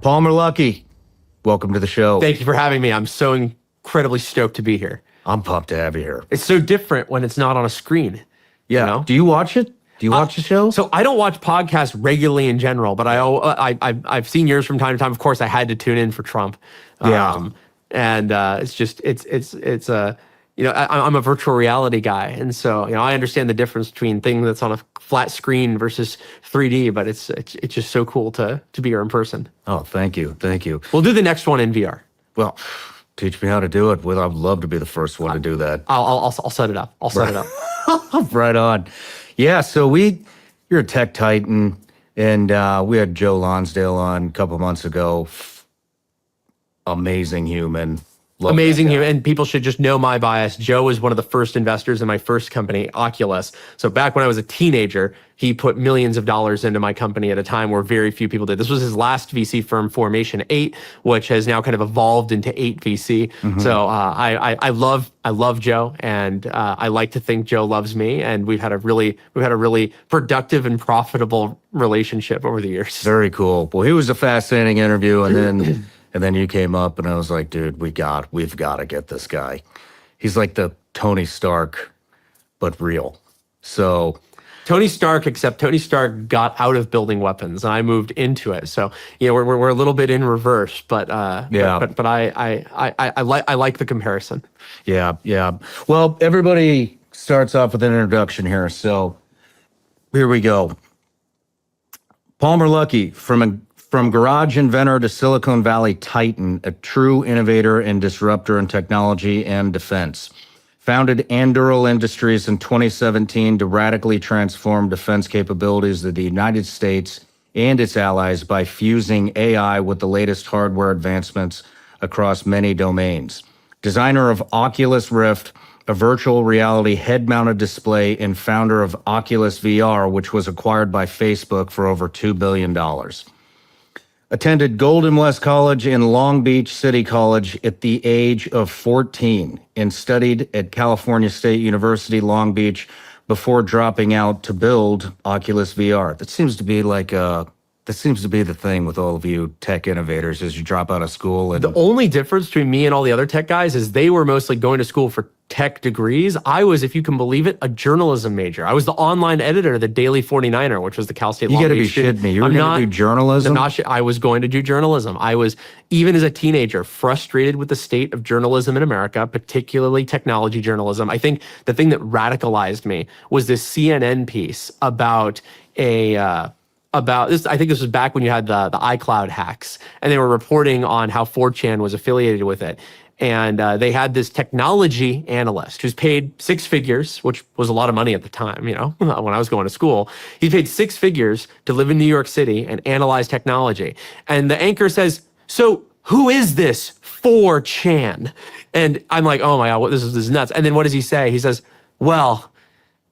Palmer Luckey, welcome to the show. Thank you for having me. I'm so incredibly stoked to be here. I'm pumped to have you here. It's so different when it's not on a screen. Yeah. You know? Do you watch it? Do you watch the show? So I don't watch podcasts regularly in general, but I've seen yours from time to time. Of course, I had to tune in for Trump. And it's I'm a virtual reality guy, and so I understand the difference between things that's on a flat screen versus 3D. But it's just so cool to be here in person. Oh, thank you. We'll do the next one in VR. Well, teach me how to do it. Well, I'd love to be the first one to do that. I'll set it up. I'll set it up. Right on. Yeah, so you're a tech titan, and we had Joe Lonsdale on a couple months ago. Amazing human. Amazing human, and people should just know my bias. Joe was one of the first investors in my first company, Oculus. So back when I was a teenager, he put millions of dollars into my company at a time where very few people did. This was his last VC firm, Formation 8, which has now kind of evolved into 8 VC. Mm-hmm. So I love Joe, and I like to think Joe loves me, and we've had a really productive and profitable relationship over the years. Very cool. Well, he was a fascinating interview, and then. And then you came up, and I was like, dude, we've got to get this guy. He's like the Tony Stark, but real. So Tony Stark, except Tony Stark got out of building weapons, and I moved into it. So we're a little bit in reverse, but I like the comparison. Yeah. Well, everybody starts off with an introduction here, so here we go. Palmer Luckey, from garage inventor to Silicon Valley titan, a true innovator and disruptor in technology and defense. Founded Anduril Industries in 2017 to radically transform defense capabilities of the United States and its allies by fusing AI with the latest hardware advancements across many domains. Designer of Oculus Rift, a virtual reality head-mounted display, and founder of Oculus VR, which was acquired by Facebook for over $2 billion. Attended Golden West College and Long Beach City College at the age of 14 and studied at California State University, Long Beach before dropping out to build Oculus VR. That seems to be the thing with all of you tech innovators is you drop out of school. And the only difference between me and all the other tech guys is they were mostly going to school for tech degrees. I was, if you can believe it, a journalism major. I was the online editor of the Daily 49er, which was the Cal State Long Beach. You got to be shitting me. You were going to do journalism? I was going to do journalism. I was, even as a teenager, frustrated with the state of journalism in America, particularly technology journalism. I think the thing that radicalized me was this CNN piece about this. I think this was back when you had the iCloud hacks, and they were reporting on how 4chan was affiliated with it. And they had this technology analyst who's paid 6 figures, which was a lot of money at the time, when I was going to school. He paid 6 figures to live in New York City and analyze technology. And the anchor says, so who is this 4chan? And I'm like, oh my God, this is nuts. And then what does he say? He says, well,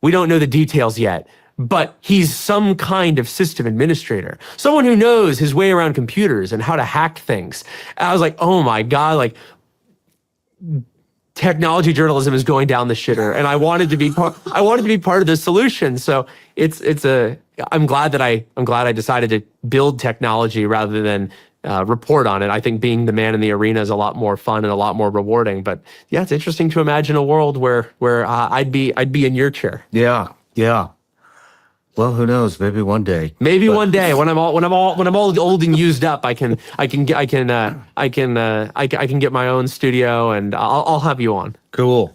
we don't know the details yet, but he's some kind of system administrator, someone who knows his way around computers and how to hack things. And I was like, oh my God, like, technology journalism is going down the shitter, and I wanted to be part of the solution. So I'm glad I decided to build technology rather than report on it. I think being the man in the arena is a lot more fun and a lot more rewarding. But yeah, it's interesting to imagine a world where I'd be in your chair. Yeah. Well, who knows? Maybe one day. One day when I'm all old and used up, I can get my own studio, and I'll have you on. Cool.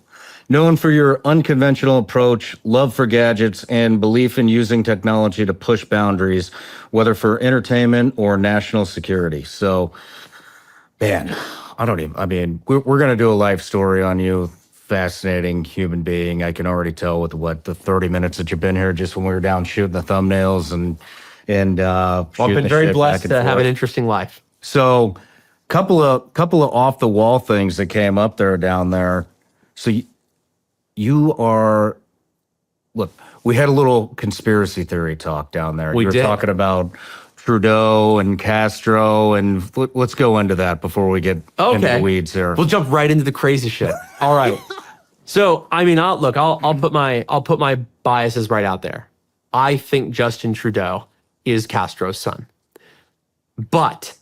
Known for your unconventional approach, love for gadgets, and belief in using technology to push boundaries, whether for entertainment or national security. So, man, we're going to do a life story on you. Fascinating human being. I can already tell with the 30 minutes that you've been here, just when we were down shooting the thumbnails and I've been very blessed to have an interesting life. So couple of off the wall things that came up down there. So you are, look, we had a little conspiracy theory talk down there. We did. Talking about Trudeau and Castro, and let's go into that before we get into the weeds here. We'll jump right into the crazy shit. All right. So, I'll put my biases right out there. I think Justin Trudeau is Castro's son. But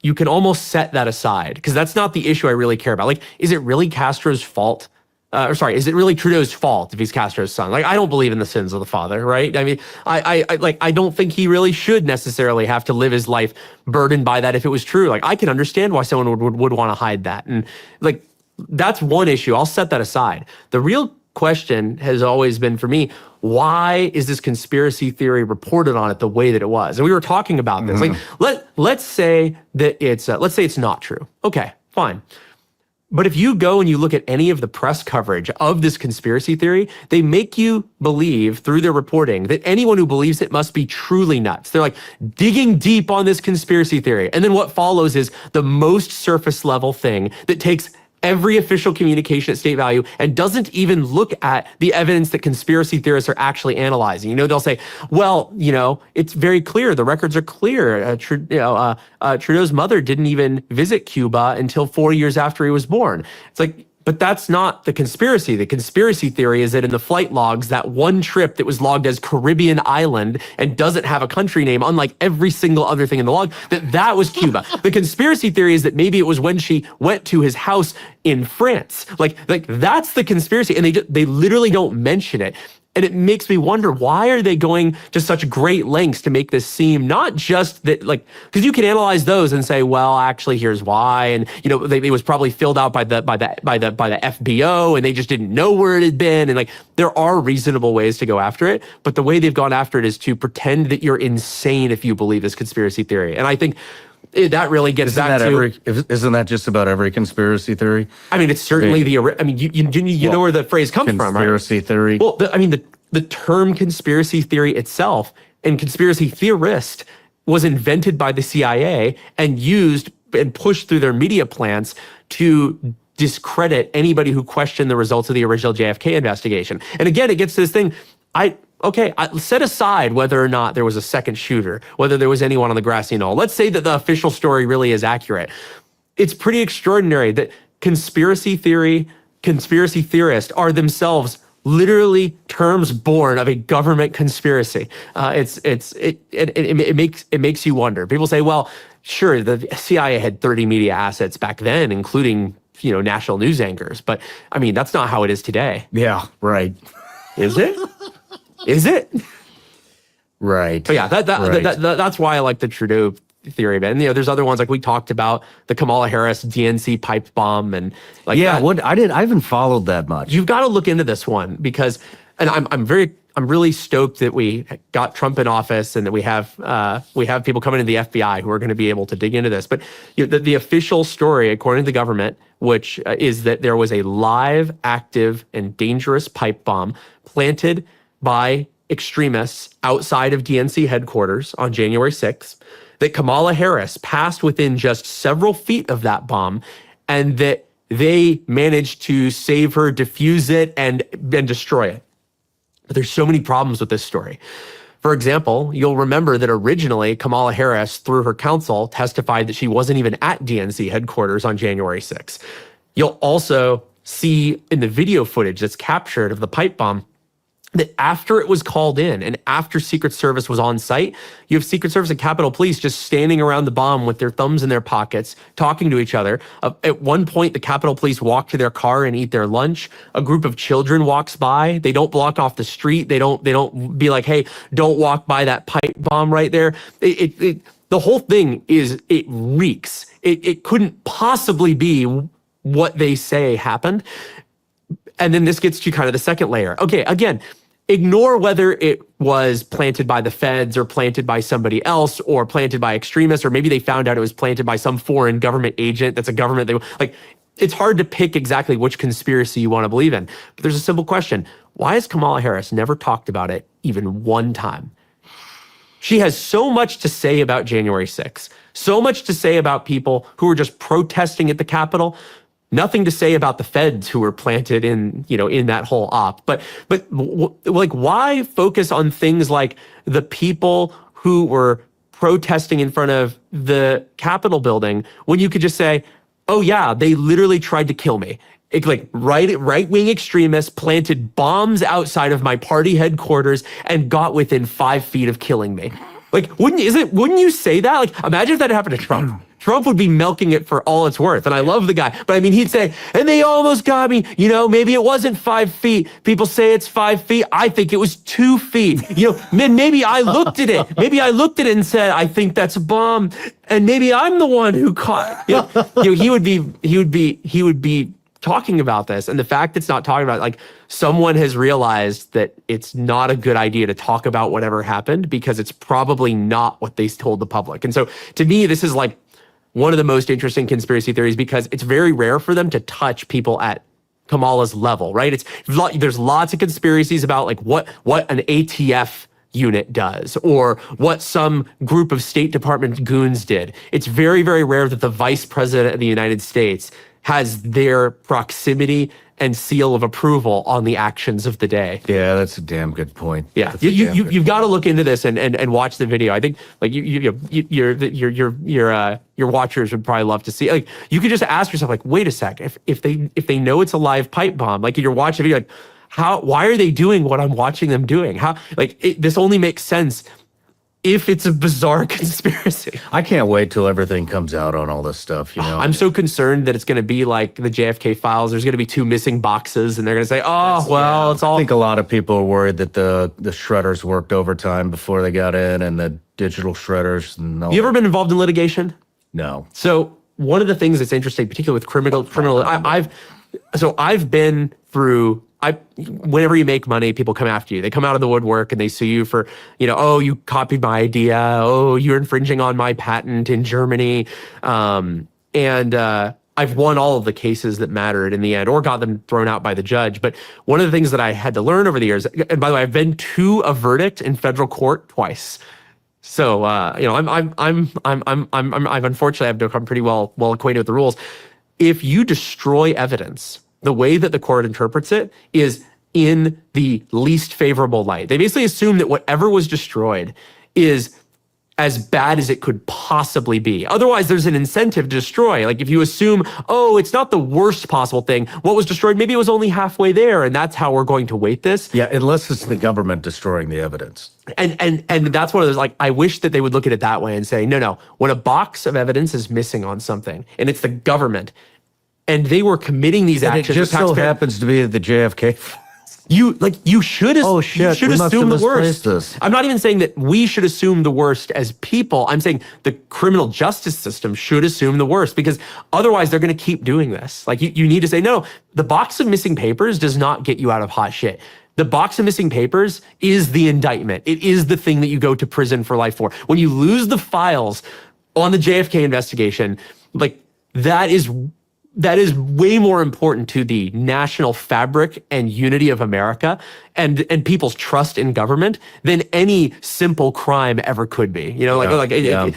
you can almost set that aside because that's not the issue I really care about. Like, is it really Castro's fault? Is it really Trudeau's fault if he's Castro's son? Like, I don't believe in the sins of the father, right? I mean, I don't think he really should necessarily have to live his life burdened by that if it was true. Like, I can understand why someone would want to hide that. And like, that's one issue. I'll set that aside. The real question has always been for me, why is this conspiracy theory reported on it the way that it was? And we were talking about this. Like, let's say that it's not true. Okay, fine. But if you go and you look at any of the press coverage of this conspiracy theory, they make you believe through their reporting that anyone who believes it must be truly nuts. They're like digging deep on this conspiracy theory. And then what follows is the most surface level thing that takes every official communication at state value and doesn't even look at the evidence that conspiracy theorists are actually analyzing. You know, they'll say, well, you know, it's very clear. The records are clear. Trudeau's mother didn't even visit Cuba until 4 years after he was born. It's like, but that's not the conspiracy. The conspiracy theory is that in the flight logs, that one trip that was logged as Caribbean Island and doesn't have a country name, unlike every single other thing in the log, that was Cuba. The conspiracy theory is that maybe it was when she went to his house in France. Like that's the conspiracy. And they literally don't mention it. And it makes me wonder, why are they going to such great lengths to make this seem not just that, like, because you can analyze those and say, well, actually, here's why, and you know, it was probably filled out by the FBO, and they just didn't know where it had been, and like, there are reasonable ways to go after it, but the way they've gone after it is to pretend that you're insane if you believe this conspiracy theory, and I think that really gets back to... Isn't that just about every conspiracy theory? I mean, it's certainly you know where the phrase comes from, right? Conspiracy theory. Well, the term conspiracy theory itself and conspiracy theorist was invented by the CIA and used and pushed through their media plants to discredit anybody who questioned the results of the original JFK investigation. And again, it gets to this thing, I set aside whether or not there was a second shooter, whether there was anyone on the grassy knoll. Let's say that the official story really is accurate. It's pretty extraordinary that conspiracy theorists are themselves literally terms born of a government conspiracy. It makes you wonder. People say, well, sure, the CIA had 30 media assets back then, including, you know, national news anchors. But I mean, that's not how it is today. Yeah, right. Is it? Is it? Right. But yeah, that's why I like the Trudeau theory of it. And you know, there's other ones like we talked about, the Kamala Harris DNC pipe bomb, and like I haven't followed that much. You've got to look into this one because, and I'm really stoked that we got Trump in office and that we have people coming into the FBI who are going to be able to dig into this. But you know, the official story, according to the government, which is that there was a live, active, and dangerous pipe bomb planted by extremists outside of DNC headquarters on January 6th, that Kamala Harris passed within just several feet of that bomb, and that they managed to save her, defuse it, and destroy it. But there's so many problems with this story. For example, you'll remember that originally Kamala Harris, through her counsel, testified that she wasn't even at DNC headquarters on January 6th. You'll also see in the video footage that's captured of the pipe bomb that after it was called in and after Secret Service was on site, you have Secret Service and Capitol Police just standing around the bomb with their thumbs in their pockets, talking to each other. At one point, the Capitol Police walk to their car and eat their lunch. A group of children walks by. They don't block off the street. They don't be like, hey, don't walk by that pipe bomb right there. The whole thing it reeks. It couldn't possibly be what they say happened. And then this gets to kind of the second layer. Okay, again, ignore whether it was planted by the feds or planted by somebody else or planted by extremists, or maybe they found out it was planted by some foreign government agent that's a government. It's hard to pick exactly which conspiracy you want to believe in. But there's a simple question. Why has Kamala Harris never talked about it even one time? She has so much to say about January 6th, so much to say about people who were just protesting at the Capitol. Nothing to say about the feds who were planted in that whole op. But like, why focus on things like the people who were protesting in front of the Capitol building when you could just say, oh yeah, they literally tried to kill me. Like right-wing extremists planted bombs outside of my party headquarters and got within 5 feet of killing me. Like, wouldn't you say that? Like, imagine if that happened to Trump. Trump would be milking it for all it's worth. And I love the guy. But I mean, he'd say, and they almost got me. You know, maybe it wasn't 5 feet. People say it's 5 feet. I think it was 2 feet. You know, maybe I looked at it. Maybe I looked at it and said, I think that's a bomb. And maybe I'm the one who caught. You know, he would be talking about this. And the fact it's not talking about, like, someone has realized that it's not a good idea to talk about whatever happened because it's probably not what they told the public. And so to me, this is like one of the most interesting conspiracy theories because it's very rare for them to touch people at Kamala's level, right? There's lots of conspiracies about like what an ATF unit does or what some group of State Department goons did. It's very, very rare that the vice president of the United States has their proximity and seal of approval on the actions of the day. Yeah, that's a damn good point. Yeah, you've got to look into this and watch the video. I think like your watchers would probably love to see. Like, you could just ask yourself, like, wait a sec, if they know it's a live pipe bomb, like you're watching the video, like, why are they doing what I'm watching them doing? This only makes sense if it's a bizarre conspiracy. I can't wait till everything comes out on all this stuff, you know? I'm so concerned that it's going to be like the JFK files. There's going to be 2 missing boxes, and they're going to say, it's all... I think a lot of people are worried that the shredders worked overtime before they got in, and the digital shredders. And all. You ever been involved in litigation? No. So one of the things that's interesting, particularly with criminal, I've been through... whenever you make money, people come after you. They come out of the woodwork and they sue you for, you know, oh, you copied my idea. Oh, you're infringing on my patent in Germany. I've won all of the cases that mattered in the end or got them thrown out by the judge. But one of the things that I had to learn over the years, and by the way, I've been to a verdict in federal court twice. So, you know, I've unfortunately I've become pretty well acquainted with the rules. If you destroy evidence, the way that the court interprets it is in the least favorable light. They basically assume that whatever was destroyed is as bad as it could possibly be. Otherwise, there's an incentive to destroy. Like if you assume, oh, it's not the worst possible thing. What was destroyed, maybe it was only halfway there, and that's how we're going to weight this. Yeah, unless it's the government destroying the evidence. And that's one of those, like, I wish that they would look at it that way and say, no, when a box of evidence is missing on something, and it's the government, and they were committing these actions. It just so happens to be the JFK. You should assume the worst. This. I'm not even saying that we should assume the worst as people. I'm saying the criminal justice system should assume the worst because otherwise they're going to keep doing this. Like you need to say, no, the box of missing papers does not get you out of hot shit. The box of missing papers is the indictment. It is the thing that you go to prison for life for. When you lose the files on the JFK investigation, like that is way more important to the national fabric and unity of America and people's trust in government than any simple crime ever could be. You know,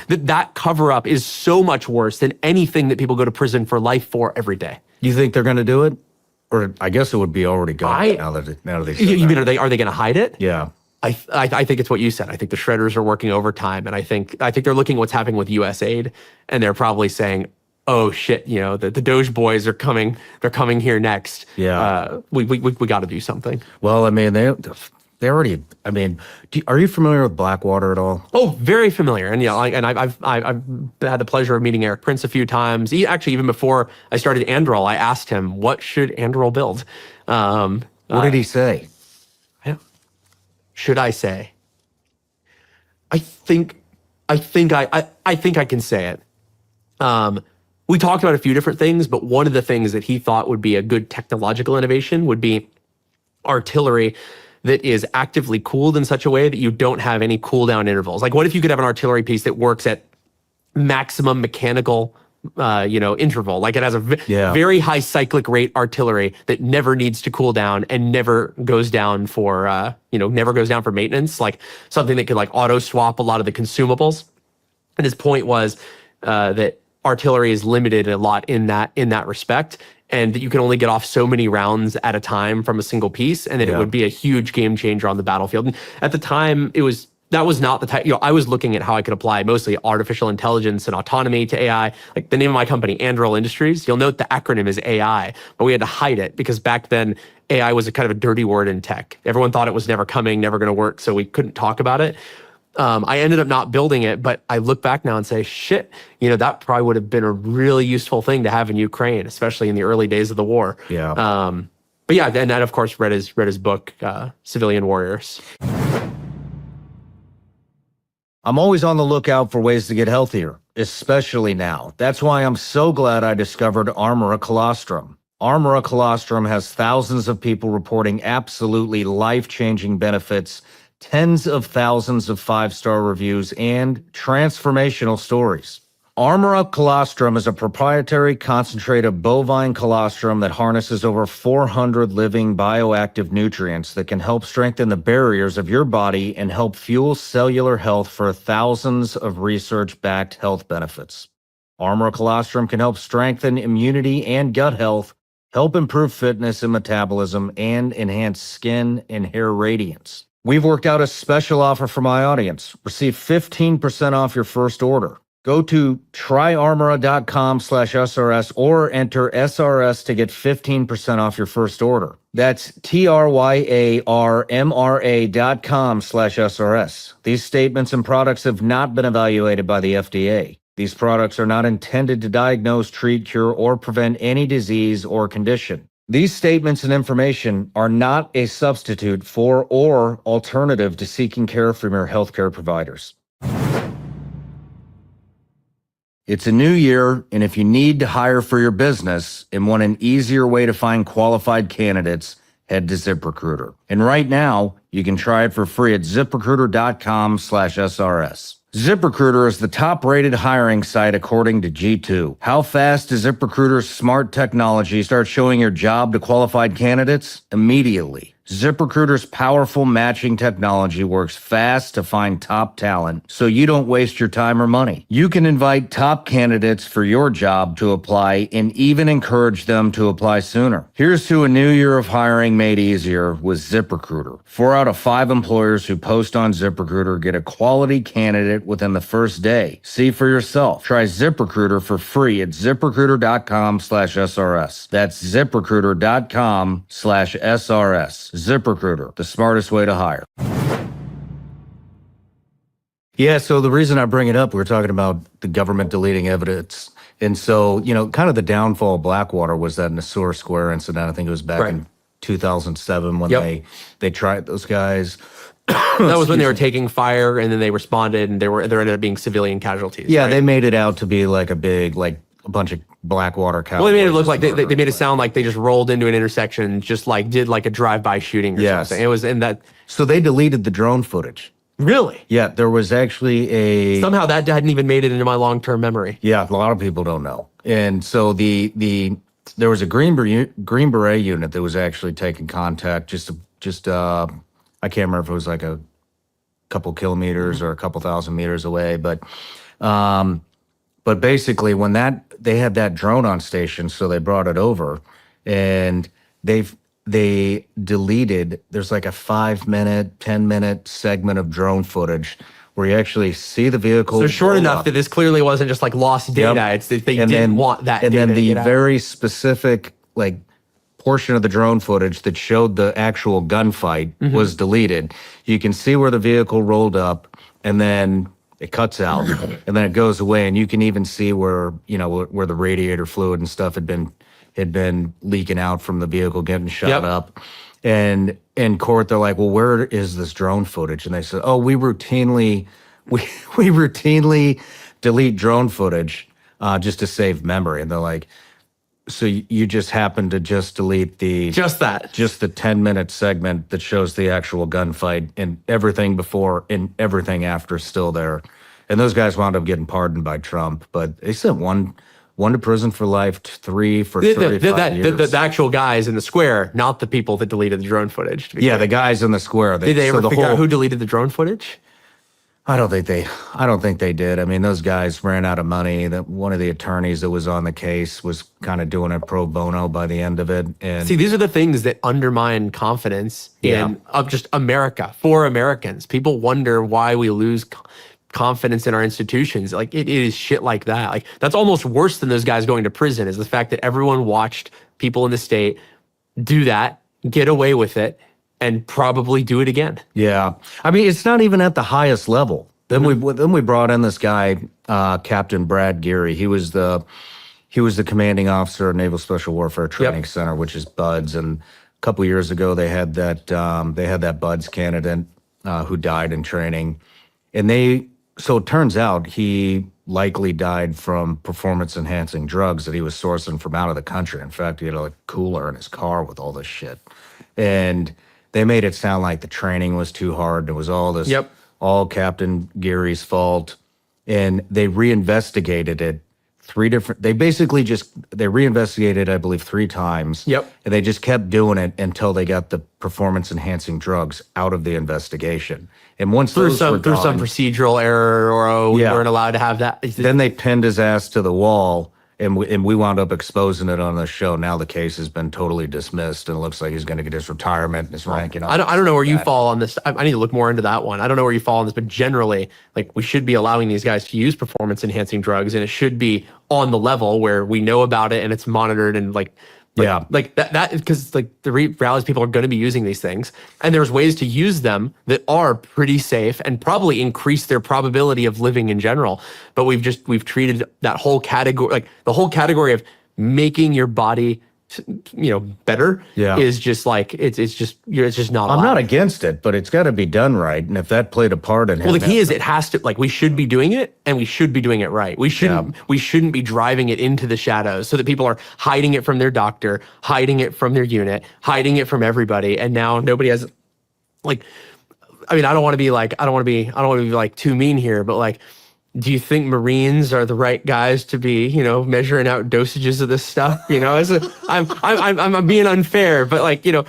that cover up is so much worse than anything that people go to prison for life for every day. You think they're going to do it? Or I guess it would be already gone now that they said You mean, are they going to hide it? Yeah. I think it's what you said. I think the shredders are working overtime, and I think they're looking at what's happening with USAID, and they're probably saying, oh shit, you know, the Doge boys are coming. They're coming here next. Yeah. We got to do something. Well, I mean, they already. I mean, are you familiar with Blackwater at all? Oh, very familiar. And yeah, I've had the pleasure of meeting Eric Prince a few times. Actually, even before I started Anduril, I asked him, what should Anduril build? What did he say? Should I say? I think I can say it. We talked about a few different things, but one of the things that he thought would be a good technological innovation would be artillery that is actively cooled in such a way that you don't have any cooldown intervals. Like, what if you could have an artillery piece that works at maximum mechanical, interval? Like, it has a very high cyclic rate artillery that never needs to cool down and never goes down for, maintenance. Like something that could like auto swap a lot of the consumables. And his point was that artillery is limited a lot in that respect, and that you can only get off so many rounds at a time from a single piece, and that it would be a huge game changer on the battlefield. And at the time, that was not the type. I was looking at how I could apply mostly artificial intelligence and autonomy to AI. Like the name of my company, Anduril Industries. You'll note the acronym is AI, but we had to hide it because back then AI was a kind of a dirty word in tech. Everyone thought it was never coming, never going to work, so we couldn't talk about it. I ended up not building it, but I look back now and say, shit, that probably would have been a really useful thing to have in Ukraine, especially in the early days of the war. Yeah. But yeah, and then of course read his book, Civilian Warriors. I'm always on the lookout for ways to get healthier, especially now. That's why I'm so glad I discovered Armora Colostrum. Armora Colostrum has thousands of people reporting absolutely life-changing benefits, tens of thousands of 5-star reviews, and transformational stories. Armora Colostrum is a proprietary concentrate of bovine colostrum that harnesses over 400 living bioactive nutrients that can help strengthen the barriers of your body and help fuel cellular health for thousands of research-backed health benefits. Armora Colostrum can help strengthen immunity and gut health, help improve fitness and metabolism, and enhance skin and hair radiance. We've worked out a special offer for my audience. Receive 15% off your first order. Go to tryarmora.com/SRS or enter SRS to get 15% off your first order. That's tryarmra.com/SRS. These statements and products have not been evaluated by the FDA. These products are not intended to diagnose, treat, cure, or prevent any disease or condition. These statements and information are not a substitute for or alternative to seeking care from your healthcare providers. It's a new year, and if you need to hire for your business and want an easier way to find qualified candidates, head to ZipRecruiter. And right now, you can try it for free at ZipRecruiter.com/SRS. ZipRecruiter is the top-rated hiring site according to G2. How fast does ZipRecruiter's smart technology start showing your job to qualified candidates? Immediately. ZipRecruiter's powerful matching technology works fast to find top talent, so you don't waste your time or money. You can invite top candidates for your job to apply and even encourage them to apply sooner. Here's to a new year of hiring made easier with ZipRecruiter. 4 out of 5 employers who post on ZipRecruiter get a quality candidate within the first day. See for yourself. Try ZipRecruiter for free at ZipRecruiter.com/SRS. That's ZipRecruiter.com/SRS. ZipRecruiter, the smartest way to hire. Yeah, so the reason I bring it up, we were talking about the government deleting evidence. And so, kind of the downfall of Blackwater was that Nasur Square incident. I think it was back in 2007 when they tried those guys. That was when they were taking fire, and then they responded, and there ended up being civilian casualties. Yeah, right? they made it out to be like a big, a bunch of Blackwater cows. Well, they made it look like they made it sound like they just rolled into an intersection and just did a drive-by shooting or something. It was in that. So they deleted the drone footage. Really? Yeah, there was actually somehow that hadn't even made it into my long-term memory. Yeah, a lot of people don't know. And so there was a Green Beret unit that was actually taking contact just I can't remember if it was like a couple kilometers or a couple thousand meters away, but basically when they had that drone on station, so they brought it over, and they deleted. There's like a 5-minute, 10-minute segment of drone footage where you actually see the vehicle. So short enough that this clearly wasn't just lost data. Yep. It's that they didn't want that. And data then the to get very out. specific portion of the drone footage that showed the actual gunfight was deleted. You can see where the vehicle rolled up, and then it cuts out, and then it goes away, and you can even see where where the radiator fluid and stuff had been leaking out from the vehicle getting shot up. And in court, they're like, "Well, where is this drone footage?" And they said, "Oh, we routinely delete drone footage just to save memory." And they're like, "So you just happen to just delete the 10-minute segment that shows the actual gunfight, and everything before and everything after is still there." And those guys wound up getting pardoned by Trump, but they sent one to prison for life, 3 for 35 years. The actual guys in the square, not the people that deleted the drone footage. Yeah, the guys in the square. Did they ever figure out who deleted the drone footage? I don't think they did. I mean, those guys ran out of money. That one of the attorneys that was on the case was kind of doing it pro bono by the end of it. And see, these are the things that undermine confidence in just America for Americans. People wonder why we lose confidence in our institutions. It is shit like that. That's almost worse than those guys going to prison, is the fact that everyone watched people in the state do that, get away with it, and probably do it again. Yeah. I mean, it's not even at the highest level. Then we brought in this guy, Captain Brad Geary. He was the commanding officer of Naval Special Warfare Training Center, which is BUDS. And a couple years ago, they had that BUDS candidate who died in training, and so it turns out he likely died from performance enhancing drugs that he was sourcing from out of the country. In fact, he had a cooler in his car with all this shit, and they made it sound like the training was too hard. It was all this, all Captain Geary's fault, and they reinvestigated it. They reinvestigated, I believe, 3 times. And they just kept doing it until they got the performance enhancing drugs out of the investigation. And once through some procedural error, or we weren't allowed to have that. Then they pinned his ass to the wall, and we wound up exposing it on the show. Now the case has been totally dismissed, and it looks like he's going to get his retirement and his rank. I don't know where you fall on this. I need to look more into that one. I don't know where you fall on this, but generally, like, we should be allowing these guys to use performance enhancing drugs, and it should be on the level where we know about it and it's monitored and like that, because like the reality is people are going to be using these things, and there's ways to use them that are pretty safe and probably increase their probability of living in general. But we've treated that whole category, like the whole category of making your body, better, is just like it's just not. I'm not against it, but it's got to be done right. And if that played a part in it has to, like, we should be doing it, and we should be doing it right. We shouldn't be driving it into the shadows so that people are hiding it from their doctor, hiding it from their unit, hiding it from everybody, and now nobody has, like, I mean, I don't want to be like too mean here, but like, do you think Marines are the right guys to be, measuring out dosages of this stuff? I'm being unfair, but like, you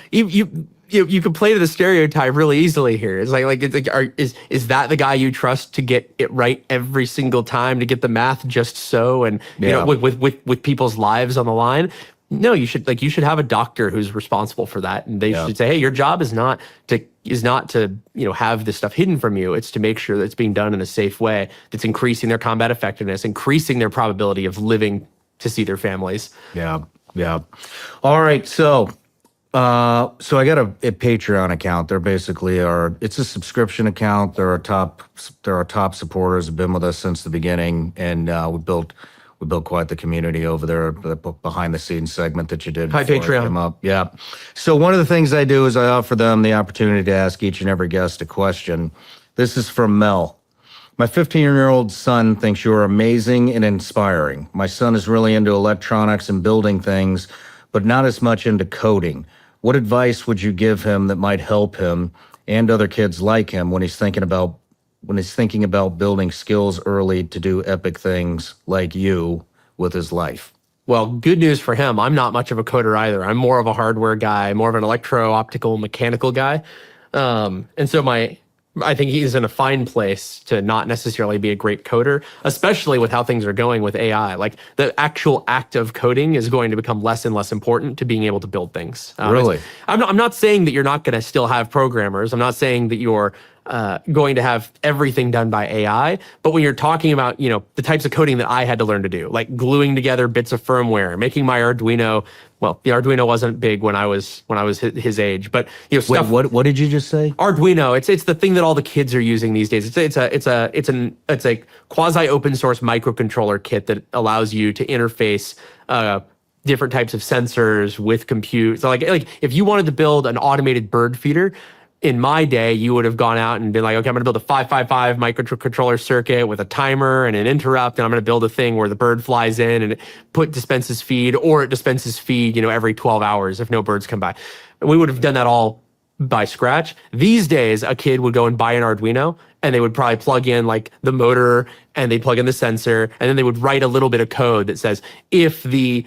can play to the stereotype really easily here. It's is that the guy you trust to get it right every single time, to get the math just so, and with people's lives on the line? No, you should have a doctor who's responsible for that, and they should say, hey, your job is not to have this stuff hidden from you. It's to make sure that it's being done in a safe way that's increasing their combat effectiveness, increasing their probability of living to see their families. Yeah. All right, so I got a Patreon account. They're basically it's a subscription account. They're our top supporters, have been with us since the beginning, and we built quite the community over there, the behind the scenes segment that you did. Hi, Patreon. Yeah. So one of the things I do is I offer them the opportunity to ask each and every guest a question. This is from Mel. My 15-year-old son thinks you're amazing and inspiring. My son is really into electronics and building things, but not as much into coding. What advice would you give him that might help him and other kids like him when he's thinking about building skills early to do epic things like you with his life? Well, good news for him. I'm not much of a coder either. I'm more of a hardware guy, more of an electro-optical mechanical guy. And so I think he's in a fine place to not necessarily be a great coder, especially with how things are going with AI. Like, the actual act of coding is going to become less and less important to being able to build things. Really? I'm not saying that you're not going to still have programmers. I'm not saying that you're going to have everything done by AI, but when you're talking about, the types of coding that I had to learn to do, like gluing together bits of firmware, making my Arduino. Well, the Arduino wasn't big when I was his age, but stuff. Wait, what did you just say? Arduino. It's the thing that all the kids are using these days. It's a quasi open source microcontroller kit that allows you to interface different types of sensors with compute. So like if you wanted to build an automated bird feeder, in my day, you would have gone out and been like, okay, I'm going to build a 555 microcontroller circuit with a timer and an interrupt, and I'm going to build a thing where the bird flies in and it dispenses feed, or it dispenses feed, every 12 hours if no birds come by. And we would have done that all by scratch. These days, a kid would go and buy an Arduino, and they would probably plug in like the motor, and they'd plug in the sensor, and then they would write a little bit of code that says, if the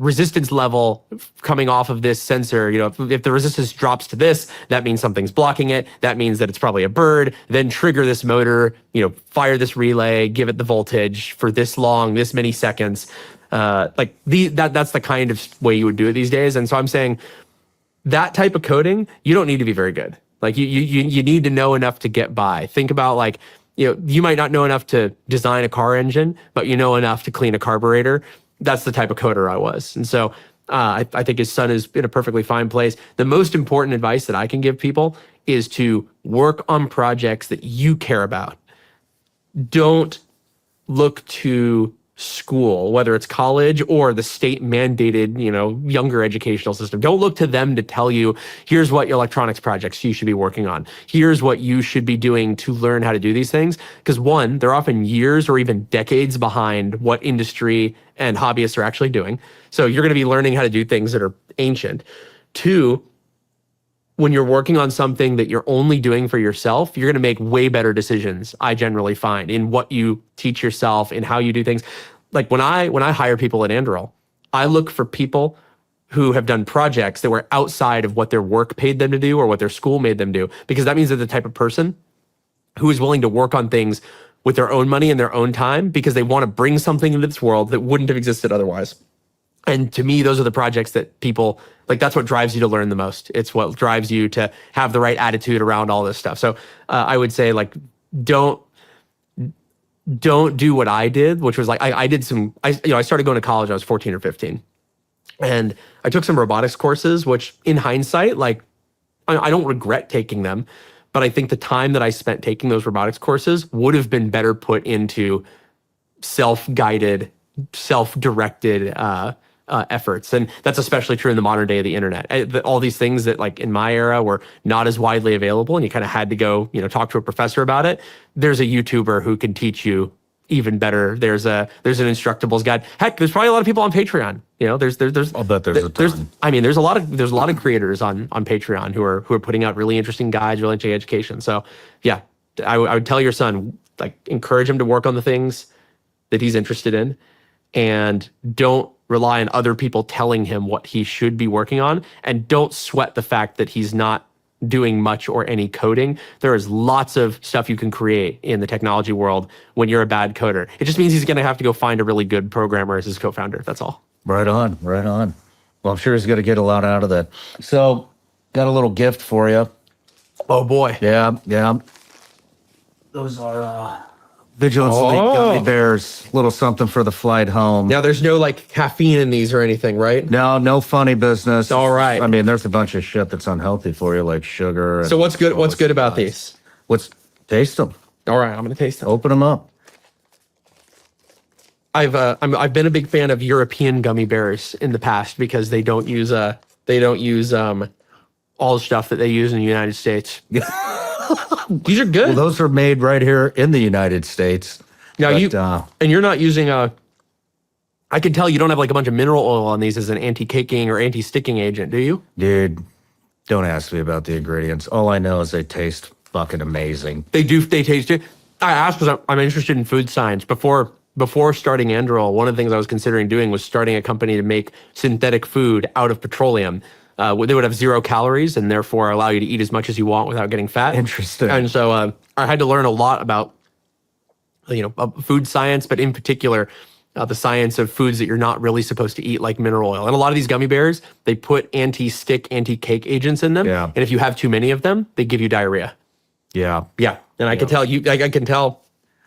resistance level coming off of this sensor, if the resistance drops to this, that means something's blocking it. That means that it's probably a bird. Then trigger this motor, fire this relay, give it the voltage for this long, this many seconds. That's the kind of way you would do it these days. And so I'm saying that type of coding, you don't need to be very good. Like you need to know enough to get by. Think about you might not know enough to design a car engine, but you know enough to clean a carburetor. That's the type of coder I was. And so I think his son is in a perfectly fine place. The most important advice that I can give people is to work on projects that you care about. Don't look to school, whether it's college or the state mandated, younger educational system. Don't look to them to tell you, here's what electronics projects you should be working on. Here's what you should be doing to learn how to do these things. Because one, they're often years or even decades behind what industry and hobbyists are actually doing. So you're going to be learning how to do things that are ancient. Two, when you're working on something that you're only doing for yourself, you're going to make way better decisions, I generally find, in what you teach yourself, in how you do things. Like when I hire people at Anduril, I look for people who have done projects that were outside of what their work paid them to do or what their school made them do, because that means they're the type of person who is willing to work on things with their own money and their own time because they want to bring something into this world that wouldn't have existed otherwise. And to me, those are the projects that people, like, that's what drives you to learn the most. It's what drives you to have the right attitude around all this stuff. So I would say, like, don't do what I did, which was like, I started going to college when I was 14 or 15. And I took some robotics courses, which in hindsight, like, I don't regret taking them, but I think the time that I spent taking those robotics courses would have been better put into self-guided, self-directed efforts. And that's especially true in the modern day of the internet. All these things that, like, in my era were not as widely available and you kind of had to go, talk to a professor about it. There's a YouTuber who can teach you even better. There's an Instructables guide. Heck, there's probably a lot of people on Patreon. I'll bet there's a ton. There's a lot of creators on Patreon who are putting out really interesting guides, really interesting education. So yeah, I would tell your son, like, encourage him to work on the things that he's interested in, and don't rely on other people telling him what he should be working on, and don't sweat the fact that he's not doing much or any coding. There is lots of stuff you can create in the technology world when you're a bad coder. It just means he's going to have to go find a really good programmer as his co-founder. That's all. Right on. Well, I'm sure he's going to get a lot out of that. So, got a little gift for you. Oh boy. Yeah. Those are vigilanceelite gummy bears. Little something for the flight home. Now, there's no, like, caffeine in these or anything, right? No funny business. All right. There's a bunch of shit that's unhealthy for you, like sugar. So what's good? What's good about these? Taste them? All right, I'm gonna taste them. Open them up. I've been a big fan of European gummy bears in the past because they don't use all the stuff that they use in the United States. These are good. Well, those are made right here in the United States. Now and you're not using I can tell you don't have, like, a bunch of mineral oil on these as an anti-caking or anti-sticking agent, do you? Dude, don't ask me about the ingredients. All I know is they taste fucking amazing. They taste it. I asked because I'm interested in food science. Before starting Anduril, one of the things I was considering doing was starting a company to make synthetic food out of petroleum. They would have 0 calories and therefore allow you to eat as much as you want without getting fat. Interesting. And so I had to learn a lot about, food science, but in particular, the science of foods that you're not really supposed to eat, like mineral oil. And a lot of these gummy bears, they put anti-stick, anti-cake agents in them. Yeah. And if you have too many of them, they give you diarrhea. Yeah. And I can tell I can tell.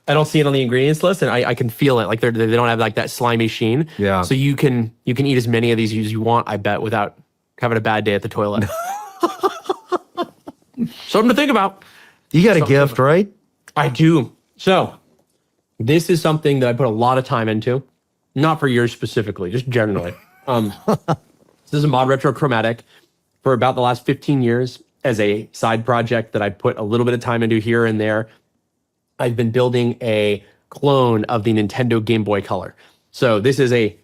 I don't see it on the ingredients list, and I can feel it. Like they don't have, like, that slimy sheen. Yeah. So you can eat as many of these as you want, I bet, without having a bad day at the toilet. Something to think about. You got a gift, right? I do. So this is something that I put a lot of time into, not for yours specifically, just generally. This is a mod retrochromatic for about the last 15 years as a side project that I put a little bit of time into here and there. I've been building a clone of the Nintendo Game Boy Color. So this is a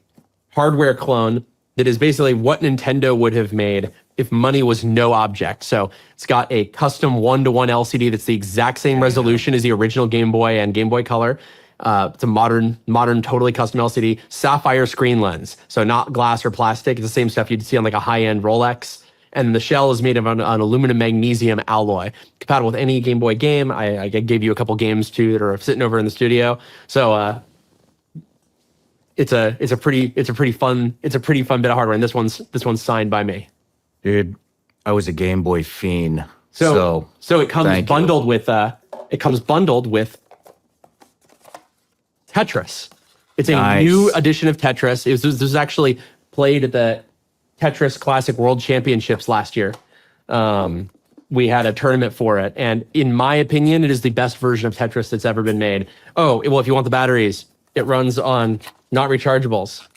hardware clone that is basically what Nintendo would have made if money was no object. So it's got a custom 1:1 LCD that's the exact same resolution as the original Game Boy and Game Boy Color. It's a modern, totally custom LCD, sapphire screen lens. So not glass or plastic. It's the same stuff you'd see on, like, a high-end Rolex. And the shell is made of an aluminum magnesium alloy, compatible with any Game Boy game. I gave you a couple games too that are sitting over in the studio. So it's a pretty fun bit of hardware. And this one's signed by me. Dude, I was a Game Boy fiend. So it comes bundled with Tetris. It's a new edition of Tetris. This was actually played at the Tetris Classic World Championships last year. We had a tournament for it, and in my opinion, it is the best version of Tetris that's ever been made. Oh, well, if you want the batteries, it runs on not rechargeables,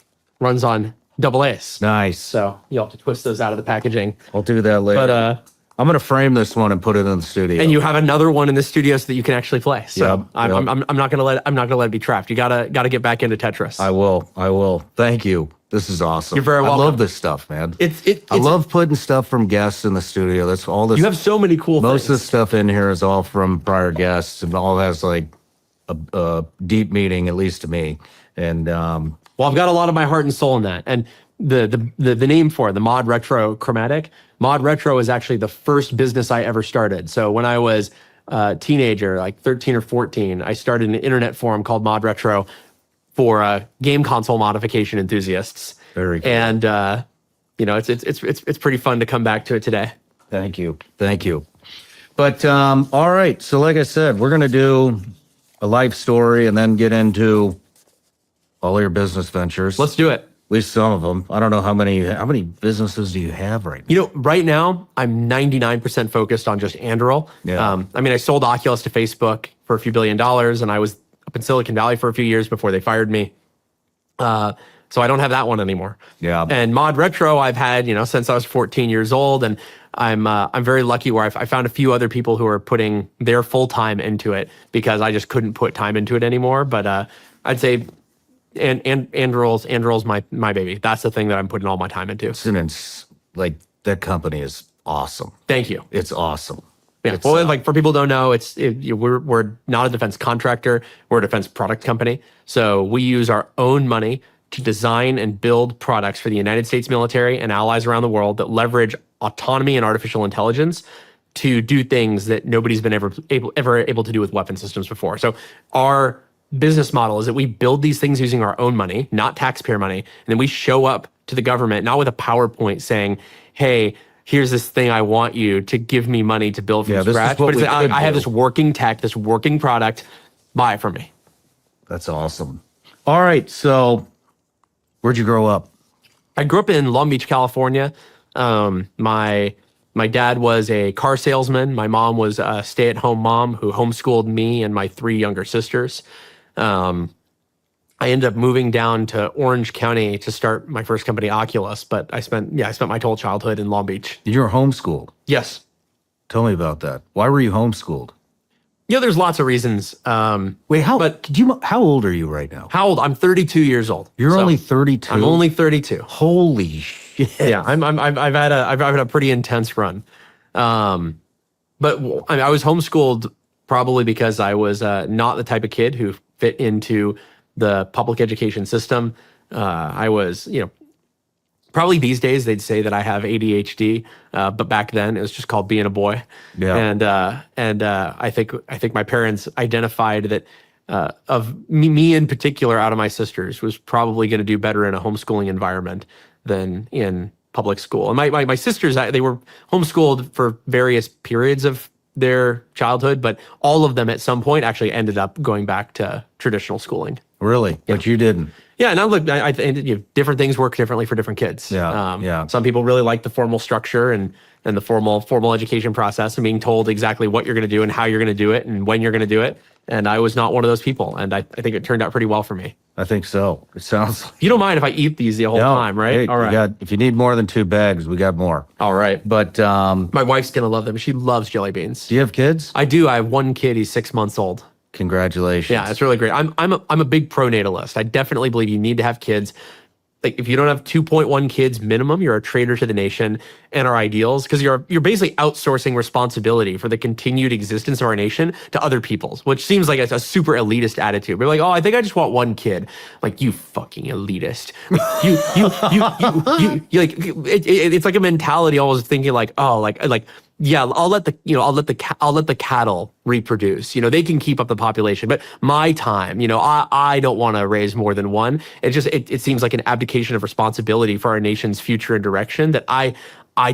runs on AA's. Nice. So you'll have to twist those out of the packaging. I'll do that later. But I'm gonna frame this one and put it in the studio. and you have another one in the studio so that you can actually play. So Yep, I'm not gonna let it be trapped. You gotta get back into Tetris. I will. Thank you. This is awesome. You're very welcome. I love this stuff, man. It's I love putting stuff from guests in the studio. That's all this. you have so many cool Most of the things. stuff in here is all from prior guests, and all has like a deep meaning, at least to me. And Well, I've got a lot of my heart and soul in that. And the name for it, the Mod Retro Chromatic, Mod Retro is actually the first business I ever started. So when I was a teenager, like 13 or 14, I started an internet forum called Mod Retro for game console modification enthusiasts. Very cool. And it's pretty fun to come back to it today. Thank you. But all right. So like I said, we're gonna do a life story and then get into all your business ventures. Let's do it. At least some of them. I don't know how many businesses do you have right now? Right now, I'm 99% focused on just Anduril. Yeah. I sold Oculus to Facebook for a few $1 billion, and I was up in Silicon Valley for a few years before they fired me. So I don't have that one anymore. Yeah. And Mod Retro, I've had since I was 14 years old, and I'm very lucky where I found a few other people who are putting their full time into it because I just couldn't put time into it anymore. But I'd say. And Anduril's my baby. That's the thing that I'm putting all my time into. Like that company is awesome. Thank you. It's awesome. Yeah. Well, like for people who don't know, we're not a defense contractor. We're a defense product company. So we use our own money to design and build products for the United States military and allies around the world that leverage autonomy and artificial intelligence to do things that nobody's been ever able to do with weapon systems before. So our business model is that we build these things using our own money, not taxpayer money, and then we show up to the government, not with a PowerPoint saying, hey, here's this thing I want you to give me money to build from scratch. But it's like, I have this working tech, this working product, buy it from me. That's awesome. All right, so where'd you grow up? I grew up in Long Beach, California. My dad was a car salesman. My mom was a stay-at-home mom who homeschooled me and my 3 younger sisters. I ended up moving down to Orange County to start my first company, Oculus. But I spent my whole childhood in Long Beach. You were homeschooled. Yes. Tell me about that. Why were you homeschooled? There's lots of reasons. Wait, how old are you right now? How old? I'm 32 years old. You're only 32. I'm only 32. Holy shit. Yeah, I've had a pretty intense run. But I was homeschooled probably because I was not the type of kid who fit into the public education system. I was, probably these days they'd say that I have ADHD, but back then it was just called being a boy. Yeah. And I think my parents identified that of me in particular, out of my sisters, was probably going to do better in a homeschooling environment than in public school. And my sisters, they were homeschooled for various periods of their childhood, but all of them at some point actually ended up going back to traditional schooling. Really? Yeah. But you didn't. Yeah, and I think different things work differently for different kids. Yeah. Some people really like the formal structure and the formal education process and being told exactly what you're going to do and how you're going to do it and when you're going to do it. And I was not one of those people, and I think it turned out pretty well for me. I think so. It sounds like. You don't mind if I eat these the whole time, right? Hey, all right. if you need more than 2 bags, we got more. All right. But My wife's going to love them. She loves jelly beans. do you have kids? I do. I have one kid. He's 6 months old. Congratulations. Yeah, it's really great. I'm a big pronatalist. I definitely believe you need to have kids. Like if you don't have 2.1 kids minimum, you're a traitor to the nation and our ideals, because you're basically outsourcing responsibility for the continued existence of our nation to other people's, which seems like it's a super elitist attitude. We're like, oh, I think I just want one kid. Like, you fucking elitist. Like, you like it's like a mentality almost thinking like, oh, like yeah, I'll let the cattle reproduce. They can keep up the population, but my time, I don't want to raise more than one. It seems like an abdication of responsibility for our nation's future and direction that I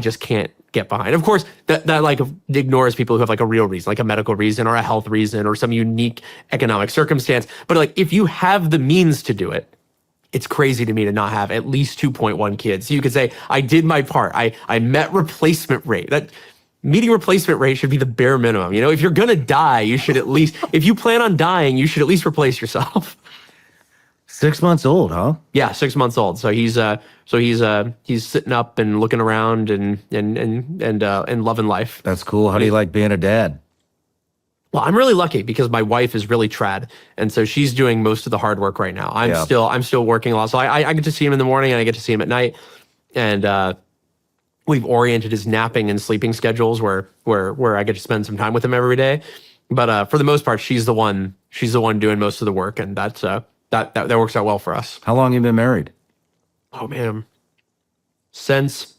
just can't get behind. Of course, that like ignores people who have like a real reason, like a medical reason or a health reason or some unique economic circumstance. But like if you have the means to do it, it's crazy to me to not have at least 2.1 kids. You could say, I did my part. I met replacement rate. That meeting replacement rate should be the bare minimum. If you're going to die, you should at least, if you plan on dying, you should at least replace yourself. 6 months old, huh? Yeah, 6 months old. So he's sitting up and looking around and loving life. That's cool. How do you like being a dad? Well, I'm really lucky because my wife is really trad, and so she's doing most of the hard work right now. I'm still working a lot, so I get to see him in the morning and I get to see him at night, and we've oriented his napping and sleeping schedules where I get to spend some time with him every day. But for the most part, she's the one doing most of the work, and that works out well for us. How long have you been married? Oh man, since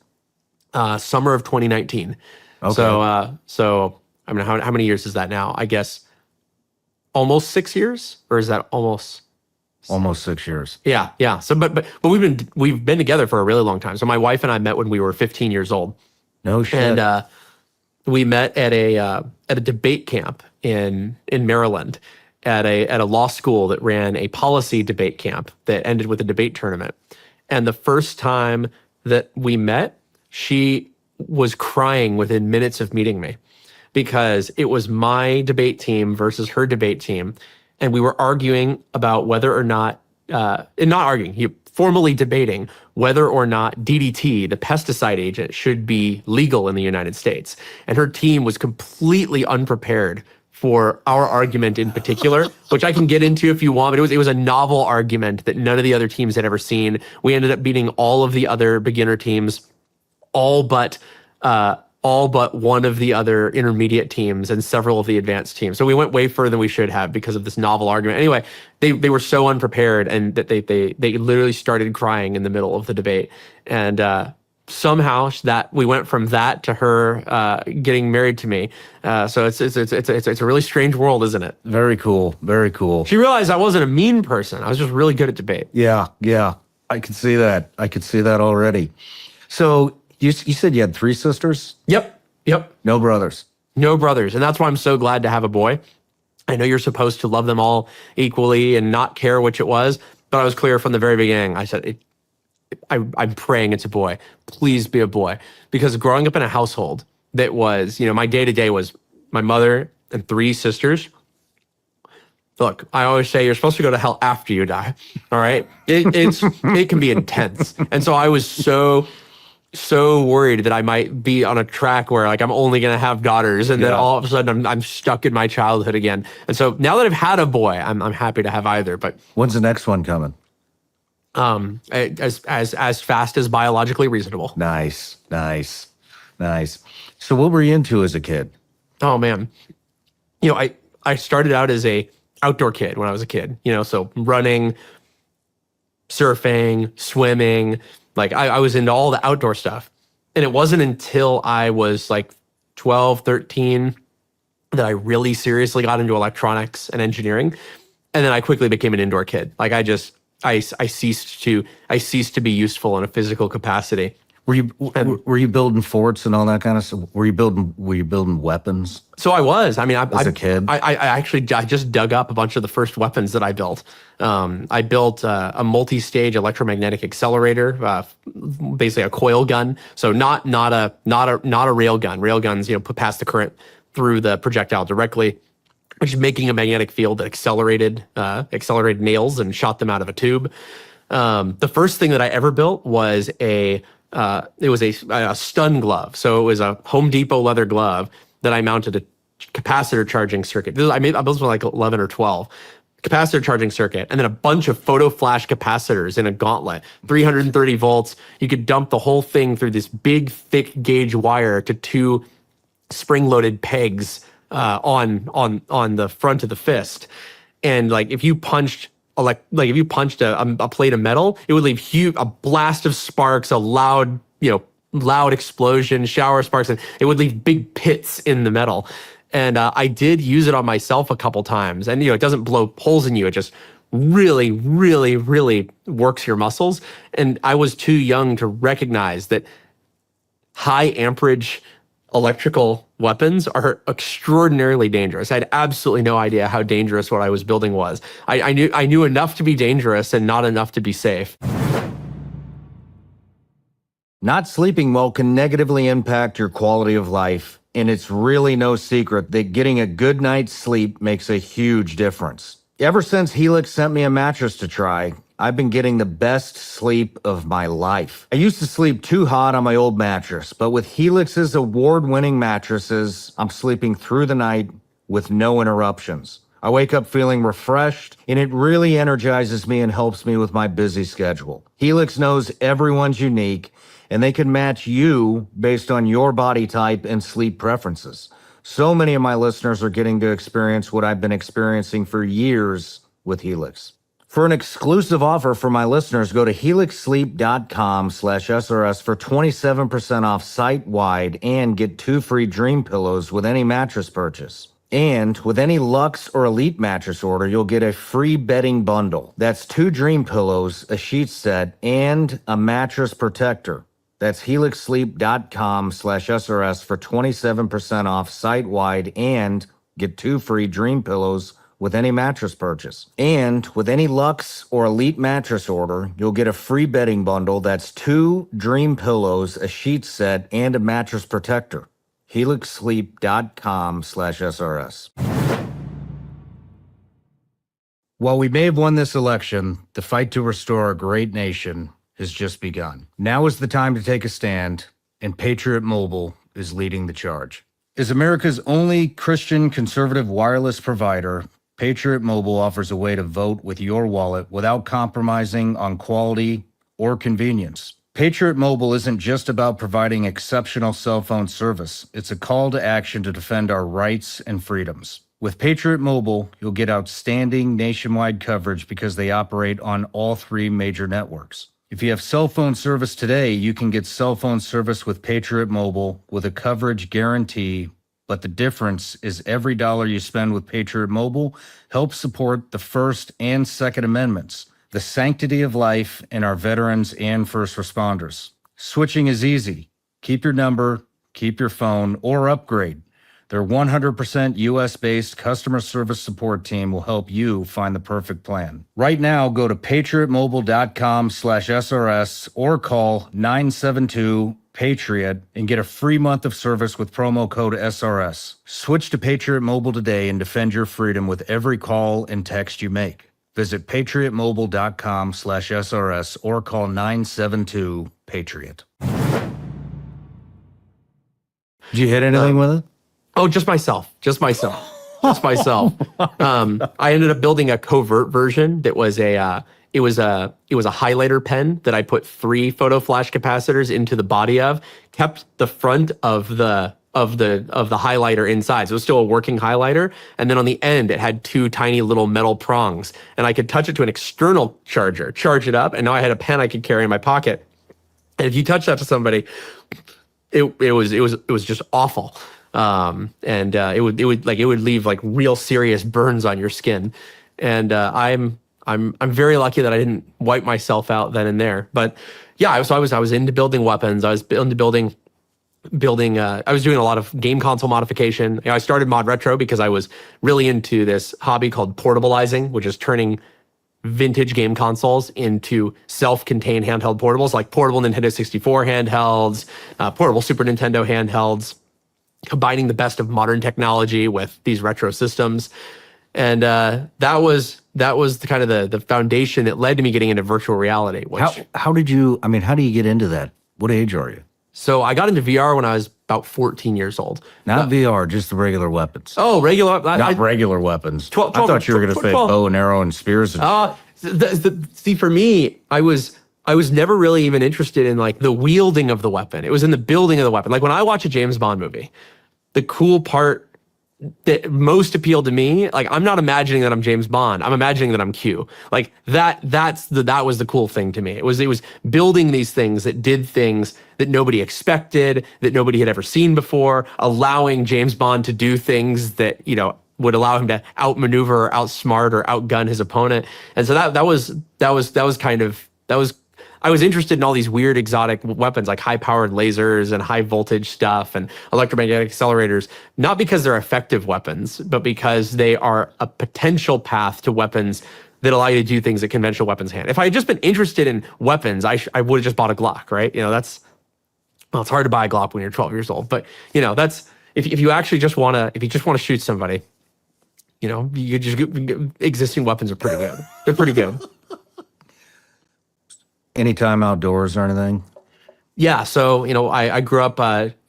summer of 2019. Okay. So I mean, how many years is that now? I guess almost 6 years, or is that almost 6 years? Yeah. So, but we've been together for a really long time. So my wife and I met when we were 15 years old. No shit. And we met at a debate camp in Maryland, at a law school that ran a policy debate camp that ended with a debate tournament. And the first time that we met, she was crying within minutes of meeting me, because it was my debate team versus her debate team. And we were arguing about whether or not, formally debating whether or not DDT, the pesticide agent, should be legal in the United States. And her team was completely unprepared for our argument in particular, which I can get into if you want, but it was a novel argument that none of the other teams had ever seen. We ended up beating all of the other beginner teams, all but one of the other intermediate teams and several of the advanced teams. So we went way further than we should have because of this novel argument. Anyway, they were so unprepared, and that they literally started crying in the middle of the debate. And somehow that we went from that to her getting married to me. So it's a really strange world, isn't it? Very cool. Very cool. She realized I wasn't a mean person. I was just really good at debate. Yeah. I could see that. I could see that already. So you said you had 3 sisters? Yep. No brothers? No brothers. And that's why I'm so glad to have a boy. I know you're supposed to love them all equally and not care which it was, but I was clear from the very beginning. I said, I'm praying it's a boy. Please be a boy. Because growing up in a household that was, my day-to-day was my mother and 3 sisters. Look, I always say you're supposed to go to hell after you die. All right? It can be intense. And so I was so worried that I might be on a track where I'm only going to have daughters, and then all of a sudden I'm stuck in my childhood again. And so now that I've had a boy, I'm happy to have either. But when's the next one coming? As fast as biologically reasonable. Nice. So what were you into as a kid? Oh man, I started out as a outdoor kid when I was a kid. So running, surfing, swimming. I was into all the outdoor stuff. And it wasn't until I was 12, 13 that I really seriously got into electronics and engineering. And then I quickly became an indoor kid. I ceased to be useful in a physical capacity. Were you building forts and all that kind of stuff? Were you building weapons? So I was. I mean, as a kid, I just dug up a bunch of the first weapons that I built. I built a multi-stage electromagnetic accelerator, basically a coil gun. So not a rail gun. Rail guns, pass the current through the projectile directly, which is making a magnetic field that accelerated nails and shot them out of a tube. The first thing that I ever built was a stun glove. So it was a Home Depot leather glove that I mounted a capacitor charging circuit. I built one 11 or 12. Capacitor charging circuit, and then a bunch of photo flash capacitors in a gauntlet, 330 volts. You could dump the whole thing through this big, thick gauge wire to 2 spring-loaded pegs on the front of the fist. And if you punched a plate of metal, it would leave a blast of sparks, a loud explosion, shower sparks, and it would leave big pits in the metal. And I did use it on myself a couple times. And, it doesn't blow holes in you. It just really, really, really works your muscles. And I was too young to recognize that high amperage electrical weapons are extraordinarily dangerous. I had absolutely no idea how dangerous what I was building was. I knew enough to be dangerous and not enough to be safe. Not sleeping well can negatively impact your quality of life, and it's really no secret that getting a good night's sleep makes a huge difference. Ever since Helix sent me a mattress to try, I've been getting the best sleep of my life. I used to sleep too hot on my old mattress, but with Helix's award-winning mattresses, I'm sleeping through the night with no interruptions. I wake up feeling refreshed, and it really energizes me and helps me with my busy schedule. Helix knows everyone's unique, and they can match you based on your body type and sleep preferences. So many of my listeners are getting to experience what I've been experiencing for years with Helix. For an exclusive offer for my listeners, go to helixsleep.com/SRS for 27% off site-wide and get 2 free dream pillows with any mattress purchase. And with any Luxe or Elite mattress order, you'll get a free bedding bundle. That's 2 dream pillows, a sheet set, and a mattress protector. That's helixsleep.com/SRS for 27% off site-wide and get 2 free dream pillows with any mattress purchase. And with any Luxe or Elite mattress order, you'll get a free bedding bundle. That's 2 dream pillows, a sheet set, and a mattress protector. helixsleep.com/SRS. While we may have won this election, the fight to restore a great nation has just begun. Now is the time to take a stand, and Patriot Mobile is leading the charge. As America's only Christian conservative wireless provider, Patriot Mobile offers a way to vote with your wallet without compromising on quality or convenience. Patriot Mobile isn't just about providing exceptional cell phone service. It's a call to action to defend our rights and freedoms. With Patriot Mobile, you'll get outstanding nationwide coverage because they operate on all 3 major networks. If you have cell phone service today, you can get cell phone service with Patriot Mobile with a coverage guarantee, but the difference is every dollar you spend with Patriot Mobile helps support the First and Second Amendments, the sanctity of life, and our veterans and first responders. Switching is easy. Keep your number, keep your phone, or upgrade. Their 100% US-based customer service support team will help you find the perfect plan. Right now, go to patriotmobile.com/SRS or call 972-PATRIOT and get a free month of service with promo code SRS. Switch to Patriot Mobile today and defend your freedom with every call and text you make. Visit patriotmobile.com/SRS or call 972-PATRIOT. Did you hit anything with it? Oh, just myself. I ended up building a covert version that was a highlighter pen that I put 3 photo flash capacitors into the body of, kept the front of the highlighter inside. So it was still a working highlighter. And then on the end, it had 2 tiny little metal prongs, and I could touch it to an external charger, charge it up. And now I had a pen I could carry in my pocket. And if you touch that to somebody, it was just awful. It would leave like real serious burns on your skin. And I'm very lucky that I didn't wipe myself out then and there. But yeah, I was into building weapons. I was into building. I was doing a lot of game console modification. I started Mod Retro because I was really into this hobby called portabilizing, which is turning vintage game consoles into self-contained handheld portables, like portable Nintendo 64 handhelds, portable Super Nintendo handhelds, combining the best of modern technology with these retro systems. And that was the kind of the foundation that led to me getting into virtual reality. How do you get into that? What age are you? So I got into VR when I was about 14 years old. Not VR, just the regular weapons. Oh, regular. Not regular weapons. I thought you were going to say bow and arrow and spears. See, for me, I was never really even interested in like the wielding of the weapon. It was in the building of the weapon. Like when I watch a James Bond movie, the cool part that most appealed to me, like I'm not imagining that I'm James Bond. I'm imagining that I'm Q. Like that was the cool thing to me. It was building these things that did things that nobody expected, that nobody had ever seen before, allowing James Bond to do things that, would allow him to outmaneuver or outsmart or outgun his opponent. And so that was I was interested in all these weird exotic weapons like high-powered lasers and high-voltage stuff and electromagnetic accelerators, not because they're effective weapons, but because they are a potential path to weapons that allow you to do things that conventional weapons can't. If I had just been interested in weapons, I would have just bought a Glock, right? Well, it's hard to buy a Glock when you're 12 years old, but that's if you actually just want to shoot somebody, you just existing weapons are pretty good. They're pretty good. Anytime outdoors or anything? Yeah, so I grew up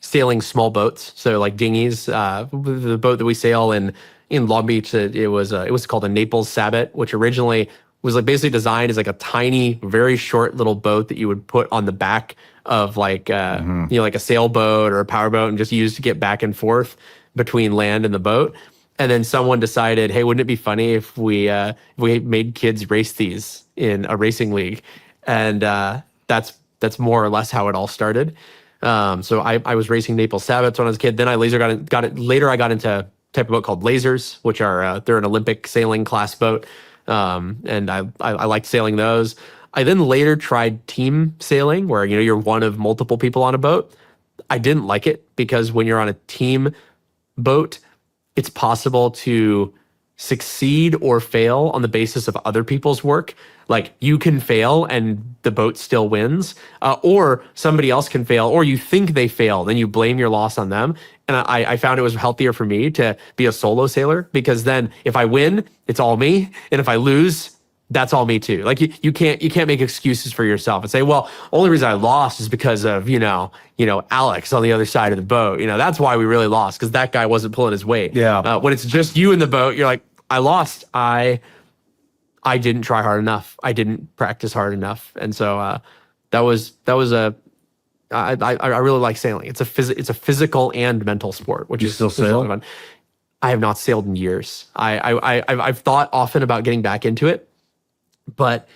sailing small boats, so like dinghies. The boat that we sail in Long Beach, it was called a Naples Sabot, which originally was like basically designed as like a tiny, very short little boat that you would put on the back of like like a sailboat or a powerboat and just use to get back and forth between land and the boat. And then someone decided, hey, wouldn't it be funny if we made kids race these in a racing league? And that's more or less how it all started. So I was racing Naples Sabots when I was a kid. Then I later I got into a type of boat called lasers, which are they're an Olympic sailing class boat, and I liked sailing those. I then later tried team sailing, where you're one of multiple people on a boat. I didn't like it because when you're on a team boat, it's possible to succeed or fail on the basis of other people's work. Like you can fail and the boat still wins, or somebody else can fail, or you think they fail, then you blame your loss on them. And I found it was healthier for me to be a solo sailor, because then if I win, it's all me, and if I lose, that's all me too. Like you can't make excuses for yourself and say, well, only reason I lost is because of Alex on the other side of the boat. That's why we really lost, because that guy wasn't pulling his weight. Yeah. When it's just you in the boat, you're like, I lost. I didn't try hard enough. I didn't practice hard enough, and so that was I really like sailing. It's a physical and mental sport, which is still sail? fun. I have not sailed in years. I've thought often about getting back into it, but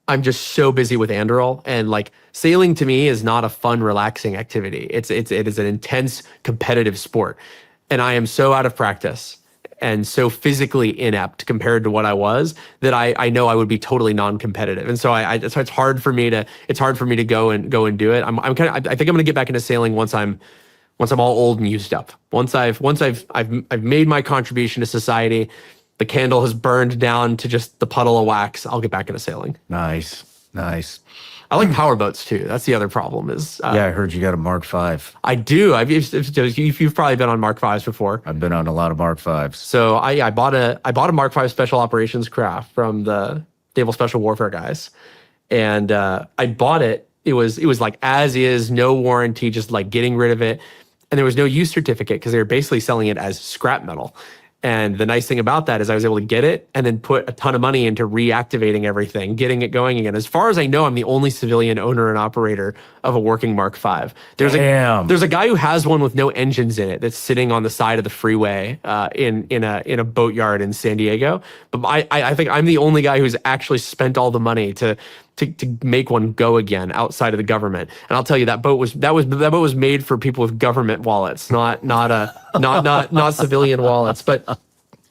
I'm just so busy with Anduril, and like sailing to me is not a fun, relaxing activity. It is an intense competitive sport, and I am so out of practice and so physically inept compared to what I was that I know I would be totally non-competitive, and so so it's hard for me to go and do it. I think I'm going to get back into sailing once I'm all old and used up. Once I've made my contribution to society, the candle has burned down to just the puddle of wax, I'll get back into sailing. Nice. I like power boats too. That's the other problem is... yeah, I heard you got a Mark V. I do. You've probably been on Mark Vs before. I've been on a lot of Mark Vs. So I bought a Mark V Special Operations craft from the Naval Special Warfare guys. And I bought it. It was like as is, no warranty, just like getting rid of it. And there was no use certificate because they were basically selling it as scrap metal. And the nice thing about that is I was able to get it and then put a ton of money into reactivating everything, getting it going again. As far as I know, I'm the only civilian owner and operator of a working Mark V. There's a guy who has one with no engines in it that's sitting on the side of the freeway in a boatyard in San Diego. But I think I'm the only guy who's actually spent all the money to make one go again outside of the government. And I'll tell you, that boat was made for people with government wallets, not civilian wallets. But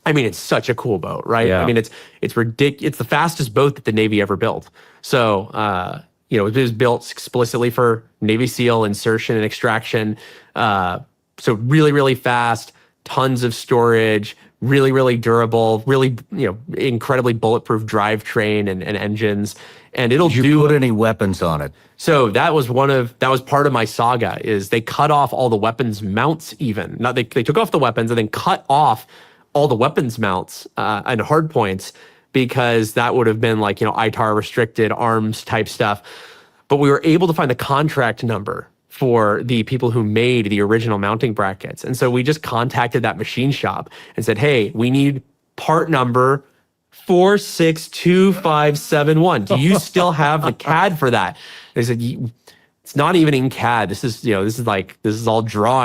I mean, it's such a cool boat, right? Yeah. I mean, it's ridiculous. It's the fastest boat that the Navy ever built. So, it was built explicitly for Navy SEAL insertion and extraction. So really, really fast, tons of storage, really, really durable, really, incredibly bulletproof drivetrain and engines. And it'll Did you put any weapons on it? So that was part of my saga, is they cut off all the weapons mounts even. Now they took off the weapons and then cut off all the weapons mounts and hard points, because that would have been like, ITAR restricted arms type stuff. But we were able to find the contract number for the people who made the original mounting brackets. And so we just contacted that machine shop and said, hey, we need part number 462571. Do you still have the CAD for that? They said, it's not even in CAD. This is all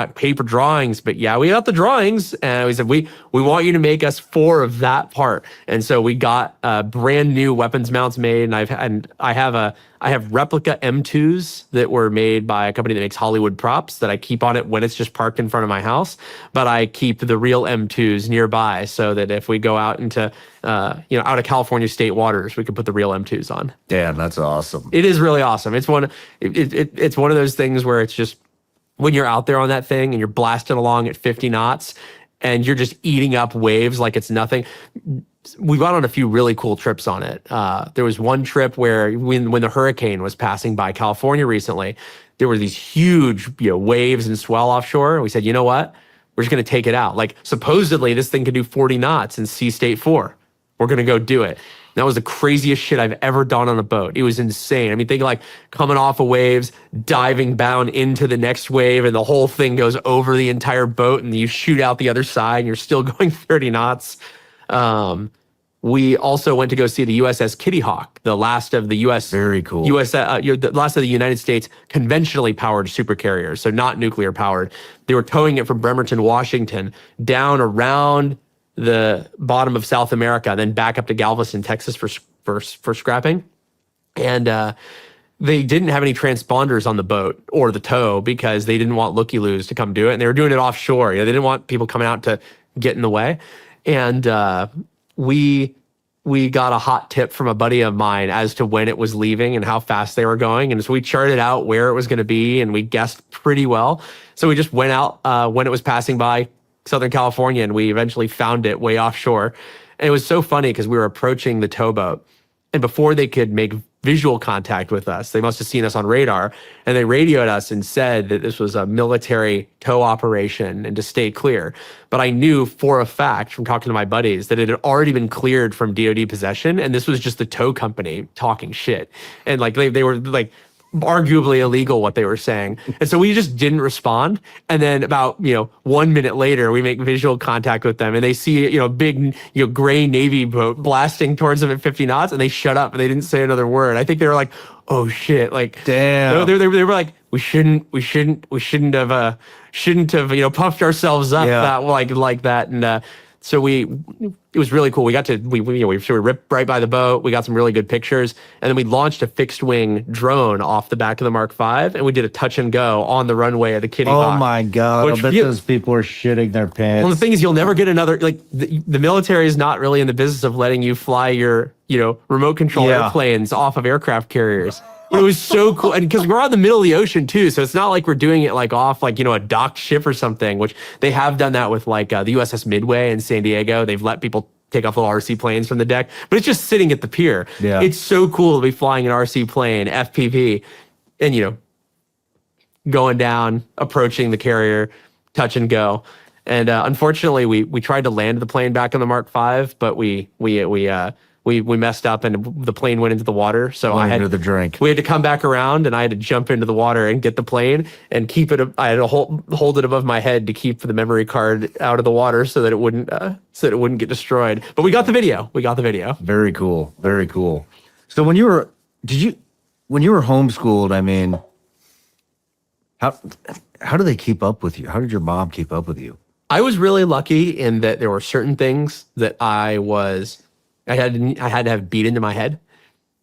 paper drawings, but yeah, we got the drawings. And we said, we want you to make us 4 of that part. And so we got brand new weapons mounts made. And I have I have replica M2s that were made by a company that makes Hollywood props that I keep on it when it's just parked in front of my house. But I keep the real M2s nearby so that if we go out into, out of California state waters, we can put the real M2s on. Damn, that's awesome. It is really awesome. It's it's one of those things where it's just when you're out there on that thing and you're blasting along at 50 knots and you're just eating up waves like it's nothing. We went on a few really cool trips on it. There was one trip where when the hurricane was passing by California recently, there were these huge waves and swell offshore. And we said, you know what? We're just going to take it out. Like supposedly this thing could do 40 knots in Sea State 4. We're going to go do it. That was the craziest shit I've ever done on a boat. It was insane. I mean, think like coming off of waves, diving down into the next wave, and the whole thing goes over the entire boat, and you shoot out the other side, and you're still going 30 knots. We also went to go see the USS Kitty Hawk, the last of the U.S. Very cool. The last of the United States conventionally powered supercarriers, so not nuclear powered. They were towing it from Bremerton, Washington, down around the bottom of South America, then back up to Galveston, Texas for scrapping. And they didn't have any transponders on the boat or the tow because they didn't want looky-loos to come do it. And they were doing it offshore. They didn't want people coming out to get in the way. And we got a hot tip from a buddy of mine as to when it was leaving and how fast they were going. And so we charted out where it was going to be and we guessed pretty well. So we just went out when it was passing by Southern California, and we eventually found it way offshore. And it was so funny because we were approaching the towboat, and before they could make visual contact with us, they must have seen us on radar, and they radioed us and said that this was a military tow operation and to stay clear. But I knew for a fact from talking to my buddies that it had already been cleared from DoD possession, and this was just the tow company talking shit. And like they were like arguably illegal what they were saying. And so we just didn't respond. And then about, 1 minute later, we make visual contact with them and they see, a big, gray Navy boat blasting towards them at 50 knots and they shut up and they didn't say another word. I think they were like, oh shit. Like, damn. They were like, we shouldn't have, puffed ourselves up like that. And, so it was really cool. We got to, we ripped right by the boat. We got some really good pictures. And then we launched a fixed wing drone off the back of the Mark V and we did a touch and go on the runway of the Kitty Hawk. Oh my God. I bet those people are shitting their pants. Well, the thing is, you'll never get another, the military is not really in the business of letting you fly your, remote control airplanes off of aircraft carriers. It was so cool. And because we're out in the middle of the ocean too. So it's not like we're doing it off a docked ship or something, which they have done that with the USS Midway in San Diego. They've let people take off little RC planes from the deck, but it's just sitting at the pier. Yeah. It's so cool to be flying an RC plane, FPV, and going down, approaching the carrier, touch and go. And unfortunately, we tried to land the plane back on the Mark V, but we messed up and the plane went into the water. So we had to come back around and I had to jump into the water and get the plane and keep it. I had to hold it above my head to keep the memory card out of the water so that it wouldn't get destroyed. But we got the video. Very cool. Very cool. So when you were homeschooled, I mean, how do they keep up with you? How did your mom keep up with you? I was really lucky in that there were certain things that I had to have beat into my head.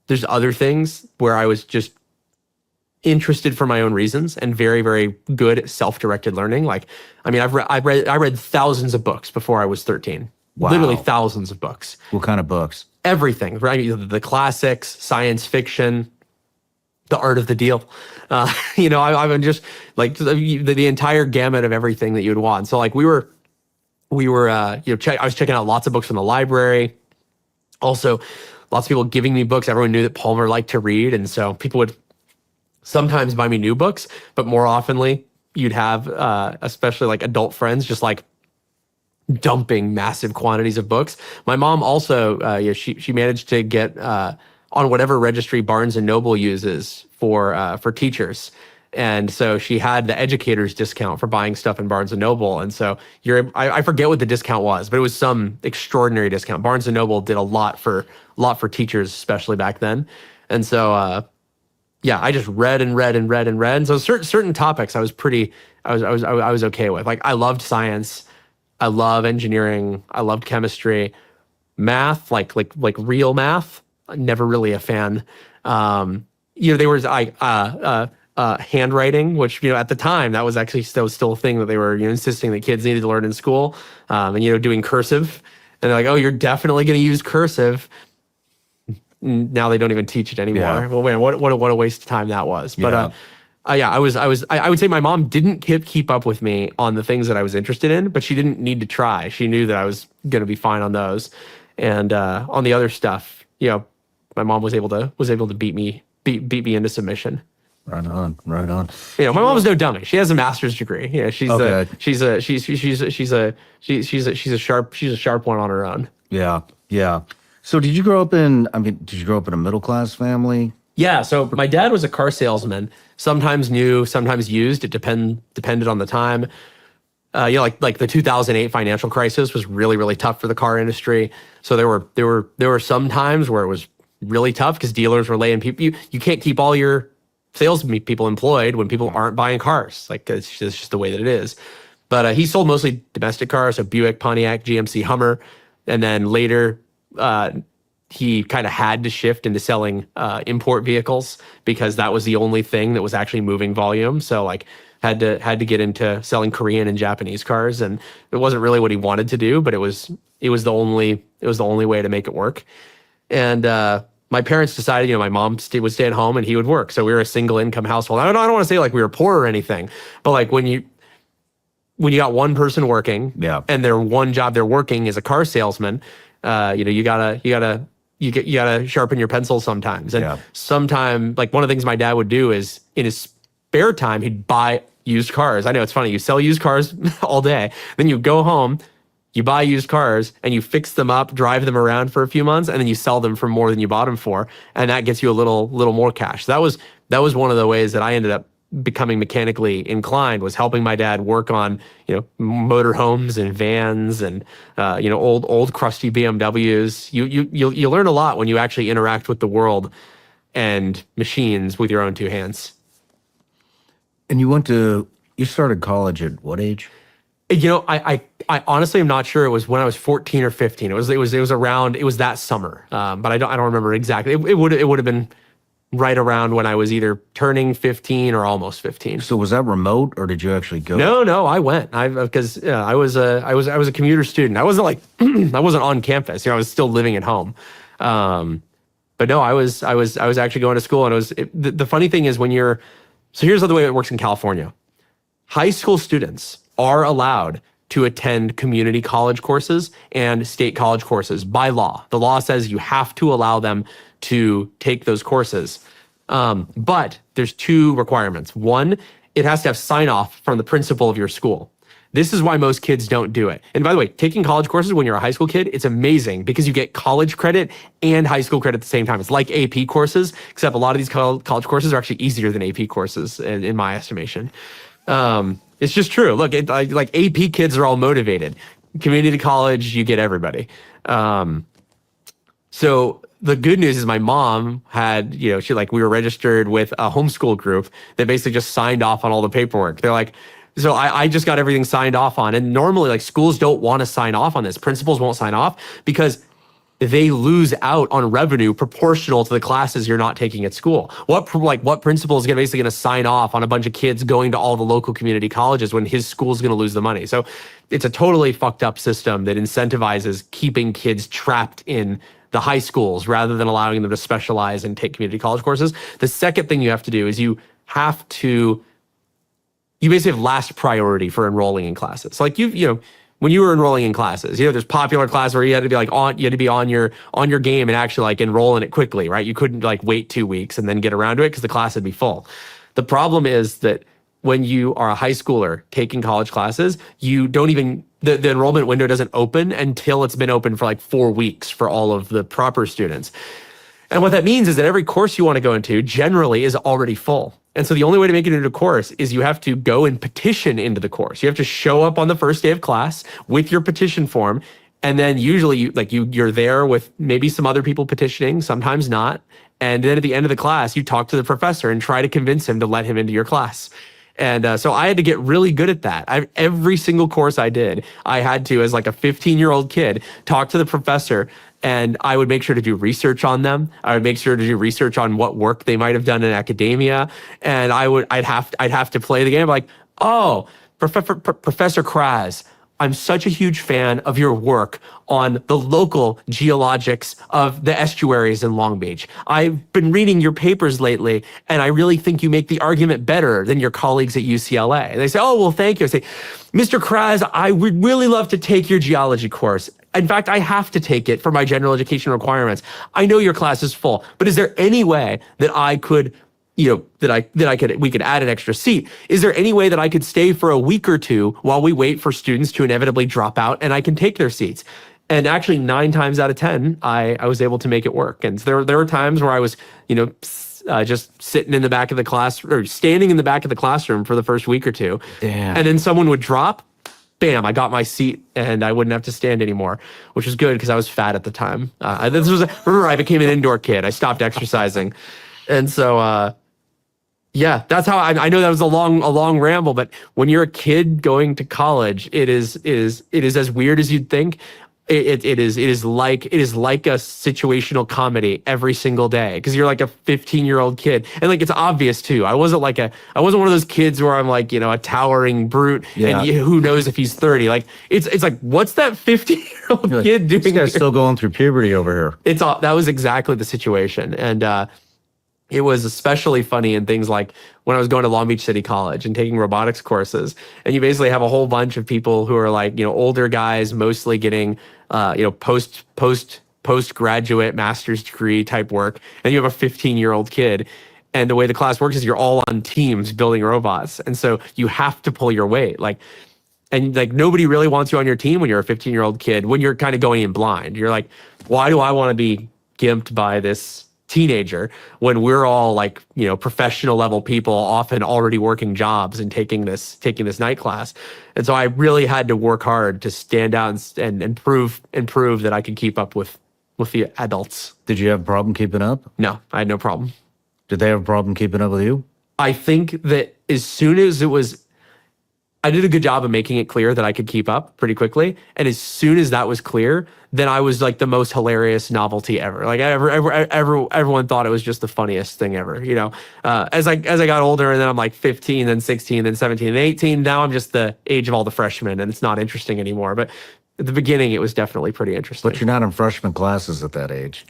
There's other things where I was just interested for my own reasons and very, very good at self-directed learning. I read thousands of books before I was 13. Wow. Literally thousands of books. What kind of books? Everything, right? The classics, science fiction, the art of the deal. I'm just the entire gamut of everything that you would want. So I was checking out lots of books from the library. Also, lots of people giving me books. Everyone knew that Palmer liked to read. And so people would sometimes buy me new books, but more oftenly you'd have, especially adult friends, just dumping massive quantities of books. My mom also, she managed to get on whatever registry Barnes and Noble uses for teachers. And so she had the educator's discount for buying stuff in Barnes & Noble. And so I forget what the discount was, but it was some extraordinary discount. Barnes & Noble did a lot for teachers, especially back then. And so, I just read and read and read and read. And so certain topics I was okay with. I loved science. I love engineering. I loved chemistry. Math, like real math, never really a fan. there was like handwriting, which at the time that was actually still a thing that they were insisting that kids needed to learn in school, and doing cursive, and they're like, oh, you're definitely going to use cursive. Now they don't even teach it anymore. Yeah. Well, man, what a waste of time that was. But I would say my mom didn't keep up with me on the things that I was interested in, but she didn't need to try. She knew that I was going to be fine on those, and on the other stuff, my mom was able to beat me into submission. Right on. My mom's no dummy. She has a master's degree. Yeah, she's Okay. she's a sharp one on her own. Yeah. So did you grow up in a middle class family? Yeah, so my dad was a car salesman. Sometimes new, sometimes used. It depended on the time. Like the 2008 financial crisis was really, really tough for the car industry. So there were some times where it was really tough because dealers were laying people. You can't keep all your sales people employed when people aren't buying cars. Like it's just the way that it is. But he sold mostly domestic cars, so Buick, Pontiac, GMC, Hummer, and then later he kind of had to shift into selling import vehicles because that was the only thing that was actually moving volume. So like had to get into selling Korean and Japanese cars, and it wasn't really what he wanted to do, but it was the only way to make it work. And my parents decided, my mom would stay at home and he would work. So we were a single income household. I don't want to say like we were poor or anything, but like when you got one person working, and their one job they're working is a car salesman, you gotta sharpen your pencil sometimes. And sometimes, like one of the things my dad would do is in his spare time, he'd buy used cars. I know it's funny. You sell used cars all day, then you go home, you buy used cars and you fix them up, drive them around for a few months, and then you sell them for more than you bought them for. And that gets you a little more cash. That was one of the ways that I ended up becoming mechanically inclined, was helping my dad work on, motor homes and vans and, old crusty BMWs. You learn a lot when you actually interact with the world and machines with your own two hands. And you started college at what age? I honestly am not sure. It was when I was 14 or 15. It was that summer. But I don't remember exactly. It would have been right around when I was either turning 15 or almost 15. So was that remote, or did you actually go? No, I went. Because I was a commuter student. I wasn't I wasn't on campus. I was still living at home. But no, I was actually going to school, and the funny thing is so here's the way it works in California. High school students are allowed to attend community college courses and state college courses by law. The law says you have to allow them to take those courses. But there's two requirements. One, it has to have sign off from the principal of your school. This is why most kids don't do it. And by the way, taking college courses when you're a high school kid, it's amazing because you get college credit and high school credit at the same time. It's like AP courses, except a lot of these college courses are actually easier than AP courses in my estimation. It's just true. Look, like AP kids are all motivated. Community college, you get everybody. So the good news is my mom had, we were registered with a homeschool group that basically just signed off on all the paperwork. They're like, so I just got everything signed off on. And normally like schools don't want to sign off on this. Principals won't sign off because they lose out on revenue proportional to the classes you're not taking at school. What principal is basically going to sign off on a bunch of kids going to all the local community colleges when his school's going to lose the money? So it's a totally fucked up system that incentivizes keeping kids trapped in the high schools rather than allowing them to specialize and take community college courses. The second thing you have to do is you basically have last priority for enrolling in classes. So like when you were enrolling in classes, there's popular classes where you had to be on your game and actually like enroll in it quickly, right? You couldn't like wait 2 weeks and then get around to it because the class would be full. The problem is that when you are a high schooler taking college classes, you don't even, the enrollment window doesn't open until it's been open for like 4 weeks for all of the proper students. And what that means is that every course you want to go into generally is already full. And so the only way to make it into a course is you have to go and petition into the course. You have to show up on the first day of class with your petition form. And then usually you're there with maybe some other people petitioning, sometimes not. And then at the end of the class, you talk to the professor and try to convince him to let him into your class. And so I had to get really good at that. Every single course I did, I had to, as like a 15-year-old kid, talk to the professor and I would make sure to do research on them. I would make sure to do research on what work they might have done in academia, and I'd have to play the game like, oh, Professor Kraz, I'm such a huge fan of your work on the local geologics of the estuaries in Long Beach. I've been reading your papers lately, and I really think you make the argument better than your colleagues at UCLA. And they say, oh, well, thank you. I say, Mr. Kraz, I would really love to take your geology course. In fact, I have to take it for my general education requirements. I know your class is full, but is there any way that I could we could add an extra seat? Is there any way that I could stay for a week or two while we wait for students to inevitably drop out and I can take their seats? And actually 9 times out of 10, I was able to make it work. And there were times where I was, just sitting in the back of the class or standing in the back of the classroom for the first week or two. Damn. And then someone would drop, bam, I got my seat and I wouldn't have to stand anymore, which was good because I was fat at the time. Remember, I became an indoor kid. I stopped exercising. And so, yeah, that's how I know that was a long ramble, but when you're a kid going to college, it is as weird as you'd think. It is like a situational comedy every single day because you're like a 15-year-old kid, and like it's obvious too. I wasn't one of those kids where I'm like, a towering brute, and who knows if he's 30. Like it's like, what's that 15-year-old kid doing? This guy's still going through puberty over here. That was exactly the situation, and it was especially funny in things like when I was going to Long Beach City College and taking robotics courses, and you basically have a whole bunch of people who are like, older guys, mostly getting, postgraduate master's degree type work, and you have a 15-year-old kid. And the way the class works is you're all on teams building robots, and so you have to pull your weight. And nobody really wants you on your team when you're a 15-year-old kid. When you're kind of going in blind, you're like, why do I want to be gimped by this teenager when we're all like, professional level people, often already working jobs and taking this night class? And so I really had to work hard to stand out and prove that I could keep up with the adults. Did you have a problem keeping up? No, I had no problem. Did they have a problem keeping up with you? I think that as soon as I did a good job of making it clear that I could keep up pretty quickly. And as soon as that was clear, then I was like the most hilarious novelty ever. Like everyone thought it was just the funniest thing ever. As I got older, and then I'm like 15, then 16, then 17, and 18. Now I'm just the age of all the freshmen, and it's not interesting anymore. But at the beginning, it was definitely pretty interesting. But you're not in freshman classes at that age.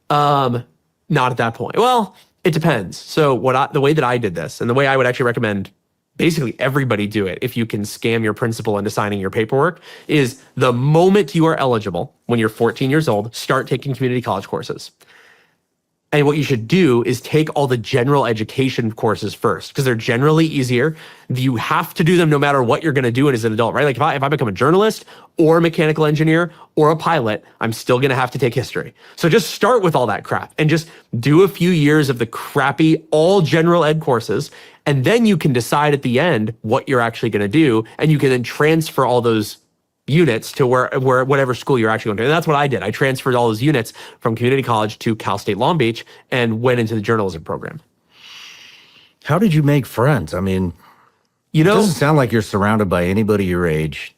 Not at that point. Well, it depends. So the way that I did this, and the way I would actually recommend basically everybody do it if you can scam your principal into signing your paperwork, is the moment you are eligible, when you're 14 years old, start taking community college courses. And what you should do is take all the general education courses first, because they're generally easier. You have to do them no matter what you're going to do as an adult, right? Like if I become a journalist or a mechanical engineer or a pilot, I'm still going to have to take history. So just start with all that crap and just do a few years of the crappy, all general ed courses. And then you can decide at the end what you're actually going to do. And you can then transfer all those units to where whatever school you're actually going to. And that's what I did. I transferred all those units from community college to Cal State Long Beach and went into the journalism program. How did you make friends? I mean, it doesn't sound like you're surrounded by anybody your age.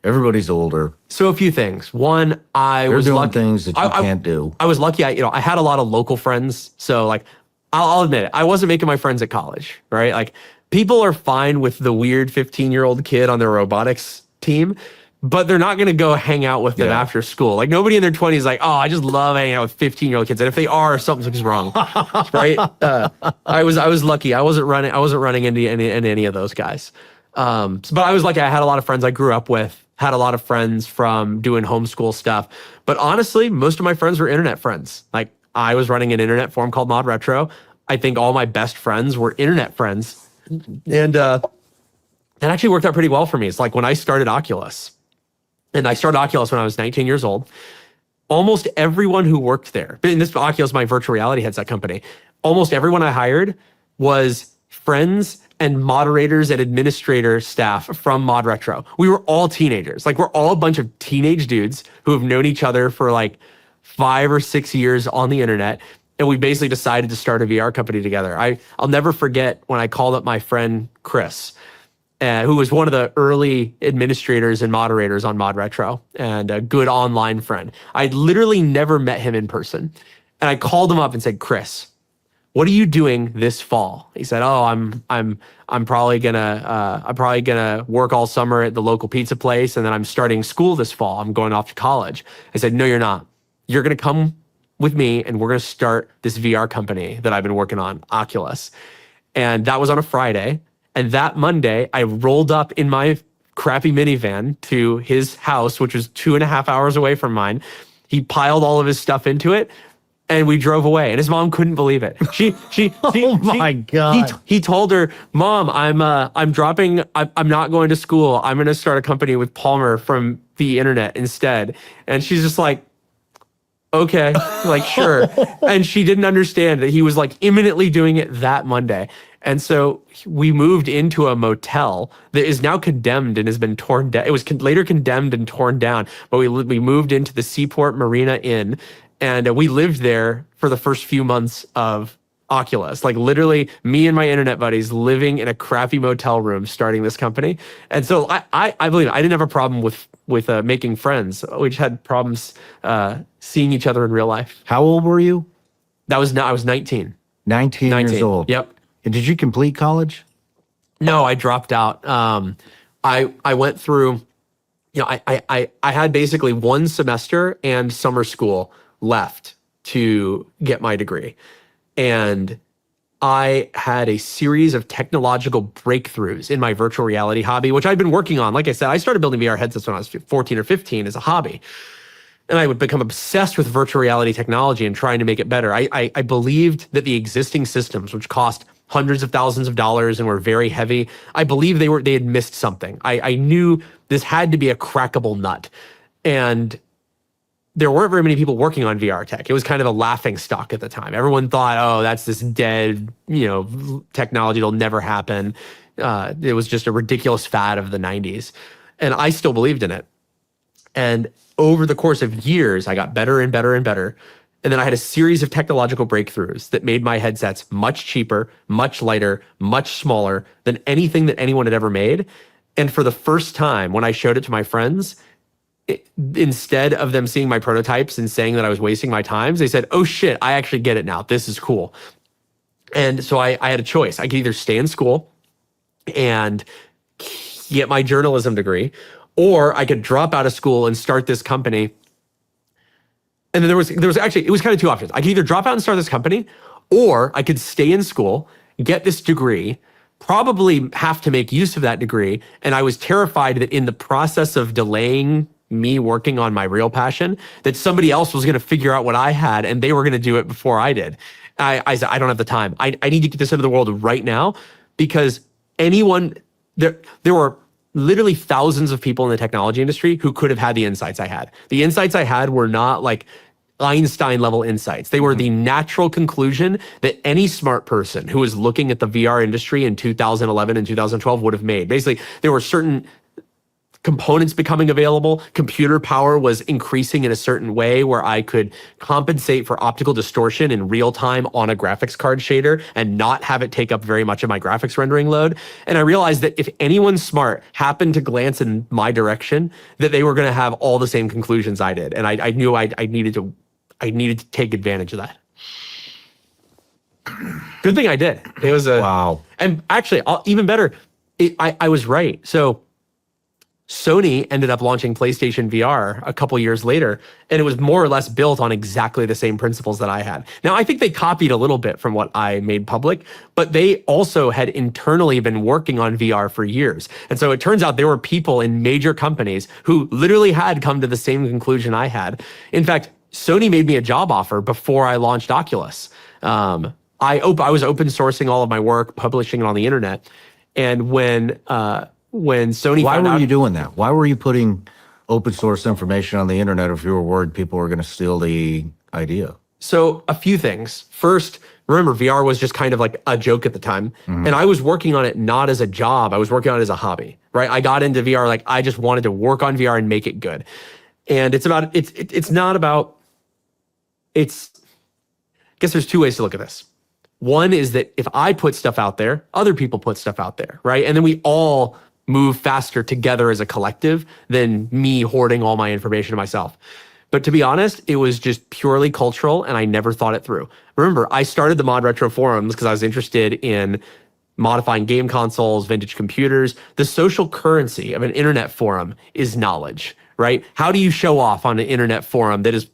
Everybody's older. So a few things. One, I was doing lucky. Things that you can't do. I was lucky. I had a lot of local friends. So like, I'll admit it. I wasn't making my friends at college, right? Like people are fine with the weird 15-year-old kid on their robotics team, but they're not going to go hang out with them after school. Like nobody in their 20s is like, oh, I just love hanging out with 15-year-old kids. And if they are, something's wrong, right? I was lucky. I wasn't running into any of those guys. But I was lucky. I had a lot of friends I grew up with, had a lot of friends from doing homeschool stuff. But honestly, most of my friends were internet friends. Like I was running an internet forum called Mod Retro. I think all my best friends were internet friends. And that actually worked out pretty well for me. It's like when I started Oculus, and I started Oculus when I was 19 years old, almost everyone who worked there, and this Oculus, my virtual reality headset company, almost everyone I hired was friends and moderators and administrator staff from Mod Retro. We were all teenagers. Like we're all a bunch of teenage dudes who have known each other for like 5 or 6 years on the internet. And we basically decided to start a VR company together. I'll never forget when I called up my friend Chris. who was one of the early administrators and moderators on Mod Retro and a good online friend. I'd literally never met him in person. And I called him up and said, Chris, what are you doing this fall? He said, oh, I'm probably gonna work all summer at the local pizza place, and then I'm starting school this fall. I'm going off to college. I said, no, you're not. You're gonna come with me and we're gonna start this VR company that I've been working on, Oculus. And that was on a Friday. And that Monday, I rolled up in my crappy minivan to his house, which was 2.5 hours away from mine. He piled all of his stuff into it, and we drove away. And his mom couldn't believe it. Oh my God. He told her, Mom, I'm not going to school. I'm going to start a company with Palmer from the internet instead. And she's just like, okay, like, sure. And she didn't understand that he was like imminently doing it that Monday. And so we moved into a motel that is now condemned and has been torn down. It was later condemned and torn down, but we moved into the Seaport Marina Inn, and we lived there for the first few months of Oculus. Like literally me and my internet buddies living in a crappy motel room starting this company. And so I believe I didn't have a problem with making friends. We just had problems seeing each other in real life. How old were you? I was 19. 19 years old. Yep. And did you complete college? No, I dropped out. I went through, I had basically one semester and summer school left to get my degree. And I had a series of technological breakthroughs in my virtual reality hobby, which I'd been working on. Like I said, I started building VR headsets when I was 14 or 15 as a hobby. And I would become obsessed with virtual reality technology and trying to make it better. I believed that the existing systems, which cost hundreds of thousands of dollars and were very heavy, I believe they had missed something. I knew this had to be a crackable nut. And there weren't very many people working on VR tech. It was kind of a laughing stock at the time. Everyone thought, oh, that's this dead, technology, it'll never happen. It was just a ridiculous fad of the 90s. And I still believed in it. And over the course of years, I got better and better and better. And then I had a series of technological breakthroughs that made my headsets much cheaper, much lighter, much smaller than anything that anyone had ever made. And for the first time, when I showed it to my friends, instead of them seeing my prototypes and saying that I was wasting my time, they said, oh shit, I actually get it now. This is cool. And so I had a choice. I could either stay in school and get my journalism degree, or I could drop out of school and start this company. And then there was actually, it was kind of two options. I could either drop out and start this company, or I could stay in school, get this degree, probably have to make use of that degree. And I was terrified that in the process of delaying me working on my real passion, that somebody else was going to figure out what I had and they were going to do it before I did. I said, I don't have the time. I need to get this into the world right now, because there were literally thousands of people in the technology industry who could have had the insights I had. The insights I had were not like Einstein level insights. They were the natural conclusion that any smart person who was looking at the VR industry in 2011 and 2012 would have made. Basically, there were certain components becoming available. Computer power was increasing in a certain way where I could compensate for optical distortion in real time on a graphics card shader and not have it take up very much of my graphics rendering load. And I realized that if anyone smart happened to glance in my direction, that they were going to have all the same conclusions I did. And I knew I needed to take advantage of that. Good thing I did. It was wow. And actually, even better, I was right. So Sony ended up launching PlayStation VR a couple years later, and it was more or less built on exactly the same principles that I had. Now, I think they copied a little bit from what I made public, but they also had internally been working on VR for years. And so it turns out there were people in major companies who literally had come to the same conclusion I had. In fact, Sony made me a job offer before I launched Oculus. I was open sourcing all of my work, publishing it on the internet. And when Sony Why were you doing that? Why were you putting open source information on the internet if you were worried people were going to steal the idea? So a few things. First, remember, VR was just kind of like a joke at the time. Mm-hmm. And I was working on it not as a job. I was working on it as a hobby, right? I got into VR like I just wanted to work on VR and make it good. And I guess there's two ways to look at this. One is that if I put stuff out there, other people put stuff out there, right? And then we all move faster together as a collective than me hoarding all my information to myself. But to be honest, it was just purely cultural, and I never thought it through. Remember, I started the Mod Retro forums because I was interested in modifying game consoles, vintage computers. The social currency of an internet forum is knowledge, right? How do you show off on an internet forum that is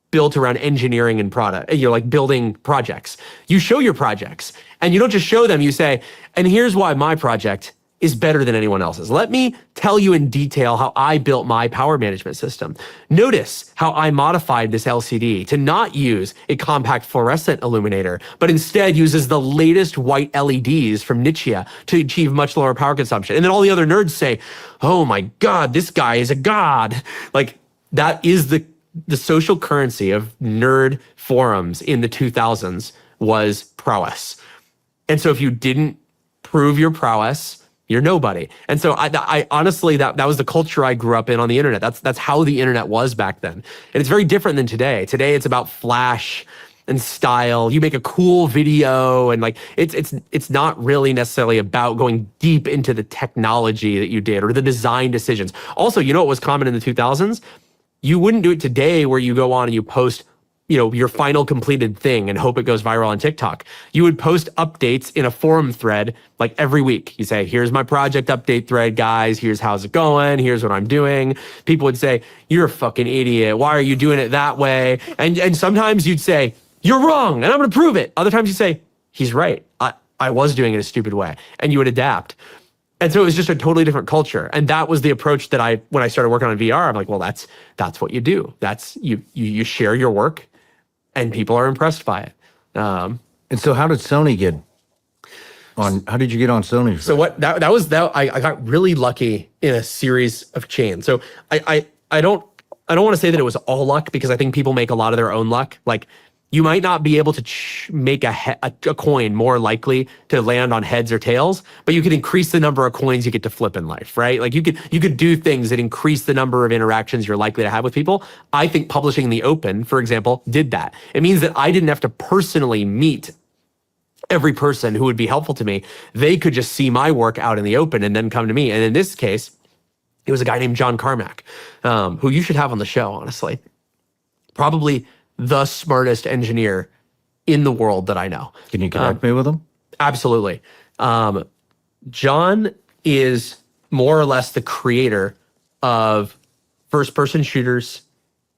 built around engineering and product? You're like building projects. You show your projects, and you don't just show them. You say, and here's why my project is better than anyone else's. Let me tell you in detail how I built my power management system. Notice how I modified this LCD to not use a compact fluorescent illuminator, but instead uses the latest white LEDs from Nichia to achieve much lower power consumption. And then all the other nerds say, oh my God, this guy is a god. Like, that is the social currency of nerd forums in the 2000s was prowess. And so if you didn't prove your prowess, you're nobody. And so I honestly, that was the culture I grew up in on the internet. That's how the internet was back then. And it's very different than today. Today it's about flash and style. You make a cool video, and like it's not really necessarily about going deep into the technology that you did or the design decisions. Also, you know what was common in the 2000s? You wouldn't do it today where you go on and you post, you know, your final completed thing and hope it goes viral on TikTok. You would post updates in a forum thread like every week. You say, here's my project update thread, guys. Here's how's it going. Here's what I'm doing. People would say, you're a fucking idiot. Why are you doing it that way? And sometimes you'd say, you're wrong, and I'm going to prove it. Other times you say, he's right. I was doing it a stupid way. And you would adapt. And so it was just a totally different culture. And that was the approach that when I started working on VR, I'm like, well, that's what you do. That's you share your work, and people are impressed by it. And so how did Sony get on? How did you get on Sony? So I got really lucky in a series of chains. So I don't want to say that it was all luck, because I think people make a lot of their own luck. Like, you might not be able to make a coin more likely to land on heads or tails, but you could increase the number of coins you get to flip in life, right? Like you could do things that increase the number of interactions you're likely to have with people. I think publishing in the open, for example, did that. It means that I didn't have to personally meet every person who would be helpful to me. They could just see my work out in the open and then come to me. And in this case, it was a guy named John Carmack, who you should have on the show, honestly. Probably the smartest engineer in the world that I know. Can you connect me with him? Absolutely. John is more or less the creator of first-person shooters,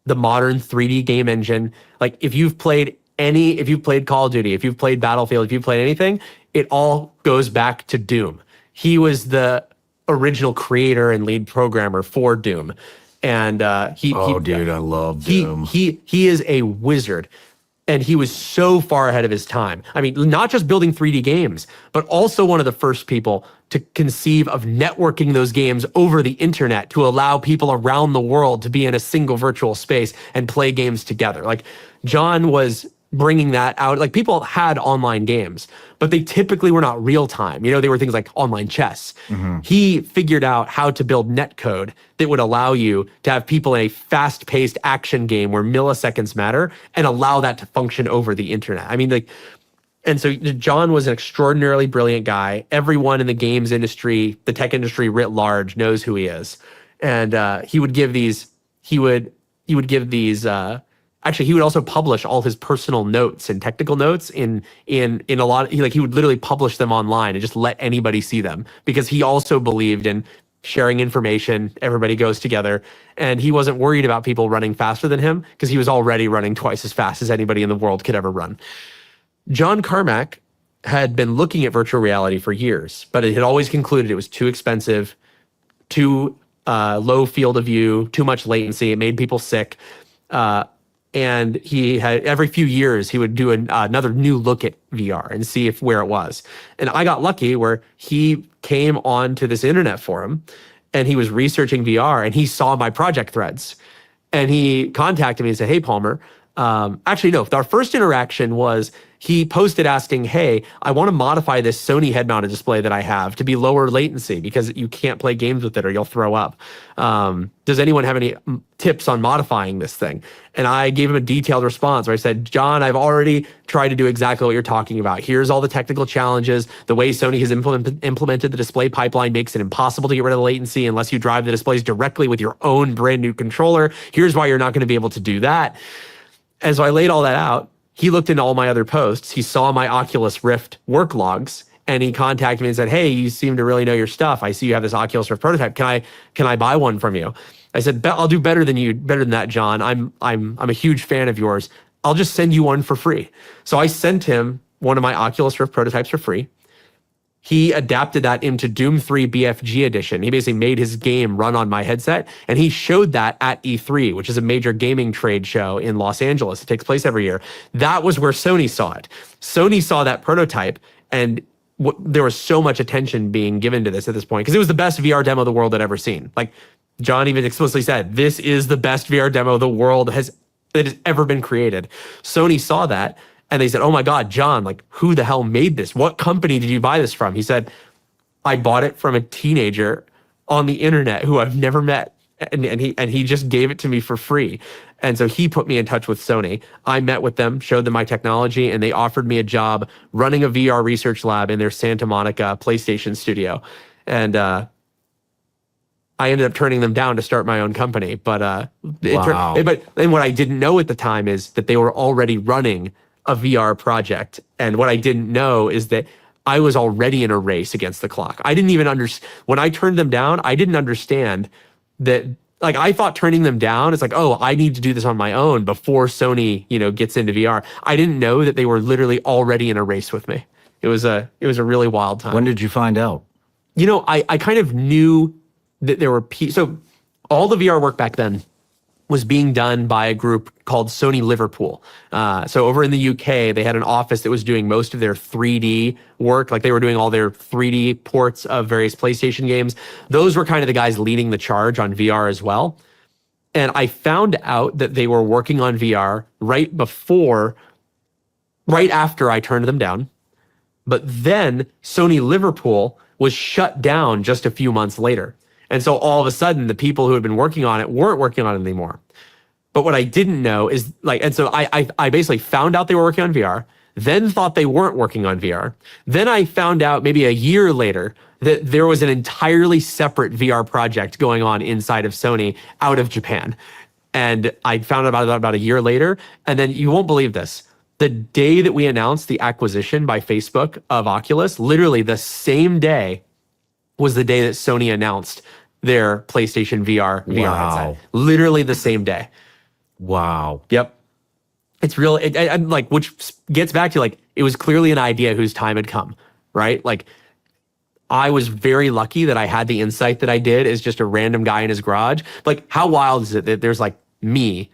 the modern 3D game engine. Like, if you've played Call of Duty, if you've played Battlefield, if you've played anything, it all goes back to Doom. He was the original creator and lead programmer for Doom. And dude, I love Doom. He is a wizard, and he was so far ahead of his time. I mean, not just building 3D games, but also one of the first people to conceive of networking those games over the internet to allow people around the world to be in a single virtual space and play games together. Like, John was bringing that out. Like, people had online games, but they typically were not real time. You know, they were things like online chess. Mm-hmm. He figured out how to build netcode that would allow you to have people in a fast-paced action game where milliseconds matter and allow that to function over the internet. I mean, like, and so John was an extraordinarily brilliant guy. Everyone in the games industry, the tech industry writ large, knows who he is. And he would give these. Actually, he would also publish all his personal notes and technical notes in a lot of, he would literally publish them online and just let anybody see them, because he also believed in sharing information. Everybody goes together, and he wasn't worried about people running faster than him, because he was already running twice as fast as anybody in the world could ever run. John Carmack had been looking at virtual reality for years, but it had always concluded it was too expensive, too low field of view, too much latency. It made people sick. And he had, every few years, he would do another new look at VR and see where it was. And I got lucky where he came onto this internet forum, and he was researching VR, and he saw my project threads. And he contacted me and said, hey, Palmer. Actually, no, our first interaction was he posted asking, hey, I want to modify this Sony head-mounted display that I have to be lower latency because you can't play games with it or you'll throw up. Does anyone have any tips on modifying this thing? And I gave him a detailed response where I said, John, I've already tried to do exactly what you're talking about. Here's all the technical challenges. The way Sony has implemented the display pipeline makes it impossible to get rid of the latency unless you drive the displays directly with your own brand new controller. Here's why you're not going to be able to do that. And so I laid all that out. He looked into all my other posts. He saw my Oculus Rift work logs, and he contacted me and said, hey, you seem to really know your stuff. I see you have this Oculus Rift prototype. Can I buy one from you? I said, I'll do better than that, John. I'm a huge fan of yours. I'll just send you one for free. So I sent him one of my Oculus Rift prototypes for free. He adapted that into Doom 3 BFG edition. He basically made his game run on my headset, and he showed that at E3, which is a major gaming trade show in Los Angeles. It takes place every year. That was where Sony saw it. Sony saw that prototype, and there was so much attention being given to this at this point because it was the best VR demo the world had ever seen. Like John even explicitly said, this is the best VR demo the world that has ever been created. Sony saw that. And they said, oh my God, John, like who the hell made this? What company did you buy this from? He said, I bought it from a teenager on the internet who I've never met. And he just gave it to me for free. And so he put me in touch with Sony. I met with them, showed them my technology, and they offered me a job running a VR research lab in their Santa Monica PlayStation studio. And I ended up turning them down to start my own company. But then what I didn't know at the time is that they were already running a VR project. And what I didn't know is that I was already in a race against the clock. I didn't even understand. When I turned them down, I didn't understand that, like, I thought turning them down is like, oh, I need to do this on my own before Sony, gets into VR. I didn't know that they were literally already in a race with me. It was a really wild time. When did you find out? I kind of knew that there were so all the VR work back then was being done by a group called Sony Liverpool. So over in the UK, they had an office that was doing most of their 3D work. Like they were doing all their 3D ports of various PlayStation games. Those were kind of the guys leading the charge on VR as well. And I found out that they were working on VR right after I turned them down. But then Sony Liverpool was shut down just a few months later. And so all of a sudden, the people who had been working on it weren't working on it anymore. But what I didn't know is and so I basically found out they were working on VR, then thought they weren't working on VR. Then I found out maybe a year later that there was an entirely separate VR project going on inside of Sony out of Japan. And I found out about a year later. And then you won't believe this. The day that we announced the acquisition by Facebook of Oculus, literally the same day was the day that Sony announced their PlayStation VR headset. Literally the same day. Wow. Yep. It's real. Which gets back to it was clearly an idea whose time had come, right? Like I was very lucky that I had the insight that I did as just a random guy in his garage. Like how wild is it that there's me,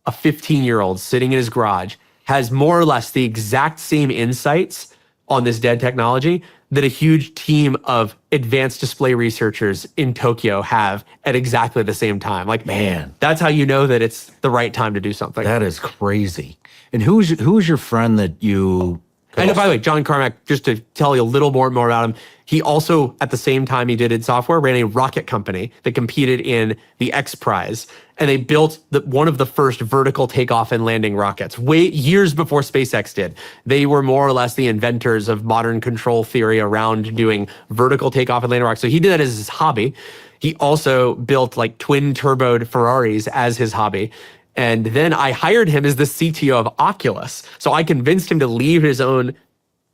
a 15-year-old sitting in his garage, has more or less the exact same insights on this dead technology that a huge team of advanced display researchers in Tokyo have at exactly the same time. Man, that's how you know that it's the right time to do something. That is crazy. And who's your friend that you... And by the way, John Carmack, just to tell you a little more about him, he also, at the same time he did id Software, ran a rocket company that competed in the X Prize. And they built one of the first vertical takeoff and landing rockets, years before SpaceX did. They were more or less the inventors of modern control theory around doing vertical takeoff and landing rockets. So he did that as his hobby. He also built twin turboed Ferraris as his hobby. And then I hired him as the CTO of Oculus. So I convinced him to leave his own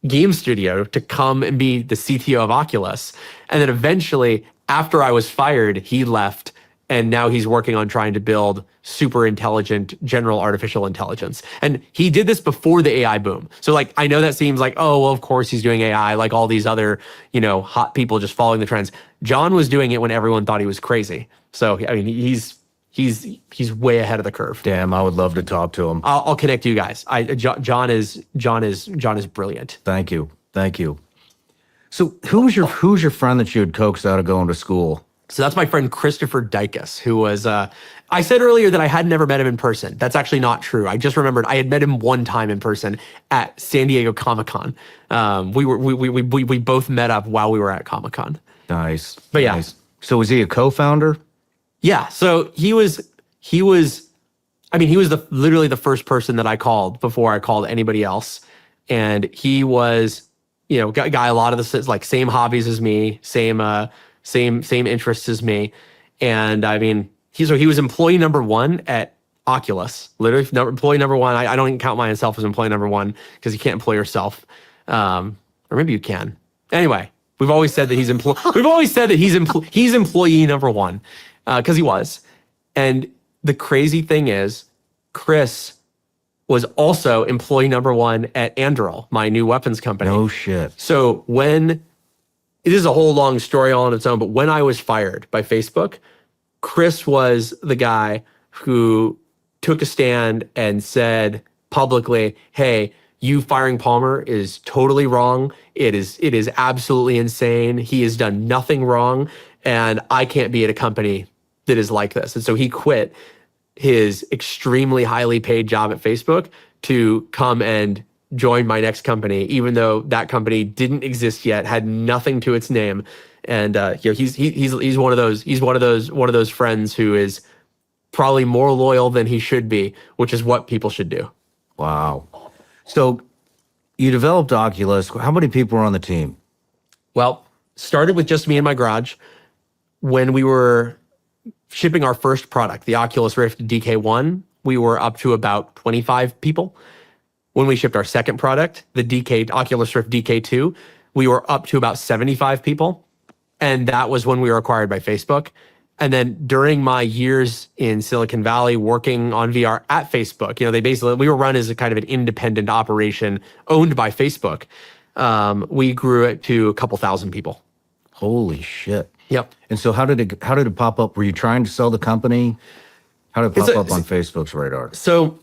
game studio to come and be the CTO of Oculus. And then eventually, after I was fired, he left. And now he's working on trying to build super intelligent general artificial intelligence. And he did this before the AI boom. So I know that seems oh, well, of course he's doing AI, like all these other, hot people just following the trends. John was doing it when everyone thought he was crazy. So, I mean, he's way ahead of the curve. Damn, I would love to talk to him. I'll connect you guys. John is brilliant. Thank you. So who's your friend that you had coaxed out of going to school? So that's my friend Christopher Dykus, who was, I said earlier that I had never met him in person. That's actually not true. I just remembered I had met him one time in person at San Diego Comic-Con. We both met up while we were at Comic-Con. Nice. But yeah. Nice. So was he a co-founder? Yeah. So he was literally the first person that I called before I called anybody else. And he was, guy a lot of the like same hobbies as me, same interests as me. And I mean, he was employee number one at Oculus, literally employee number one. I don't even count myself as employee number one because you can't employ yourself. Or maybe you can. Anyway, we've always said that he's employee number one because he was. And the crazy thing is, Chris was also employee number one at Anduril, my new weapons company. No shit. So it is a whole long story all on its own, but when I was fired by Facebook, Chris was the guy who took a stand and said publicly, hey, you firing Palmer is totally wrong. It is absolutely insane. He has done nothing wrong, and I can't be at a company that is like this. And so he quit his extremely highly paid job at Facebook to come and join my next company, even though that company didn't exist yet, had nothing to its name. And he's one of those friends who is probably more loyal than he should be, which is what people should do. Wow. So you developed Oculus. How many people were on the team? Well, started with just me in my garage. When we were shipping our first product, the Oculus Rift DK1, we were up to about 25 people. When we shipped our second product, the Oculus Rift DK2, we were up to about 75 people. And that was when we were acquired by Facebook. And then during my years in Silicon Valley working on VR at Facebook, we were run as a kind of an independent operation owned by Facebook. We grew it to a couple thousand people. Holy shit. Yep. And so how did it pop up? Were you trying to sell the company? How did it pop up on Facebook's radar? So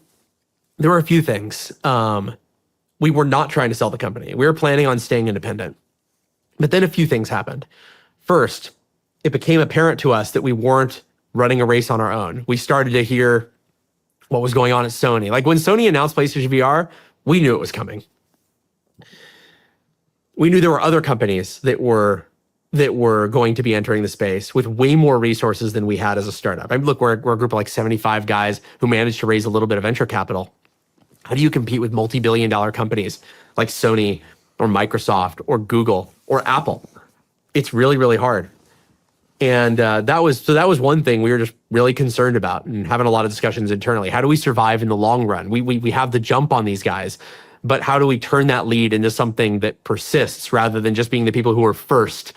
there were a few things. We were not trying to sell the company. We were planning on staying independent. But then a few things happened. First, it became apparent to us that we weren't running a race on our own. We started to hear what was going on at Sony. Like when Sony announced PlayStation VR, we knew it was coming. We knew there were other companies that were going to be entering the space with way more resources than we had as a startup. I mean, look, we're a group of like 75 guys who managed to raise a little bit of venture capital. How do you compete with multi-billion-dollar companies like Sony or Microsoft or Google or Apple? It's really, really hard. And that was one thing we were just really concerned about and having a lot of discussions internally. How do we survive in the long run? We have the jump on these guys, but how do we turn that lead into something that persists rather than just being the people who are first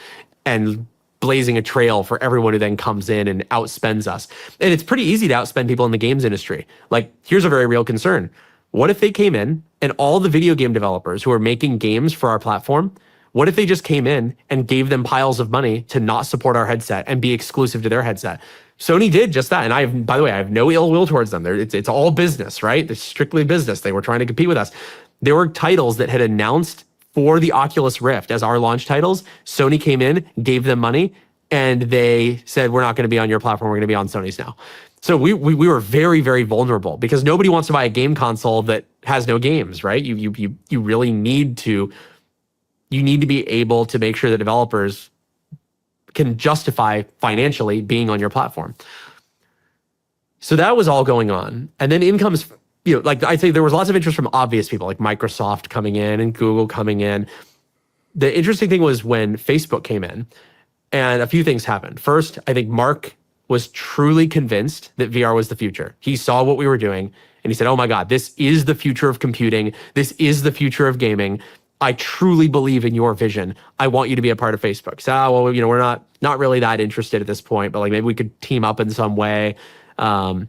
and blazing a trail for everyone who then comes in and outspends us? And it's pretty easy to outspend people in the games industry. Like, here's a very real concern. What if they came in and all the video game developers who are making games for our platform, what if they just came in and gave them piles of money to not support our headset and be exclusive to their headset? Sony did just that. And by the way, I have no ill will towards them. It's all business, right? It's strictly business. They were trying to compete with us. There were titles that had announced for the Oculus Rift as our launch titles. Sony came in, gave them money, and they said, we're not going to be on your platform. We're going to be on Sony's now. So we were very, very vulnerable because nobody wants to buy a game console that has no games, right? You really need to be able to make sure that developers can justify financially being on your platform. So that was all going on. And then in comes, like I'd say there was lots of interest from obvious people like Microsoft coming in and Google coming in. The interesting thing was when Facebook came in and a few things happened. First, I think Mark was truly convinced that VR was the future. He saw what we were doing and he said, oh my God, this is the future of computing. This is the future of gaming. I truly believe in your vision. I want you to be a part of Facebook. So, we're not really that interested at this point, but like maybe we could team up in some way. And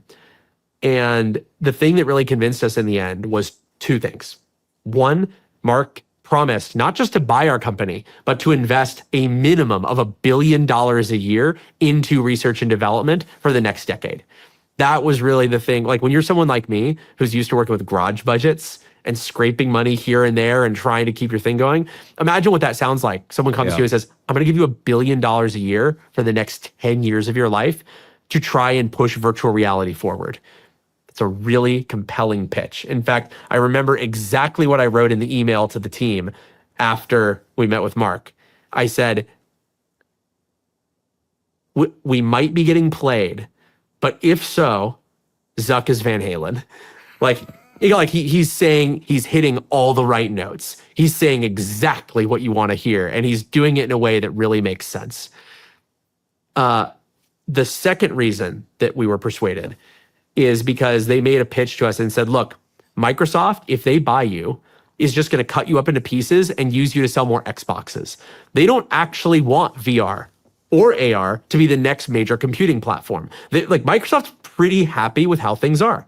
the thing that really convinced us in the end was two things. One, Mark promised not just to buy our company, but to invest a minimum of $1 billion a year into research and development for the next decade. That was really the thing. Like when you're someone like me who's used to working with garage budgets and scraping money here and there and trying to keep your thing going. Imagine what that sounds like. Someone comes to you and says, I'm going to give you $1 billion a year for the next 10 years of your life to try and push virtual reality forward. It's a really compelling pitch. In fact, I remember exactly what I wrote in the email to the team after we met with Mark. I said, we might be getting played, but if so, Zuck is Van Halen. He's saying, he's hitting all the right notes. He's saying exactly what you want to hear, and he's doing it in a way that really makes sense. The second reason that we were persuaded is because they made a pitch to us and said, look, Microsoft, if they buy you, is just going to cut you up into pieces and use you to sell more Xboxes. They don't actually want VR or AR to be the next major computing platform. Microsoft's pretty happy with how things are.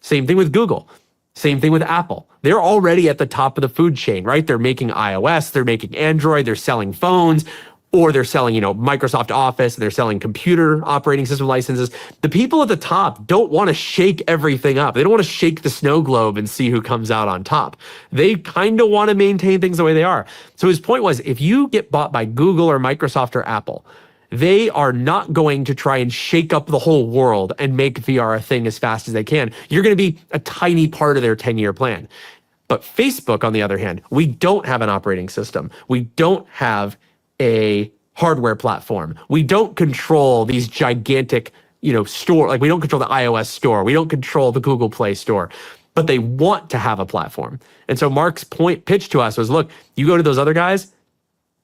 Same thing with Google. Same thing with Apple. They're already at the top of the food chain, right? They're making iOS, they're making Android, they're selling phones, or they're selling, Microsoft Office, and they're selling computer operating system licenses. The people at the top don't want to shake everything up. They don't want to shake the snow globe and see who comes out on top. They kind of want to maintain things the way they are. So his point was, if you get bought by Google or Microsoft or Apple, they are not going to try and shake up the whole world and make VR a thing as fast as they can. You're going to be a tiny part of their 10-year plan. But Facebook, on the other hand, we don't have an operating system. We don't have a hardware platform. We don't control these gigantic, store. We don't control the iOS store. We don't control the Google Play store. But they want to have a platform. And so Mark's pitch to us was, look, you go to those other guys,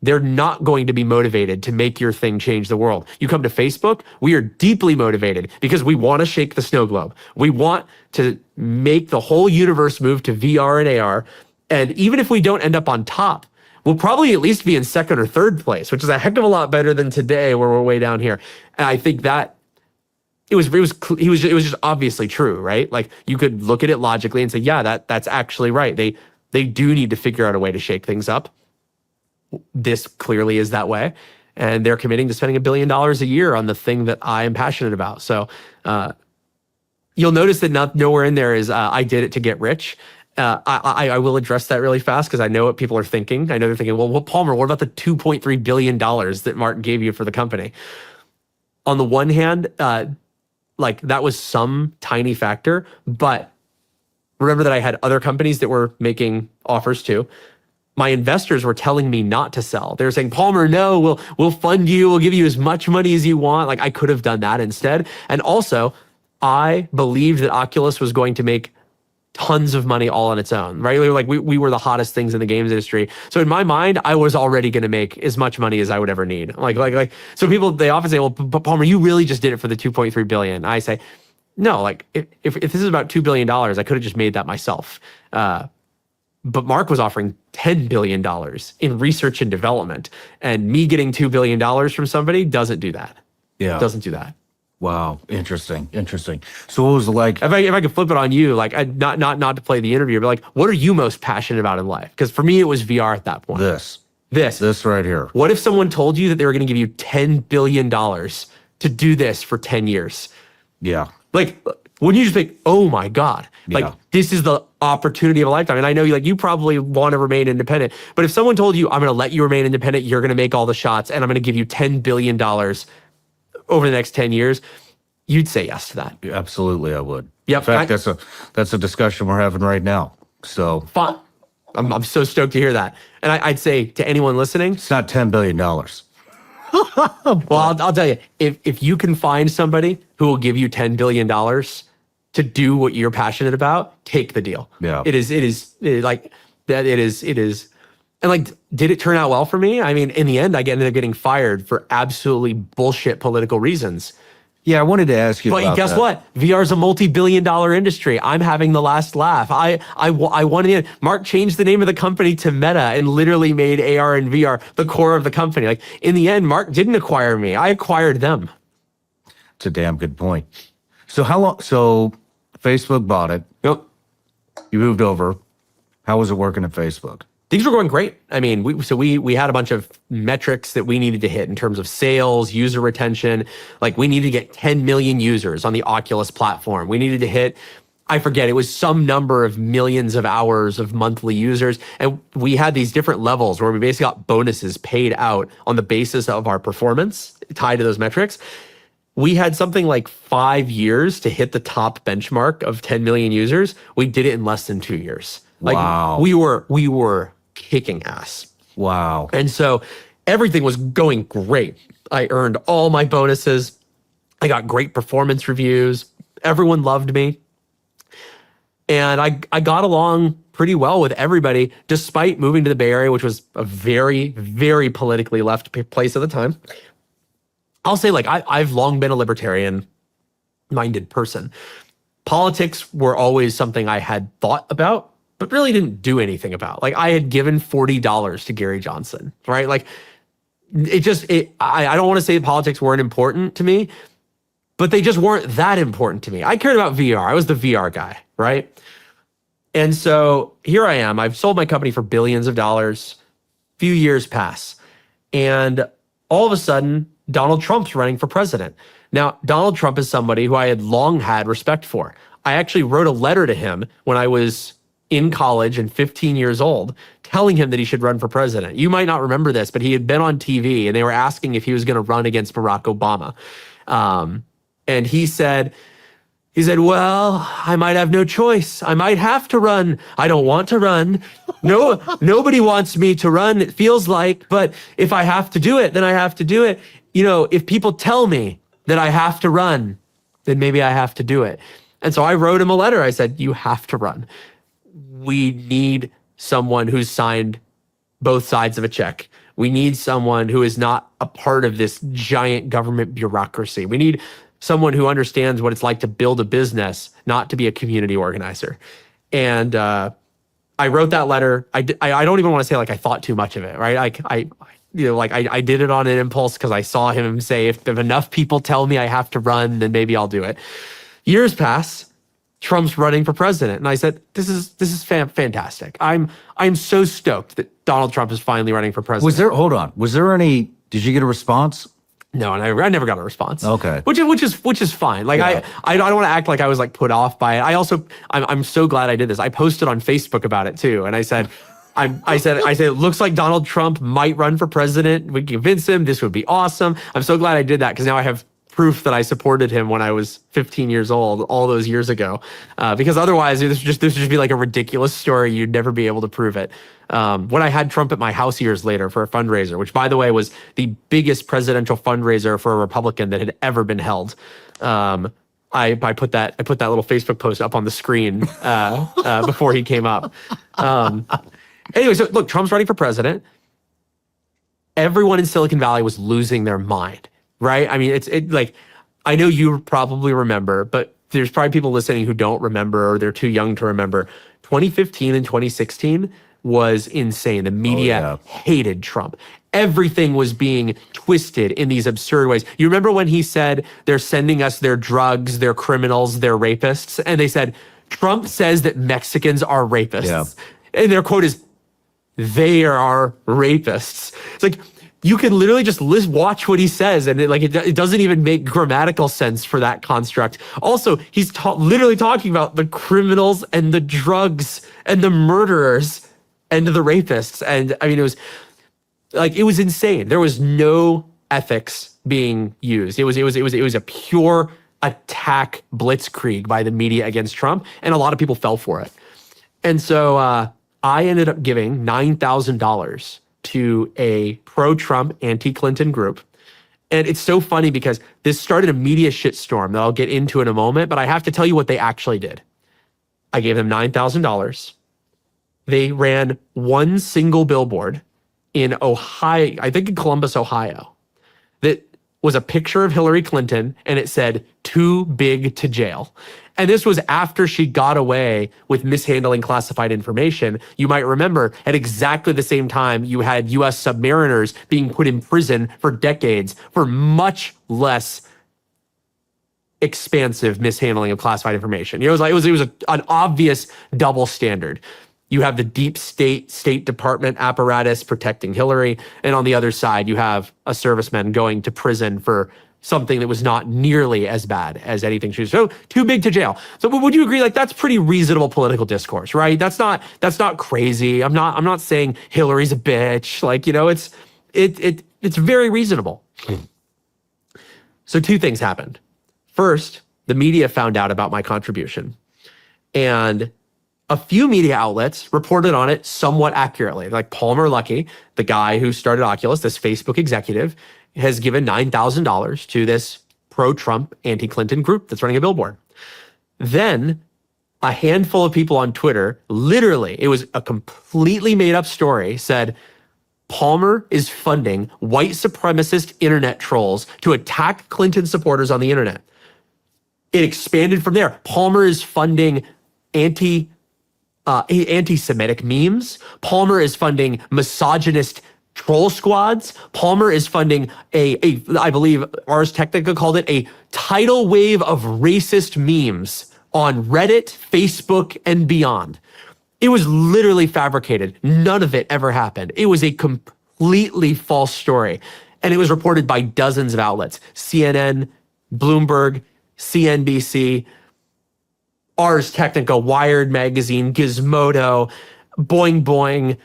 they're not going to be motivated to make your thing change the world. You come to Facebook, we are deeply motivated because we want to shake the snow globe. We want to make the whole universe move to VR and AR. And even if we don't end up on top, we'll probably at least be in second or third place, which is a heck of a lot better than today where we're way down here. And I think that it was just obviously true, right? You could look at it logically and say, yeah, that's actually right. They do need to figure out a way to shake things up. This clearly is that way. And they're committing to spending $1 billion a year on the thing that I am passionate about. So you'll notice that nowhere in there is I did it to get rich. I will address that really fast because I know what people are thinking. I know they're thinking, well, Palmer, what about the $2.3 billion that Mark gave you for the company? On the one hand, that was some tiny factor, but remember that I had other companies that were making offers too. My investors were telling me not to sell. They were saying, Palmer, no, we'll fund you. We'll give you as much money as you want. I could have done that instead. And also, I believed that Oculus was going to make tons of money all on its own, right? We were the hottest things in the games industry. So in my mind, I was already going to make as much money as I would ever need. So people, they often say, well, Palmer, you really just did it for the 2.3 billion. I say, no, if this is about $2 billion, I could have just made that myself. But Mark was offering $10 billion in research and development, and me getting $2 billion from somebody doesn't do that. Yeah. Doesn't do that. Wow. Interesting. So what was it like? If I could flip it on you, not to play the interview, but what are you most passionate about in life? Because for me, it was VR at that point. This right here. What if someone told you that they were going to give you $10 billion to do this for 10 years? Yeah. Wouldn't you just think, oh my God, Yeah. This is the opportunity of a lifetime. And I know you probably want to remain independent, but if someone told you, I'm going to let you remain independent, you're going to make all the shots, and I'm going to give you $10 billion over the next 10 years, you'd say yes to that. Absolutely, I would. Yep. In fact, that's a discussion we're having right now. So fun. I'm so stoked to hear that. And I'd say to anyone listening, it's not $10 billion. Well, I'll tell you, if you can find somebody who will give you $10 billion to do what you're passionate about, take the deal. Yeah. It is that. It is. And did it turn out well for me? I mean, in the end, I ended up getting fired for absolutely bullshit political reasons. Yeah, I wanted to ask you but about guess that. what? VR is a multi-billion-dollar industry. I'm having the last laugh. I wanted Mark changed the name of the company to Meta and literally made AR and VR the core of the company. In the end, Mark didn't acquire me. I acquired them. It's a damn good point. So how long? So Facebook bought it. Yep. You moved over. How was it working at Facebook? Things were going great. I mean, we had a bunch of metrics that we needed to hit in terms of sales, user retention. We needed to get 10 million users on the Oculus platform. We needed to hit I forget, it was some number of millions of hours of monthly users. And we had these different levels where we basically got bonuses paid out on the basis of our performance tied to those metrics. We had something like 5 years to hit the top benchmark of 10 million users. We did it in less than 2 years. Like, wow. We were kicking ass. Wow. And so everything was going great. I earned all my bonuses. I got great performance reviews. Everyone loved me. And I got along pretty well with everybody, despite moving to the Bay Area, which was a very, very politically left place at the time. I'll say, like, I've long been a libertarian-minded person. Politics were always something I had thought about, but really didn't do anything about. Like, I had given $40 to Gary Johnson, right? Like, I don't want to say politics weren't important to me, but they just weren't that important to me. I cared about VR. I was the VR guy, right? And so here I am. I've sold my company for billions of dollars. Few years pass. And all of a sudden, Donald Trump's running for president. Now, Donald Trump is somebody who I had long had respect for. I actually wrote a letter to him when I was in college and 15 years old, telling him that he should run for president. You might not remember this, but he had been on TV and they were asking if he was going to run against Barack Obama. And he said, well, I might have no choice. I might have to run. I don't want to run. No, nobody wants me to run, it feels like, but if I have to do it, then I have to do it. You know, if people tell me that I have to run, then maybe I have to do it. And so I wrote him a letter. I said, you have to run. We need someone who's signed both sides of a check. We need someone who is not a part of this giant government bureaucracy. We need someone who understands what it's like to build a business, not to be a community organizer. And I wrote that letter. I don't even want to say like I thought too much of it, right? I did it on an impulse because I saw him say, if enough people tell me I have to run, then maybe I'll do it. Years pass. Trump's running for president, and I said, "This is fantastic. I'm so stoked that Donald Trump is finally running for president." Was there any? Did you get a response? No, and I never got a response. Okay, which is fine. Like yeah. I don't want to act like I was like put off by it. I'm so glad I did this. I posted on Facebook about it too, and I said. I said it looks like Donald Trump might run for president. We can convince him. This would be awesome. I'm so glad I did that because now I have proof that I supported him when I was 15 years old, all those years ago. Because otherwise, this would just be like a ridiculous story. You'd never be able to prove it. When I had Trump at my house years later for a fundraiser, which by the way was the biggest presidential fundraiser for a Republican that had ever been held. I put that little Facebook post up on the screen before he came up. Anyway, so look, Trump's running for president. Everyone in Silicon Valley was losing their mind. Right? I mean, it's like, I know you probably remember, but there's probably people listening who don't remember or they're too young to remember. 2015 and 2016 was insane. The media hated Trump. Everything was being twisted in these absurd ways. You remember when he said, they're sending us their drugs, their criminals, their rapists? And they said, Trump says that Mexicans are rapists. Yeah. And their quote is, they are rapists. It's like, you can literally just watch what he says, and it doesn't even make grammatical sense for that construct. Also, he's literally talking about the criminals and the drugs and the murderers and the rapists. And I mean, it was insane. There was no ethics being used. It was a pure attack blitzkrieg by the media against Trump, and a lot of people fell for it. And so I ended up giving $9,000 to a pro-Trump, anti-Clinton group. And it's so funny because this started a media shitstorm that I'll get into in a moment, but I have to tell you what they actually did. I gave them $9,000. They ran one single billboard in Ohio, I think in Columbus, Ohio, that was a picture of Hillary Clinton, and it said, "Too big to jail." And this was after she got away with mishandling classified information. You might remember at exactly the same time, you had US submariners being put in prison for decades for much less expansive mishandling of classified information. It was an obvious double standard. You have the deep State Department apparatus protecting Hillary, and on the other side, you have a serviceman going to prison for something that was not nearly as bad as anything she was. So too big to jail. So would you agree? Like that's pretty reasonable political discourse, right? That's not crazy. I'm not saying Hillary's a bitch. Like, you know, it's very reasonable. So two things happened. First, the media found out about my contribution, and a few media outlets reported on it somewhat accurately. Like Palmer Luckey, the guy who started Oculus, this Facebook executive, has given $9,000 to this pro-Trump, anti-Clinton group that's running a billboard. Then a handful of people on Twitter, literally, it was a completely made up story, said, Palmer is funding white supremacist internet trolls to attack Clinton supporters on the internet. It expanded from there. Palmer is funding anti-Semitic memes. Palmer is funding misogynist troll squads. Palmer is funding I believe Ars Technica called it a tidal wave of racist memes on Reddit, Facebook, and beyond. It was literally fabricated. None of it ever happened. It was a completely false story. And it was reported by dozens of outlets. CNN, Bloomberg, CNBC, Ars Technica, Wired Magazine, Gizmodo, Boing Boing,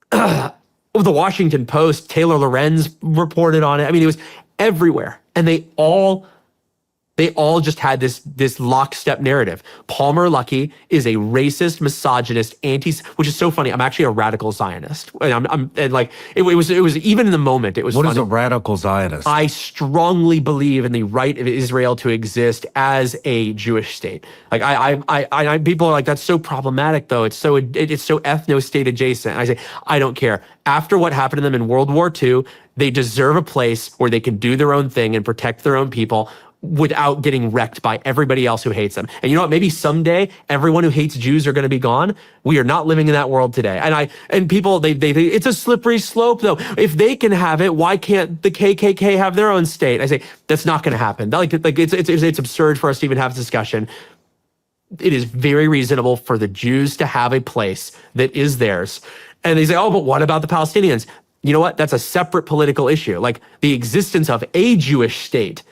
the Washington Post, Taylor Lorenz reported on it. I mean, it was everywhere. And they all just had this lockstep narrative. Palmer Luckey is a racist, misogynist, which is so funny. I'm actually a radical Zionist, and it was even in the moment. It was. What funny. is a radical Zionist? I strongly believe in the right of Israel to exist as a Jewish state. Like I people are like, that's so problematic though. It's so ethno-state adjacent. I say I don't care. After what happened to them in World War II, they deserve a place where they can do their own thing and protect their own people, without getting wrecked by everybody else who hates them. And you know what? Maybe someday everyone who hates Jews are going to be gone. We are not living in that world today. And people, they it's a slippery slope though. If they can have it, why can't the KKK have their own state? I say that's not going to happen. Like it's absurd for us to even have this discussion. It is very reasonable for the Jews to have a place that is theirs. And they say, oh, but what about the Palestinians? You know what? That's a separate political issue. Like the existence of a Jewish state,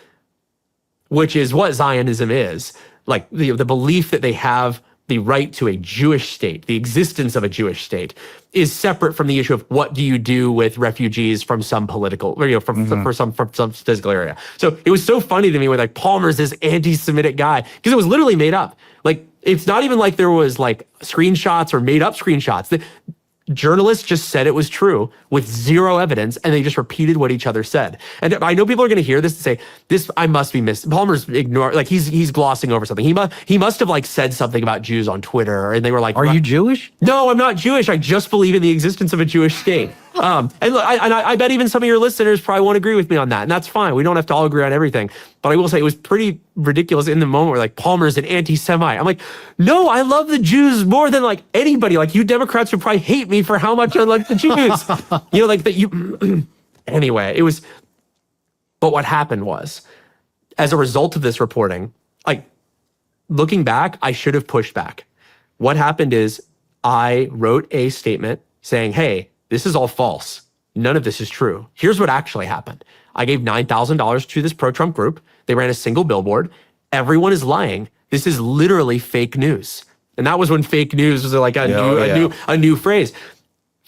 which is what Zionism is, like the belief that they have the right to a Jewish state, the existence of a Jewish state, is separate from the issue of what do you do with refugees from some political, or, you know, from some physical area. So it was so funny to me when like Palmer's this anti-Semitic guy, because it was literally made up. Like it's not even like there was like screenshots or made up screenshots. The journalists just said it was true with zero evidence, and they just repeated what each other said. And I know people are going to hear this and say, "This I must be missing." Palmer's like he's glossing over something. He must have like said something about Jews on Twitter, and they were like, "Are you Jewish?" No, I'm not Jewish. I just believe in the existence of a Jewish state. And look, I bet even some of your listeners probably won't agree with me on that, and that's fine. We don't have to all agree on everything. But I will say it was pretty ridiculous in the moment where like Palmer's an anti-Semite. I'm like, no, I love the Jews more than like anybody. Like you Democrats would probably hate me for how much I like the Jews. You know, like that you. Anyway, it was. But what happened was, as a result of this reporting, like looking back, I should have pushed back. What happened is I wrote a statement saying, hey, this is all false. None of this is true. Here's what actually happened. I gave $9,000 to this pro-Trump group. They ran a single billboard. Everyone is lying. This is literally fake news. And that was when fake news was like a new phrase.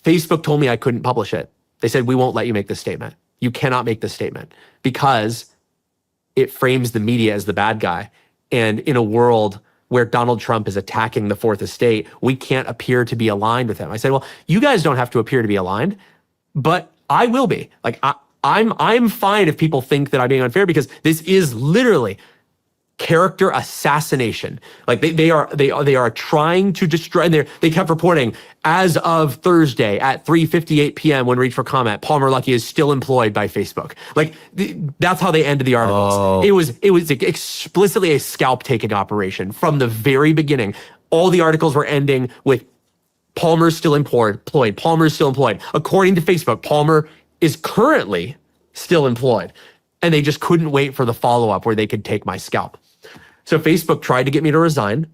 Facebook told me I couldn't publish it. They said, we won't let you make this statement. You cannot make this statement because it frames the media as the bad guy. And in a world where Donald Trump is attacking the fourth estate, we can't appear to be aligned with him. I said, well, you guys don't have to appear to be aligned, but I will be. Like I'm fine if people think that I'm being unfair, because this is literally character assassination. Like they are trying to destroy, and they kept reporting as of Thursday at 3:58 p.m. when reached for comment, Palmer Luckey is still employed by Facebook. Like that's how they ended the articles. Oh. It was explicitly a scalp taking operation from the very beginning. All the articles were ending with Palmer's still employed. Palmer's still employed. According to Facebook, Palmer is currently still employed. And they just couldn't wait for the follow-up where they could take my scalp. So Facebook tried to get me to resign,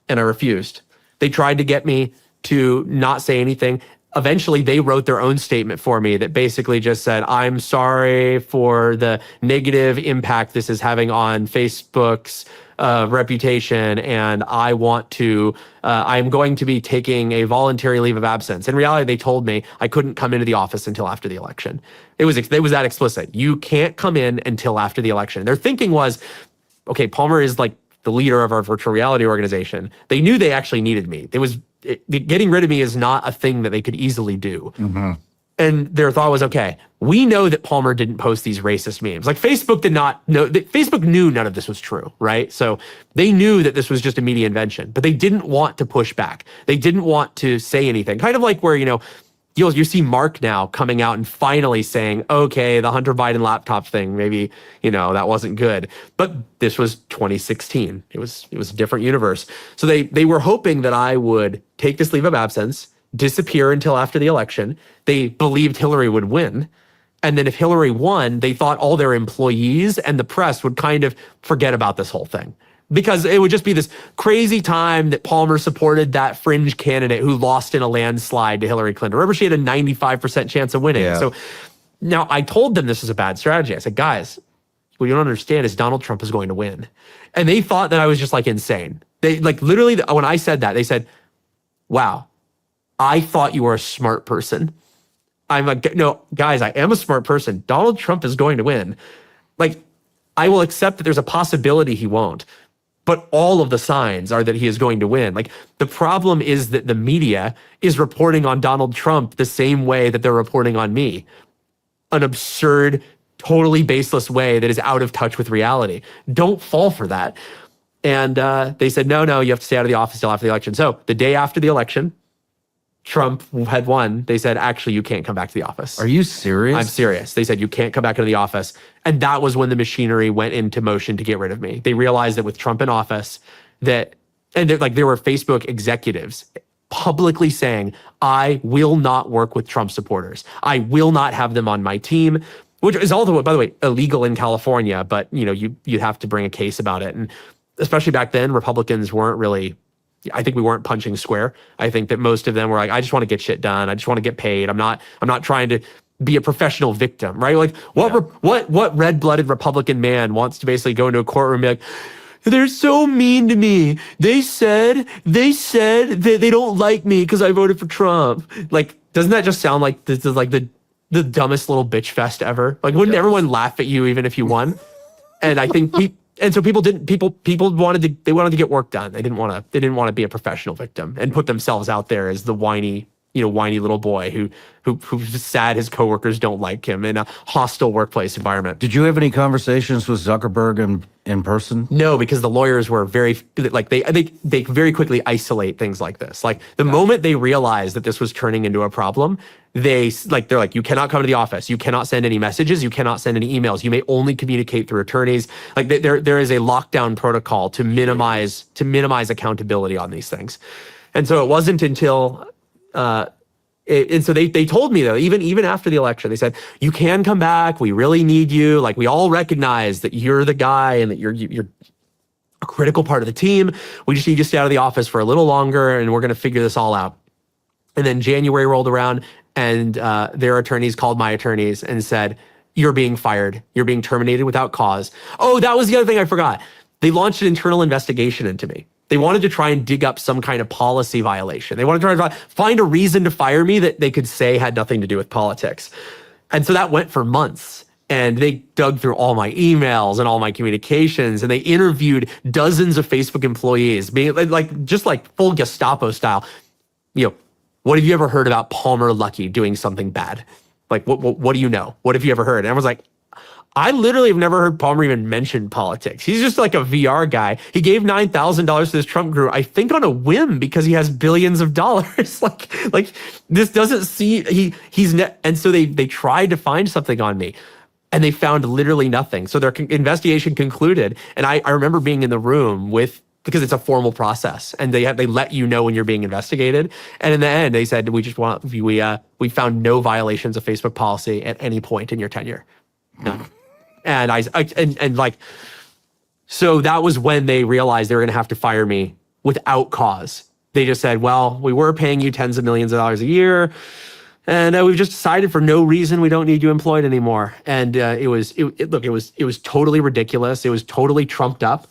and I refused. They tried to get me to not say anything. eventually they wrote their own statement for me that basically just said, I'm sorry for the negative impact this is having on Facebook's reputation, and I'm going to be taking a voluntary leave of absence. In reality, they told me I couldn't come into the office until after the election. It was that explicit. You can't come in until after the election. Their thinking was, okay, Palmer is like the leader of our virtual reality organization. They knew they actually needed me. Getting rid of me is not a thing that they could easily do. Mm-hmm. And their thought was, okay, we know that Palmer didn't post these racist memes. Like Facebook did not know, Facebook knew none of this was true, right? So they knew that this was just a media invention, but they didn't want to push back. They didn't want to say anything. Kind of like where, you see Mark now coming out and finally saying, okay, the Hunter Biden laptop thing, maybe, that wasn't good. But this was 2016. It was a different universe. So they were hoping that I would take this leave of absence, disappear until after the election. They believed Hillary would win. And then if Hillary won, they thought all their employees and the press would kind of forget about this whole thing. Because it would just be this crazy time that Palmer supported that fringe candidate who lost in a landslide to Hillary Clinton. Remember, she had a 95% chance of winning. Yeah. So now I told them this is a bad strategy. I said, guys, what you don't understand is Donald Trump is going to win. And they thought that I was just like insane. They literally, when I said that, they said, wow, I thought you were a smart person. I'm like, no, guys, I am a smart person. Donald Trump is going to win. I will accept that there's a possibility he won't. But all of the signs are that he is going to win. The problem is that the media is reporting on Donald Trump the same way that they're reporting on me. An absurd, totally baseless way that is out of touch with reality. Don't fall for that. And they said, no, you have to stay out of the office till after the election. So the day after the election, Trump had won. They said, actually, you can't come back to the office. Are you serious? I'm serious. They said, you can't come back into the office. And that was when the machinery went into motion to get rid of me. They realized that with Trump in office, there were Facebook executives publicly saying, I will not work with Trump supporters. I will not have them on my team, which is also, by the way, illegal in California, but you'd have to bring a case about it. And especially back then, Republicans weren't really, I think we weren't punching square. I think that most of them were like, I just want to get shit done. I just want to get paid. I'm not trying to be a professional victim, right? What red-blooded Republican man wants to basically go into a courtroom and be like, they're so mean to me. They said that they don't like me because I voted for Trump. Doesn't that just sound like this is the dumbest little bitch fest ever? Wouldn't everyone laugh at you even if you won? And I think and so people wanted to get work done. They didn't want to be a professional victim and put themselves out there as the whiny little boy who's sad his coworkers don't like him in a hostile workplace environment. Did you have any conversations with Zuckerberg in person? No, because the lawyers were very they very quickly isolate things like this. The moment they realized that this was turning into a problem, they're like, you cannot come to the office. You cannot send any messages. You cannot send any emails. You may only communicate through attorneys. There is a lockdown protocol to minimize accountability on these things. And so it wasn't until and so they told me though, even after the election, they said, you can come back. We really need you. We all recognize that you're the guy and that you're a critical part of the team. We just need you to stay out of the office for a little longer and we're going to figure this all out. And then January rolled around and their attorneys called my attorneys and said, you're being fired. You're being terminated without cause. Oh, that was the other thing I forgot. They launched an internal investigation into me. They wanted to try and dig up some kind of policy violation. They wanted to try to find a reason to fire me that they could say had nothing to do with politics. And so that went for months. And they dug through all my emails and all my communications, and they interviewed dozens of Facebook employees, being just full Gestapo style. What have you ever heard about Palmer Luckey doing something bad? What do you know? What have you ever heard? And I was like, I literally have never heard Palmer even mention politics. He's just like a VR guy. He gave $9,000 to this Trump group, I think on a whim because he has billions of dollars. This doesn't see, and so they tried to find something on me and they found literally nothing. So their investigation concluded. And I remember being in the room because it's a formal process and they let you know when you're being investigated. And in the end, they said, we found no violations of Facebook policy at any point in your tenure. None. And so that was when they realized they were going to have to fire me without cause. They just said, well, we were paying you tens of millions of dollars a year, and we've just decided for no reason we don't need you employed anymore. And it was totally ridiculous. It was totally trumped up.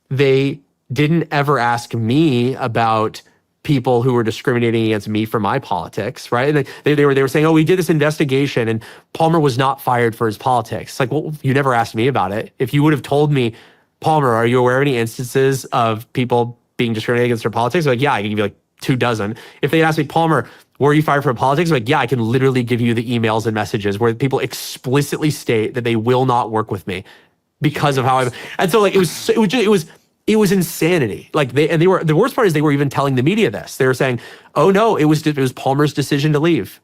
They didn't ever ask me about people who were discriminating against me for my politics, right? And they were saying, oh, we did this investigation and Palmer was not fired for his politics. It's like, well, you never asked me about it. If you would have told me, Palmer, are you aware of any instances of people being discriminated against their politics? Like, yeah, I can give you like 24. If they asked me, Palmer, were you fired for politics? I'm like, yeah, I can literally give you the emails and messages where people explicitly state that they will not work with me because of how I. And so like it was insanity. Like they were, the worst part is they were even telling the media this. They were saying, oh no, it was Palmer's decision to leave.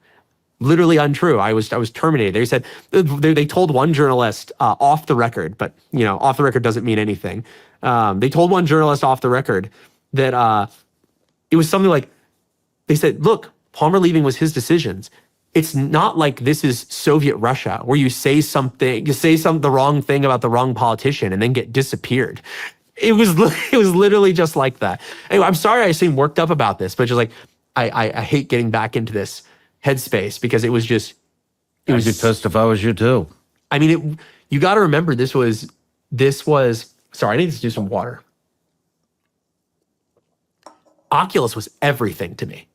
Literally untrue. I was terminated. They said, they told one journalist off the record, but off the record doesn't mean anything. They told one journalist off the record that it was something like, they said, look, Palmer leaving was his decisions. It's not like this is Soviet Russia where you say the wrong thing about the wrong politician and then get disappeared. It was literally just like that. Anyway, I'm sorry I seem worked up about this, but just like I hate getting back into this headspace because it was just. I'd be pissed if I was you too. I mean, you got to remember this was. Sorry, I need to do some water. Oculus was everything to me.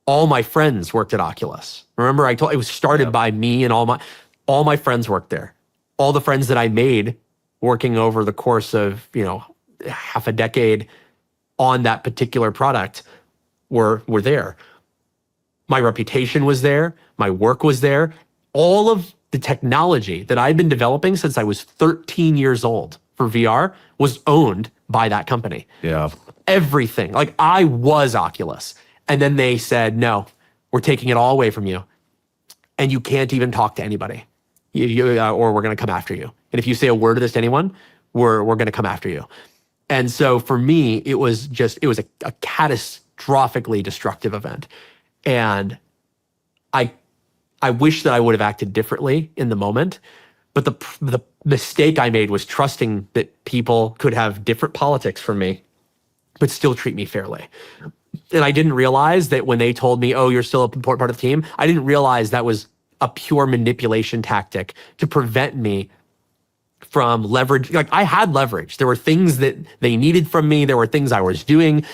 All my friends worked at Oculus. Remember, I told it was started by me and all my friends worked there. All the friends that I made working over the course of, half a decade on that particular product were there. My reputation was there. My work was there. All of the technology that I'd been developing since I was 13 years old for VR was owned by that company. Yeah. Everything. Like I was Oculus. And then they said, no, we're taking it all away from you. And you can't even talk to anybody. Or we're going to come after you. And if you say a word of this to anyone, we're going to come after you. And so for me, it was a catastrophically destructive event. And I wish that I would have acted differently in the moment. But the mistake I made was trusting that people could have different politics from me, but still treat me fairly. And I didn't realize that when they told me, oh, you're still an important part of the team, I didn't realize that was a pure manipulation tactic to prevent me from leverage. Like I had leverage. There were things that they needed from me. There were things I was doing.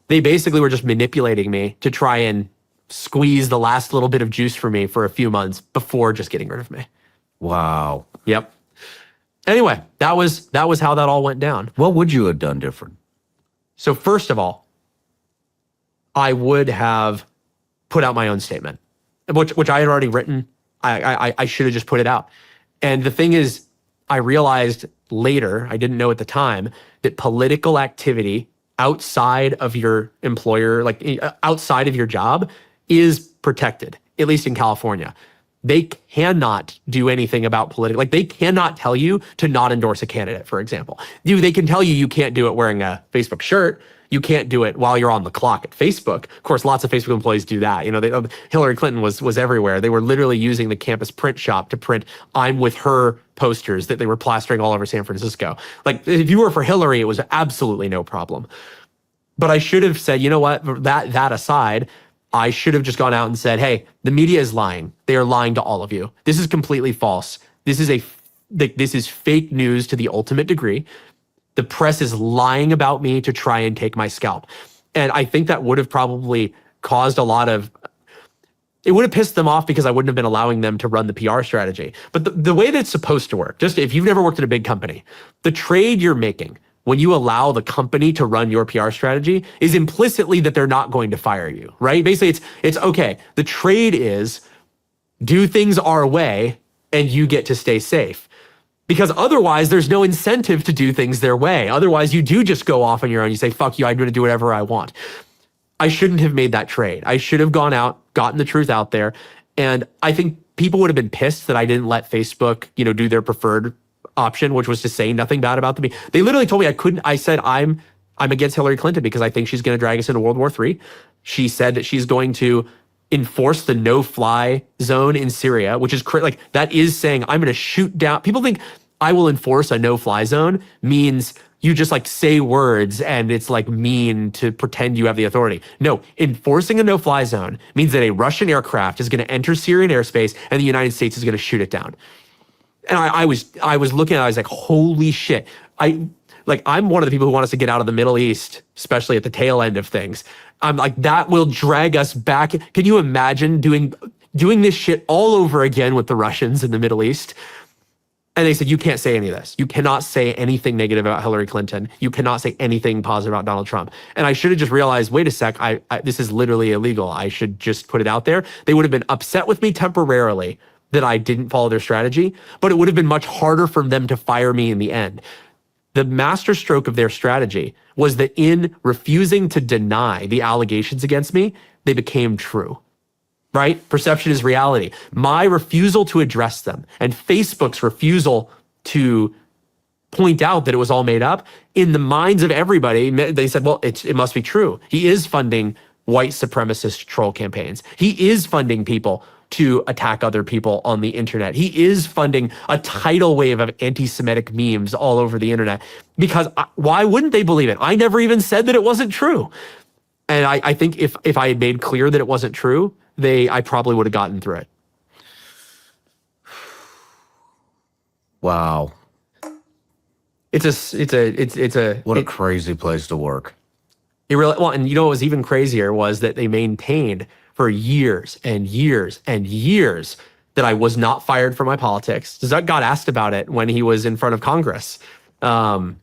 They basically were just manipulating me to try and squeeze the last little bit of juice for me for a few months before just getting rid of me. Wow. Yep. Anyway, that was how that all went down. What would you have done different? So first of all, I would have put out my own statement, which I had already written. I should have just put it out. And the thing is, I realized later, I didn't know at the time, that political activity outside of your employer, like outside of your job, is protected, at least in California. They cannot do anything about political, like they cannot tell you to not endorse a candidate, for example. They can tell you can't do it wearing a Facebook shirt. You can't do it while you're on the clock at Facebook. Of course, lots of Facebook employees do that. Hillary Clinton was everywhere. They were literally using the campus print shop to print "I'm with her" posters that they were plastering all over San Francisco. Like if you were for Hillary, it was absolutely no problem. But I should have said, you know what, that aside, I should have just gone out and said, hey, the media is lying. They are lying to all of you. This is completely false. This is fake news to the ultimate degree. The press is lying about me to try and take my scalp. And I think that would have probably caused it would have pissed them off because I wouldn't have been allowing them to run the PR strategy. But the way that it's supposed to work, just if you've never worked at a big company, the trade you're making when you allow the company to run your PR strategy is implicitly that they're not going to fire you, right? Basically, it's okay. The trade is do things our way and you get to stay safe. Because otherwise, there's no incentive to do things their way. Otherwise, you do just go off on your own. You say, fuck you, I'm going to do whatever I want. I shouldn't have made that trade. I should have gone out, gotten the truth out there. And I think people would have been pissed that I didn't let Facebook, do their preferred option, which was to say nothing bad about them. They literally told me I couldn't. I said, I'm against Hillary Clinton because I think she's going to drag us into World War III. She said that she's going to enforce the no-fly zone in Syria, which is like that is saying I'm going to shoot down. People think I will enforce a no-fly zone means you just like say words and it's like mean to pretend you have the authority. No, enforcing a no-fly zone means that a Russian aircraft is going to enter Syrian airspace and the United States is going to shoot it down. And I was looking at it, I was like, holy shit. I'm one of the people who want us to get out of the Middle East, especially at the tail end of things. I'm like, that will drag us back. Can you imagine doing this shit all over again with the Russians in the Middle East? And they said, you can't say any of this. You cannot say anything negative about Hillary Clinton. You cannot say anything positive about Donald Trump. And I should have just realized, wait a sec, this is literally illegal. I should just put it out there. They would have been upset with me temporarily that I didn't follow their strategy, but it would have been much harder for them to fire me in the end. The masterstroke of their strategy was that in refusing to deny the allegations against me, they became true. Right? Perception is reality. My refusal to address them and Facebook's refusal to point out that it was all made up, in the minds of everybody, they said, well, it must be true. He is funding white supremacist troll campaigns. He is funding people to attack other people on the internet. He is funding a tidal wave of anti-Semitic memes all over the internet. Because why wouldn't they believe it? I never even said that it wasn't true. And I think if I had made clear that it wasn't true, I probably would have gotten through it. Wow. It's a What a crazy place to work. It really, well, and you know what was even crazier was that they maintained for years and years and years that I was not fired for my politics. Doug got asked about it when he was in front of Congress. It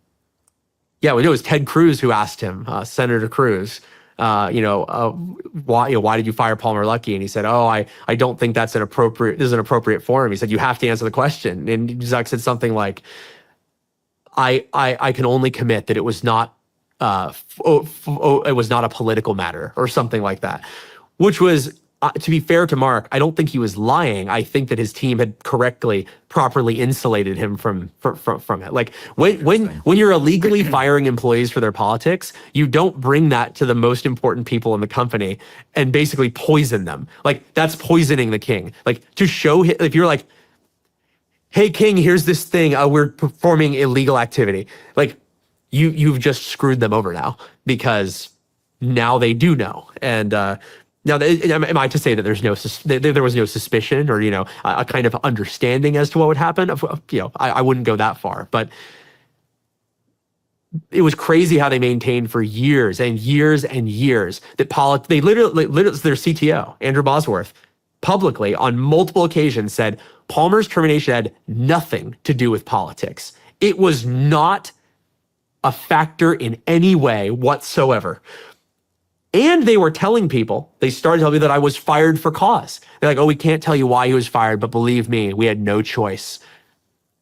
was Ted Cruz who asked him, Senator Cruz, why did you fire Palmer Luckey? And he said, I don't think this is an appropriate forum. He said, you have to answer the question. And Zuck said something like, I can only commit that it was not it was not a political matter or something like that, which was, to be fair to Mark, I don't think he was lying. I think that his team had properly insulated him from it. Like when you're illegally firing employees for their politics, you don't bring that to the most important people in the company and basically poison them. Like that's poisoning the king. Like to show him, if you're like, hey king, here's this thing, we're performing illegal activity. Like you've just screwed them over now because now they do know. And now, am I to say that there was no suspicion or a kind of understanding as to what would happen? I wouldn't go that far, but it was crazy how they maintained for years and years and years that they literally their CTO Andrew Bosworth publicly on multiple occasions said Palmer's termination had nothing to do with politics. It was not a factor in any way whatsoever. And they were telling people, they started telling me that I was fired for cause. They're like, we can't tell you why he was fired, but believe me, we had no choice.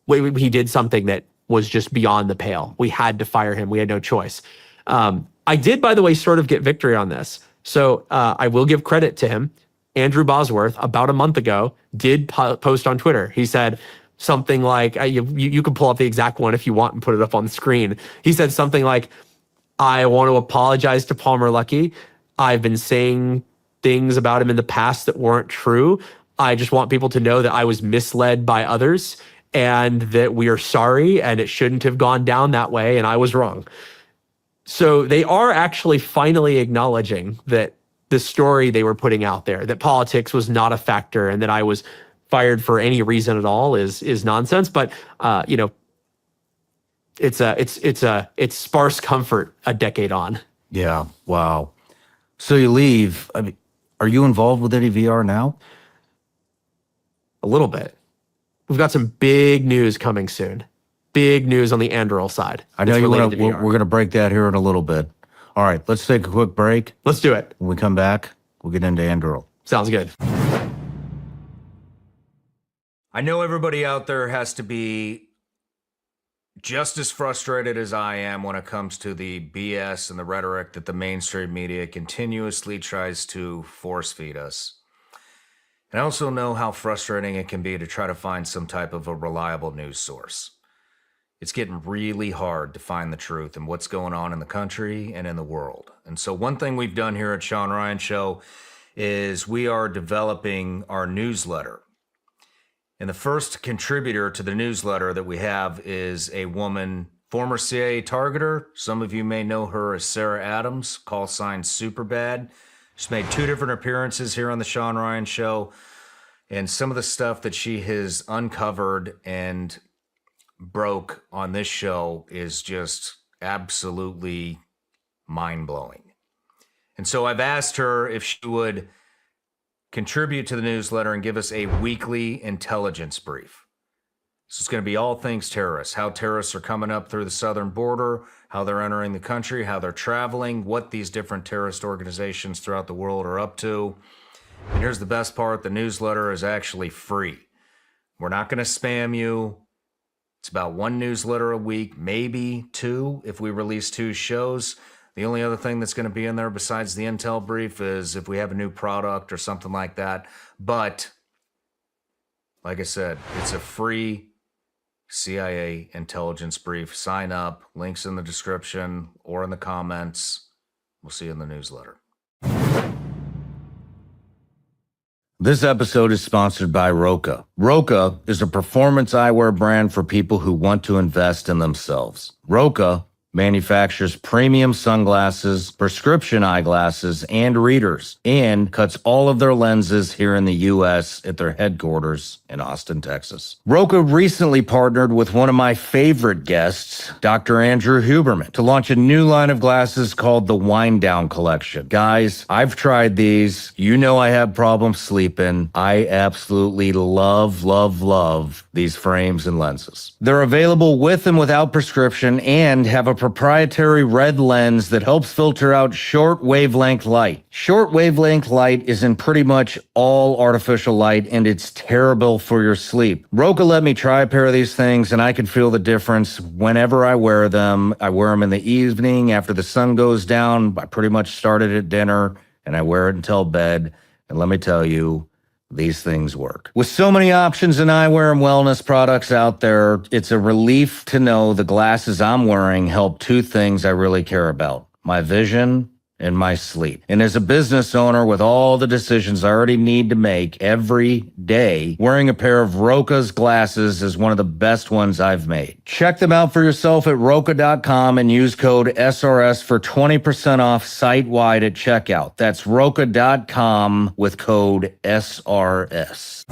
He did something that was just beyond the pale. We had to fire him. We had no choice. I did, by the way, sort of get victory on this. So I will give credit to him. Andrew Bosworth, about a month ago, did post on Twitter. He said something like, you can pull up the exact one if you want and put it up on the screen. He said something like, I want to apologize to Palmer Luckey. I've been saying things about him in the past that weren't true. I just want people to know that I was misled by others and that we are sorry and it shouldn't have gone down that way and I was wrong. So they are actually finally acknowledging that the story they were putting out there, that politics was not a factor and that I was fired for any reason at all is nonsense. But it's sparse comfort a decade on. Yeah. Wow. So you leave. I mean, are you involved with any VR now? A little bit. We've got some big news coming soon. Big news on the Anduril side. I know we're going to break that here in a little bit. All right, let's take a quick break. Let's do it. When we come back, we'll get into Anduril. Sounds good. I know everybody out there has to be just as frustrated as I am when it comes to the BS and the rhetoric that the mainstream media continuously tries to force feed us. And I also know how frustrating it can be to try to find some type of a reliable news source. It's getting really hard to find the truth and what's going on in the country and in the world. And so one thing we've done here at Shawn Ryan Show is we are developing our newsletter. And the first contributor to the newsletter that we have is a woman former CIA targeter. Some of you may know her as Sarah Adams, call sign Superbad. She's made 2 different appearances here on the Shawn Ryan Show. And some of the stuff that she has uncovered and broke on this show is just absolutely mind-blowing. And so I've asked her if she would contribute to the newsletter and give us a weekly intelligence brief. So it's going to be all things terrorists, how terrorists are coming up through the southern border, how they're entering the country, how they're traveling, what these different terrorist organizations throughout the world are up to. And here's the best part, the newsletter is actually free. We're not going to spam you. It's about 1 newsletter a week, maybe 2 if we release 2 shows. The only other thing that's going to be in there besides the intel brief is if we have a new product or something like that. But like I said, it's a free CIA intelligence brief. Sign up. Links in the description or in the comments. We'll see you in the newsletter. This episode is sponsored by Roka. Roka is a performance eyewear brand for people who want to invest in themselves. Roka manufactures premium sunglasses, prescription eyeglasses, and readers, and cuts all of their lenses here in the U.S. at their headquarters in Austin, Texas. Roka recently partnered with one of my favorite guests, Dr. Andrew Huberman, to launch a new line of glasses called the Wind Down Collection. Guys, I've tried these. You know I have problems sleeping. I absolutely love these frames and lenses. They're available with and without prescription and have a proprietary red lens that helps filter out short wavelength light. Short wavelength light is in pretty much all artificial light, and it's terrible for your sleep. Roka let me try a pair of these things, and I can feel the difference whenever I wear them. I wear them in the evening after the sun goes down. I pretty much start it at dinner, and I wear it until bed. And let me tell you, these things work. With so many options in eyewear and wellness products out there, it's a relief to know the glasses I'm wearing help 2 things I really care about: my vision and my sleep. And as a business owner with all the decisions I already need to make every day, wearing a pair of Roka's glasses is one of the best ones I've made. Check them out for yourself at Roka.com and use code SRS for 20% off site-wide at checkout. That's Roka.com with code SRS.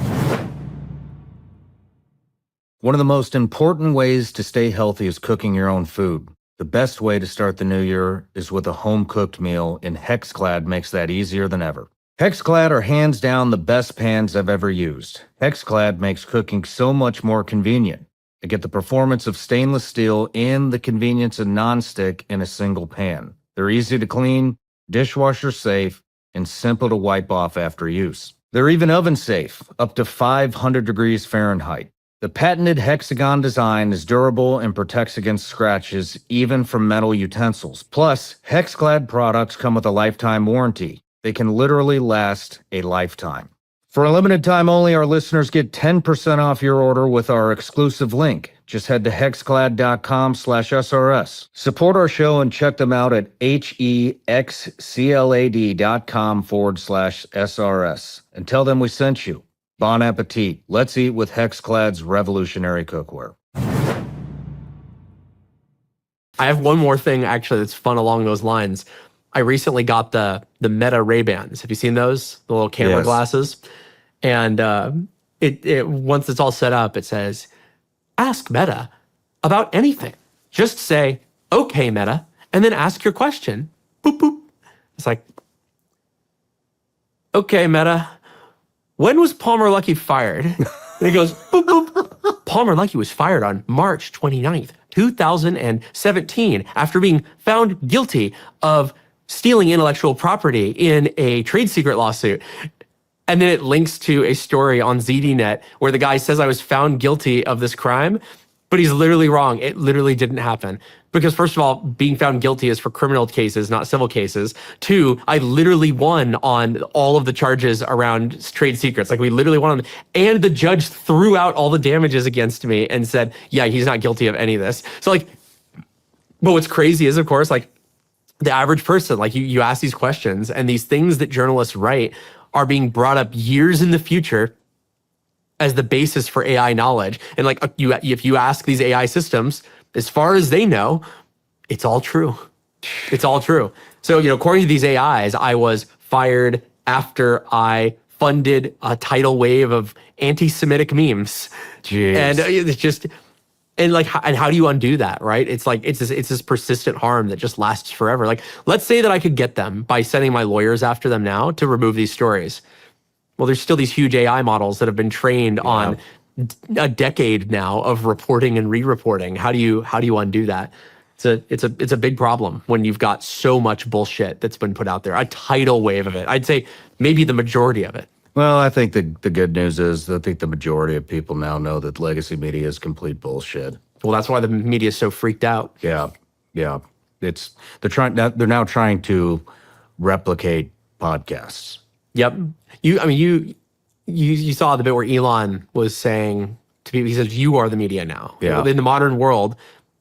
One of the most important ways to stay healthy is cooking your own food. The best way to start the new year is with a home-cooked meal, and Hexclad makes that easier than ever. Hexclad are hands down the best pans I've ever used. Hexclad makes cooking so much more convenient. I get the performance of stainless steel and the convenience of nonstick in a single pan. They're easy to clean, dishwasher safe, and simple to wipe off after use. They're even oven safe, up to 500 degrees Fahrenheit. The patented hexagon design is durable and protects against scratches, even from metal utensils. Plus, Hexclad products come with a lifetime warranty. They can literally last a lifetime. For a limited time only, our listeners get 10% off your order with our exclusive link. Just head to hexclad.com/SRS. Support our show and check them out at hexclad.com/SRS. And tell them we sent you. Bon appetit. Let's eat with Hexclad's revolutionary cookware. I have one more thing actually that's fun along those lines. I recently got the Meta Ray-Bans. Have you seen those? The little camera glasses. And it once it's all set up, it says, ask Meta about anything. Just say, okay, Meta, and then ask your question. Boop, boop. It's like, okay, Meta, when was Palmer Luckey fired? And he goes, boop, boop. Palmer Luckey was fired on March 29th, 2017, after being found guilty of stealing intellectual property in a trade secret lawsuit. And then it links to a story on ZDNet where the guy says I was found guilty of this crime, but he's literally wrong. It literally didn't happen. Because first of all, being found guilty is for criminal cases, not civil cases. 2, I literally won on all of the charges around trade secrets. Like we literally won on them. And the judge threw out all the damages against me and said, yeah, he's not guilty of any of this. So like, but what's crazy is of course, like the average person, like you ask these questions and these things that journalists write are being brought up years in the future as the basis for AI knowledge. And like if you ask these AI systems, as far as they know, it's all true. It's all true. So, according to these AIs, I was fired after I funded a tidal wave of anti-Semitic memes. Jeez. And it's just, and how do you undo that, right? It's like, it's this persistent harm that just lasts forever. Like, let's say that I could get them by sending my lawyers after them now to remove these stories. Well, there's still these huge AI models that have been trained on a decade now of reporting and re-reporting. How do you undo that? It's a big problem when you've got so much bullshit that's been put out there. A tidal wave of it. I'd say maybe the majority of it. Well, I think the good news is I think the majority of people now know that legacy media is complete bullshit. Well, that's why the media is so freaked out. Yeah. They're now trying to replicate podcasts. Yep. You saw the bit where Elon was saying to people, he says, you are the media now. Yeah. In the modern world,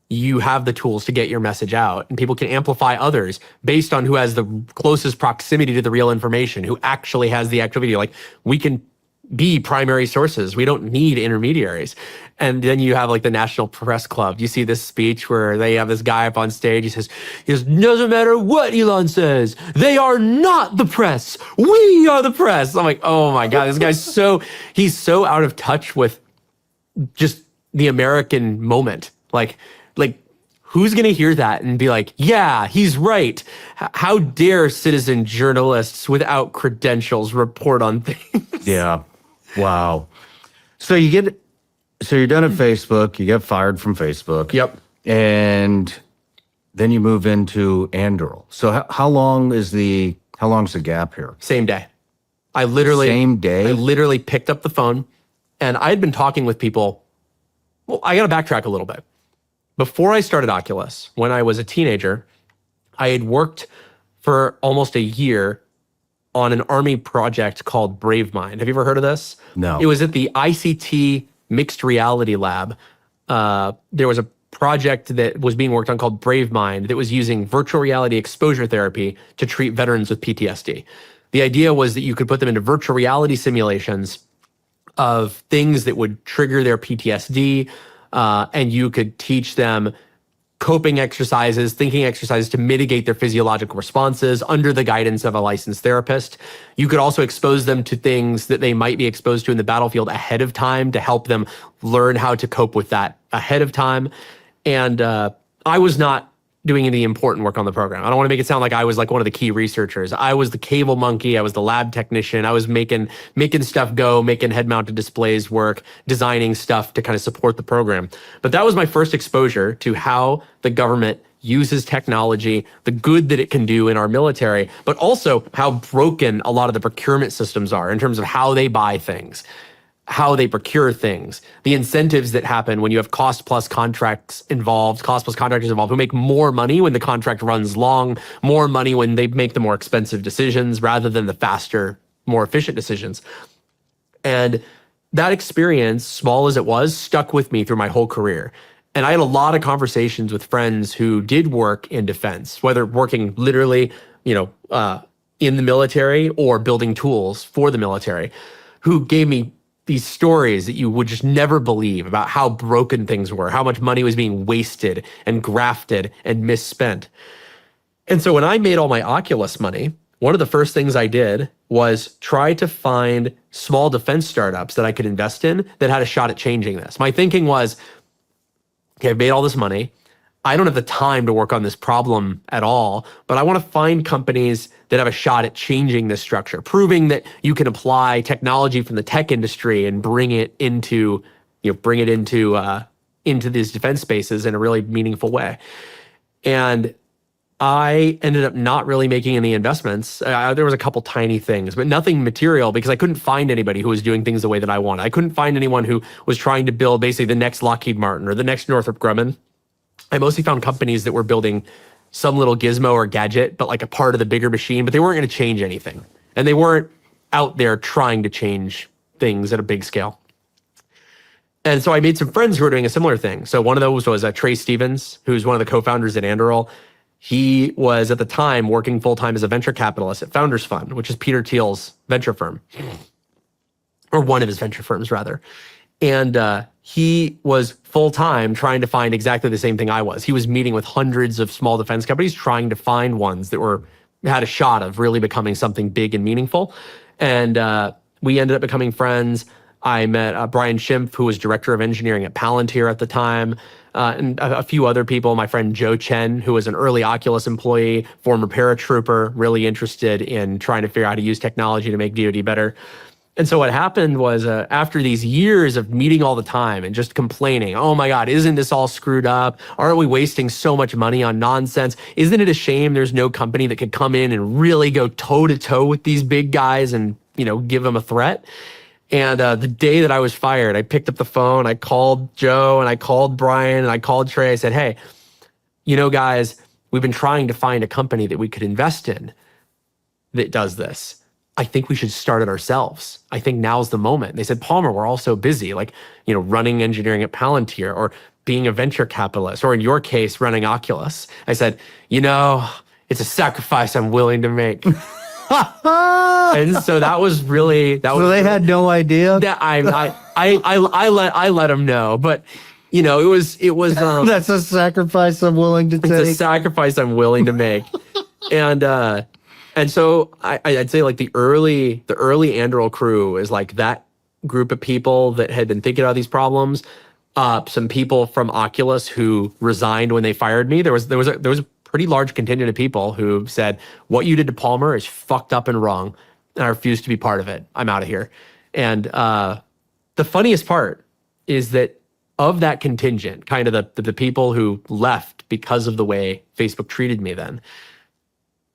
you have the tools to get your message out, and people can amplify others based on who has the closest proximity to the real information, who actually has the actual video. Like, we can be primary sources. We don't need intermediaries. And then you have like the National Press Club. You see this speech where they have this guy up on stage. He says, doesn't matter what Elon says. They are not the press. We are the press. I'm like, oh my God, this guy's he's so out of touch with just the American moment. Like, who's going to hear that and be like, yeah, he's right. How dare citizen journalists without credentials report on things? Yeah. Wow. So you're done at Facebook, you get fired from Facebook. Yep. And then you move into Anduril. So how long's the gap here? Same day. Same day? I literally picked up the phone, and I had been talking with people. Well, I got to backtrack a little bit. Before I started Oculus, when I was a teenager, I had worked for almost a year on an Army project called BraveMind. Have you ever heard of this? No. It was at the ICT Mixed Reality Lab. There was a project that was being worked on called BraveMind that was using virtual reality exposure therapy to treat veterans with PTSD. The idea was that you could put them into virtual reality simulations of things that would trigger their PTSD, and you could teach them coping exercises, thinking exercises to mitigate their physiological responses under the guidance of a licensed therapist. You could also expose them to things that they might be exposed to in the battlefield ahead of time to help them learn how to cope with that ahead of time. And I was not doing any important work on the program. I don't want to make it sound like I was like one of the key researchers. I was the cable monkey. I was the lab technician. I was making stuff go, making head-mounted displays work, designing stuff to kind of support the program. But that was my first exposure to how the government uses technology, the good that it can do in our military, but also how broken a lot of the procurement systems are in terms of how they buy things, how they procure things, the incentives that happen when you have cost-plus contractors involved who make more money when the contract runs long, more money when they make the more expensive decisions rather than the faster, more efficient decisions. And that experience, small as it was, stuck with me through my whole career. And I had a lot of conversations with friends who did work in defense, whether working literally, in the military or building tools for the military, who gave me these stories that you would just never believe about how broken things were, how much money was being wasted and grafted and misspent. And so when I made all my Oculus money, one of the first things I did was try to find small defense startups that I could invest in that had a shot at changing this. My thinking was, okay, I've made all this money. I don't have the time to work on this problem at all, but I want to find companies that have a shot at changing this structure, proving that you can apply technology from the tech industry and bring it into these defense spaces in a really meaningful way. And I ended up not really making any investments. There was a couple tiny things, but nothing material because I couldn't find anybody who was doing things the way that I wanted. I couldn't find anyone who was trying to build basically the next Lockheed Martin or the next Northrop Grumman. I mostly found companies that were building some little gizmo or gadget, but like a part of the bigger machine, but they weren't going to change anything. And they weren't out there trying to change things at a big scale. And so I made some friends who were doing a similar thing. So one of those was Trey Stevens, who's one of the co-founders at Anduril. He was at the time working full-time as a venture capitalist at Founders Fund, which is Peter Thiel's venture firm, or one of his venture firms rather. And he was full-time trying to find exactly the same thing I was. He was meeting with hundreds of small defense companies trying to find ones that had a shot of really becoming something big and meaningful. And we ended up becoming friends. I met Brian Schimpf, who was director of engineering at Palantir at the time, and a few other people. My friend Joe Chen, who was an early Oculus employee, former paratrooper, really interested in trying to figure out how to use technology to make DoD better. And so what happened was after these years of meeting all the time and just complaining, oh my God, isn't this all screwed up? Aren't we wasting so much money on nonsense? Isn't it a shame there's no company that could come in and really go toe to toe with these big guys and, give them a threat? And the day that I was fired, I picked up the phone, I called Joe and I called Brian and I called Trey. I said, hey, guys, we've been trying to find a company that we could invest in that does this. I think we should start it ourselves. I think now's the moment. And they said, Palmer, we're all so busy, running engineering at Palantir or being a venture capitalist, or in your case, running Oculus. I said, it's a sacrifice I'm willing to make. And so that was really, So they had no idea? that I let them know, but it was That's a sacrifice I'm willing to it's a take. sacrifice I'm willing to make. And so I'd say the early Anduril crew is that group of people that had been thinking about these problems. Some people from Oculus who resigned when they fired me. There was a pretty large contingent of people who said, what you did to Palmer is fucked up and wrong, and I refuse to be part of it. I'm out of here. And the funniest part is that of that contingent, kind of the people who left because of the way Facebook treated me then,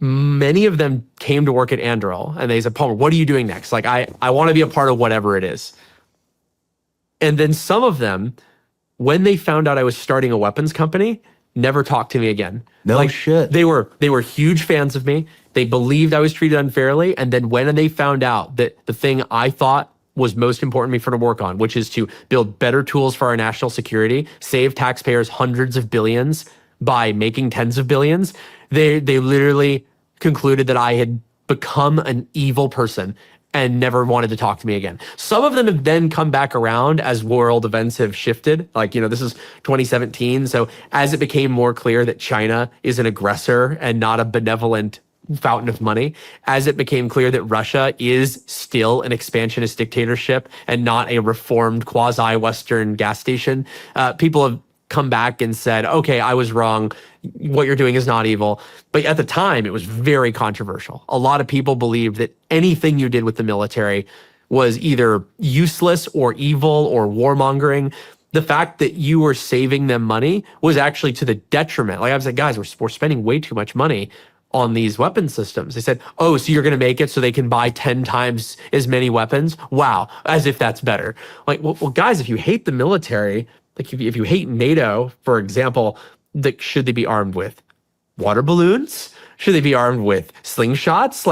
many of them came to work at Anduril and they said, Palmer, what are you doing next? I want to be a part of whatever it is. And then some of them, when they found out I was starting a weapons company, never talked to me again. No shit. They were huge fans of me. They believed I was treated unfairly. And then when they found out that the thing I thought was most important for me to work on, which is to build better tools for our national security, save taxpayers hundreds of billions by making tens of billions, they literally concluded that I had become an evil person and never wanted to talk to me again. Some of them have then come back around as world events have shifted. This is 2017. So as it became more clear that China is an aggressor and not a benevolent fountain of money, as it became clear that Russia is still an expansionist dictatorship and not a reformed quasi-Western gas station, people have come back and said, okay, I was wrong. What you're doing is not evil. But at the time, it was very controversial. A lot of people believed that anything you did with the military was either useless or evil or warmongering. The fact that you were saving them money was actually to the detriment. I was like, guys, we're spending way too much money on these weapon systems. They said, oh, so you're going to make it so they can buy 10 times as many weapons? Wow, as if that's better. Well, guys, if you hate the military, if you hate NATO, for example, should they be armed with water balloons? Should they be armed with slingshots?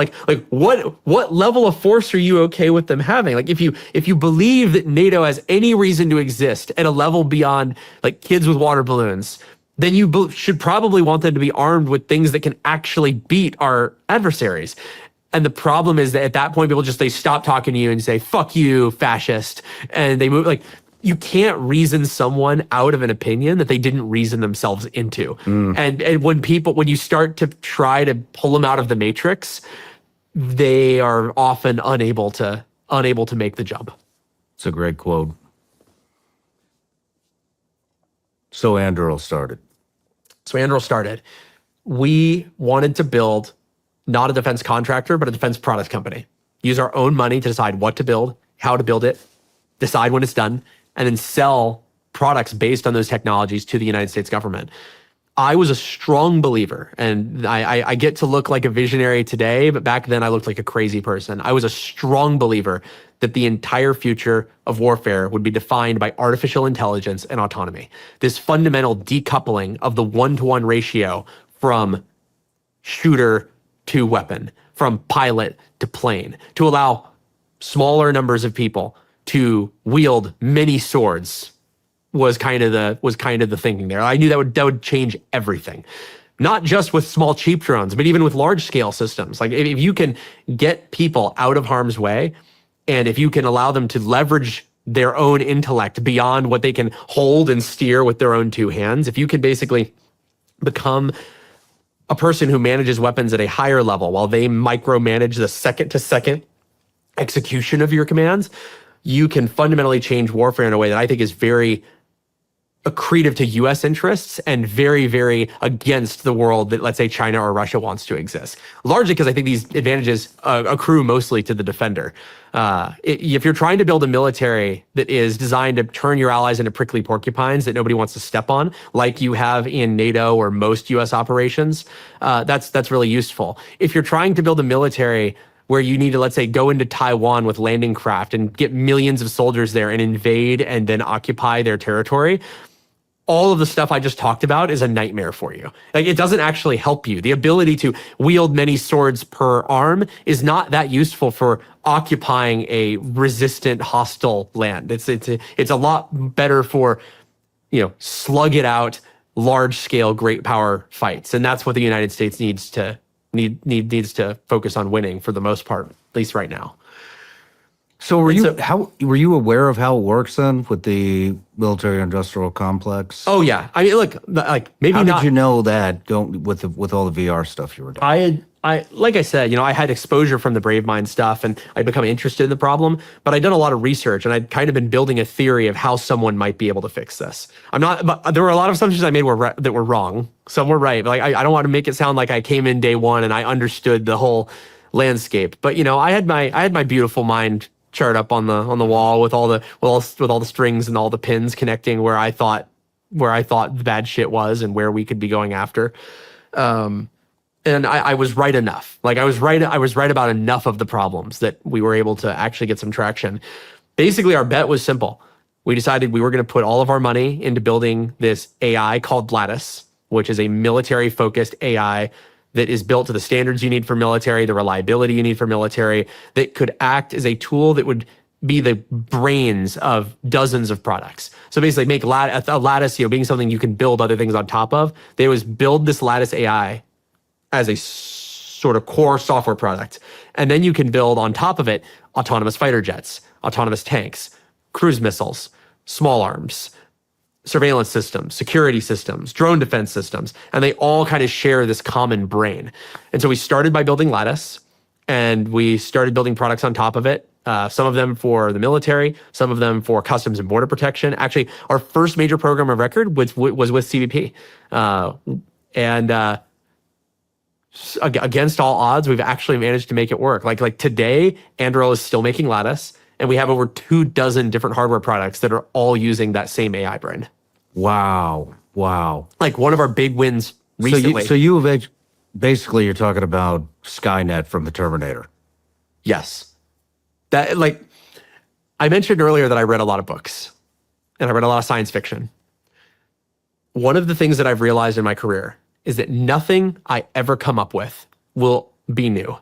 What level of force are you okay with them having? If you believe that NATO has any reason to exist at a level beyond kids with water balloons, then you should probably want them to be armed with things that can actually beat our adversaries. And the problem is that at that point, they stop talking to you and say, fuck you, fascist. And they move you can't reason someone out of an opinion that they didn't reason themselves into. And when you start to try to pull them out of the matrix, they are often unable to make the jump. It's a great quote. So Anduril started. We wanted to build not a defense contractor, but a defense product company. Use our own money to decide what to build, how to build it, decide when it's done, and then sell products based on those technologies to the United States government. I was a strong believer, and I get to look like a visionary today, but back then I looked like a crazy person. I was a strong believer that the entire future of warfare would be defined by artificial intelligence and autonomy. This fundamental decoupling of the one-to-one ratio from shooter to weapon, from pilot to plane, to allow smaller numbers of people to wield many swords was kind of the thinking there. I knew that would change everything. Not just with small cheap drones, but even with large scale systems. If you can get people out of harm's way, and if you can allow them to leverage their own intellect beyond what they can hold and steer with their own two hands, if you can basically become a person who manages weapons at a higher level while they micromanage the second to second execution of your commands, you can fundamentally change warfare in a way that I think is very accretive to US interests and very, very against the world that, let's say, China or Russia wants to exist. Largely because I think these advantages accrue mostly to the defender. If you're trying to build a military that is designed to turn your allies into prickly porcupines that nobody wants to step on, like you have in NATO or most US operations, that's really useful. If you're trying to build a military where you need to, let's say, go into Taiwan with landing craft and get millions of soldiers there and invade and then occupy their territory, all of the stuff I just talked about is a nightmare for you. Like, it doesn't actually help you. The ability to wield many swords per arm is not that useful for occupying a resistant, hostile land. It's a lot better for, slug it out, large scale, great power fights, and that's what the United States needs to focus on winning for the most part, at least right now. So were you aware of how it works then with the military industrial complex? Oh yeah, I mean, look, like maybe how not. How did you know that with all the VR stuff you were doing? Like I said, I had exposure from the Brave Mind stuff, and I'd become interested in the problem. But I'd done a lot of research, and I'd kind of been building a theory of how someone might be able to fix this. But there were a lot of assumptions I made that were wrong. Some were right. But like, I don't want to make it sound like I came in day one and I understood the whole landscape. But I had my beautiful mind chart up on the wall with all the strings and all the pins connecting where I thought the bad shit was and where we could be going after. And I was right enough. Like I was right about enough of the problems that we were able to actually get some traction. Basically, our bet was simple. We decided we were going to put all of our money into building this AI called Lattice, which is a military-focused AI that is built to the standards you need for military, the reliability you need for military, that could act as a tool that would be the brains of dozens of products. So basically make a Lattice, being something you can build other things on top of. They always build this Lattice AI as a sort of core software product. And then you can build on top of it autonomous fighter jets, autonomous tanks, cruise missiles, small arms, surveillance systems, security systems, drone defense systems, and they all kind of share this common brain. And so we started by building Lattice, and we started building products on top of it. Some of them for the military, some of them for customs and border protection. Actually, our first major program of record was with CBP. Against all odds, we've actually managed to make it work. Like today, Anduril is still making Lattice, and we have over 24 different hardware products that are all using that same AI brain. Wow. Like one of our big wins recently. So basically you're talking about Skynet from the Terminator. Yes. That, like, I mentioned earlier that I read a lot of books and I read a lot of science fiction. One of the things that I've realized in my career is that nothing I ever come up with will be new.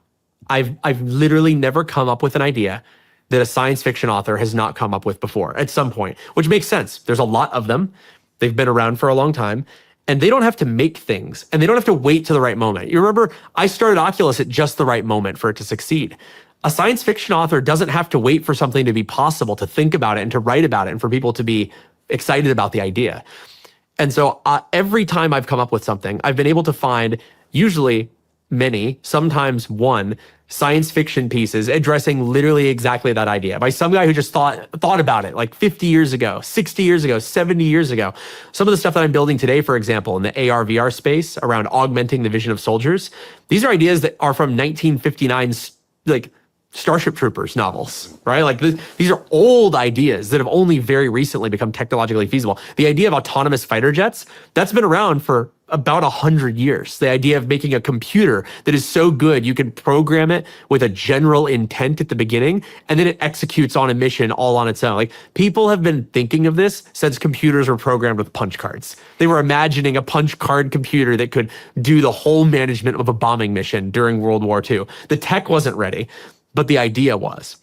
I've literally never come up with an idea that a science fiction author has not come up with before at some point, which makes sense. There's a lot of them. They've been around for a long time, and they don't have to make things, and they don't have to wait to the right moment. You remember, I started Oculus at just the right moment for it to succeed. A science fiction author doesn't have to wait for something to be possible, to think about it and to write about it and for people to be excited about the idea. And so every time I've come up with something, I've been able to find usually many, sometimes one, science fiction pieces addressing literally exactly that idea by some guy who just thought about it like 50 years ago, 60 years ago, 70 years ago. Some of the stuff that I'm building today, for example, in the AR VR space around augmenting the vision of soldiers, these are ideas that are from 1959's like Starship Troopers novels, right? Like these are old ideas that have only very recently become technologically feasible. The idea of autonomous fighter jets, that's been around for about 100 years. The idea of making a computer that is so good you can program it with a general intent at the beginning, and then it executes on a mission all on its own. Like people have been thinking of this since computers were programmed with punch cards. They were imagining a punch card computer that could do the whole management of a bombing mission during World War II. The tech wasn't ready, but the idea was.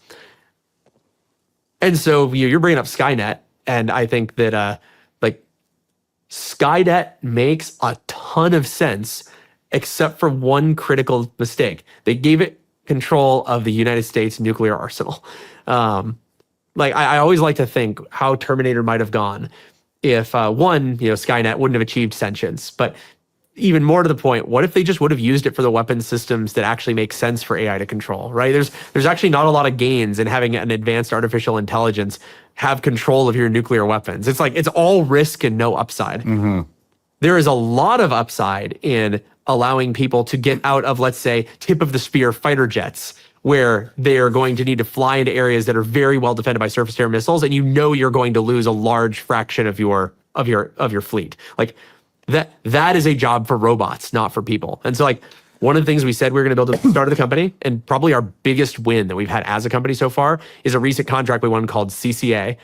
And so you're bringing up Skynet, and I think that Skynet makes a ton of sense, except for one critical mistake. They gave it control of the United States nuclear arsenal. like I always like to think how Terminator might have gone if one, Skynet wouldn't have achieved sentience, but even more to the point, what if they just would have used it for the weapon systems that actually make sense for AI to control, right? There's actually not a lot of gains in having an advanced artificial intelligence have control of your nuclear weapons. It's like, it's all risk and no upside. There is a lot of upside in allowing people to get out of, let's say, tip of the spear fighter jets, where they are going to need to fly into areas that are very well defended by surface to air missiles, and you're going to lose a large fraction of your fleet. Like that is a job for robots, not for people. And so, like, one of the things we said we were going to build at the start of the company, and probably our biggest win that we've had as a company so far, is a recent contract we won called CCA.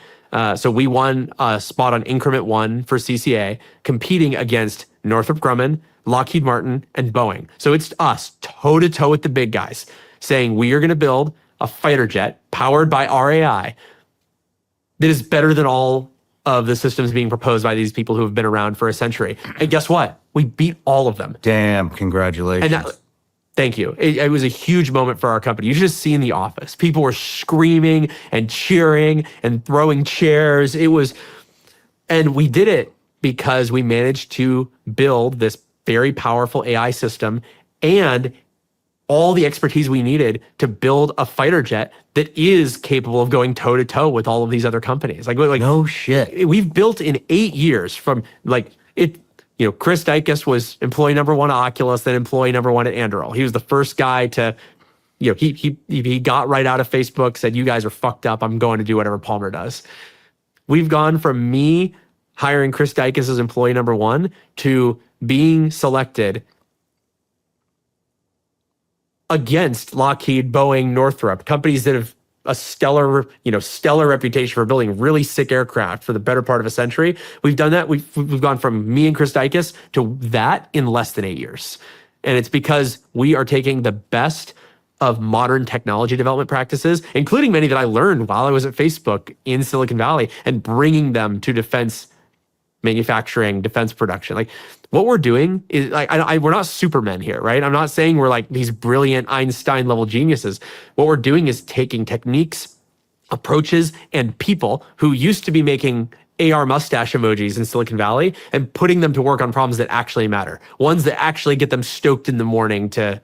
So we won a spot on Increment 1 for CCA, competing against Northrop Grumman, Lockheed Martin, and Boeing. So it's us, toe-to-toe with the big guys, saying we are going to build a fighter jet powered by RAI that is better than all of the systems being proposed by these people who have been around for a century. And guess what? We beat all of them. Damn, congratulations. And thank you. It was a huge moment for our company. You should have seen the office. People were screaming and cheering and throwing chairs. And we did it because we managed to build this very powerful AI system and all the expertise we needed to build a fighter jet that is capable of going toe to toe with all of these other companies. Like no shit. We've built in 8 years from Chris Dykes was employee number 1 at Oculus, then employee number 1 at Anduril. He was the first guy to, he got right out of Facebook, said, "You guys are fucked up. I'm going to do whatever Palmer does." We've gone from me hiring Chris Dykes as employee number 1 to being selected against Lockheed, Boeing, Northrop, companies that have a stellar reputation for building really sick aircraft for the better part of a century. We've done that. We've gone from me and Chris Dykes to that in less than 8 years. And it's because we are taking the best of modern technology development practices, including many that I learned while I was at Facebook in Silicon Valley, and bringing them to defense manufacturing, defense production. Like, what we're doing is, like, we're not supermen here, right? I'm not saying we're like these brilliant Einstein level geniuses. What we're doing is taking techniques, approaches, and people who used to be making AR mustache emojis in Silicon Valley and putting them to work on problems that actually matter, ones that actually get them stoked in the morning to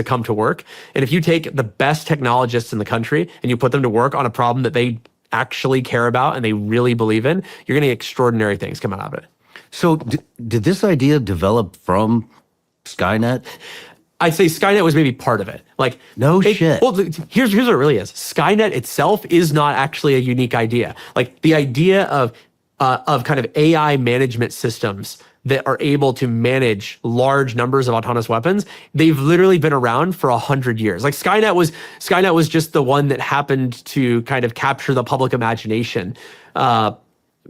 come to work. And if you take the best technologists in the country and you put them to work on a problem that they actually care about and they really believe in, you're going to get extraordinary things come out of it. So did this idea develop from Skynet? I'd say Skynet was maybe part of it. Like, shit. Well, here's what it really is. Skynet itself is not actually a unique idea. Like, the idea of kind of AI management systems that are able to manage large numbers of autonomous weapons, they've literally been around for 100 years. Like, Skynet was just the one that happened to kind of capture the public imagination.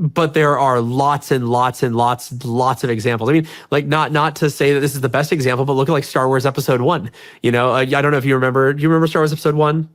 But there are lots and lots and lots of examples. I mean, like, not to say that this is the best example, but look at like Star Wars Episode 1. I don't know if you remember. Do you remember Star Wars Episode 1?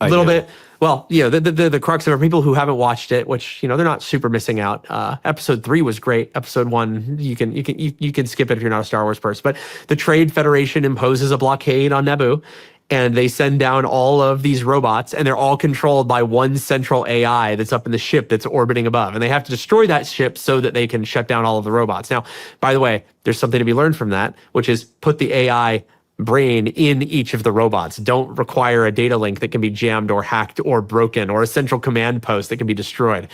A little bit. Well, the crux of it, for people who haven't watched it, which, they're not super missing out. Episode 3 was great. Episode 1, you can skip it if you're not a Star Wars person. But the Trade Federation imposes a blockade on Naboo, and they send down all of these robots, and they're all controlled by one central AI that's up in the ship that's orbiting above. And they have to destroy that ship so that they can shut down all of the robots. Now, by the way, there's something to be learned from that, which is put the AI brain in each of the robots. Don't require a data link that can be jammed or hacked or broken, or a central command post that can be destroyed.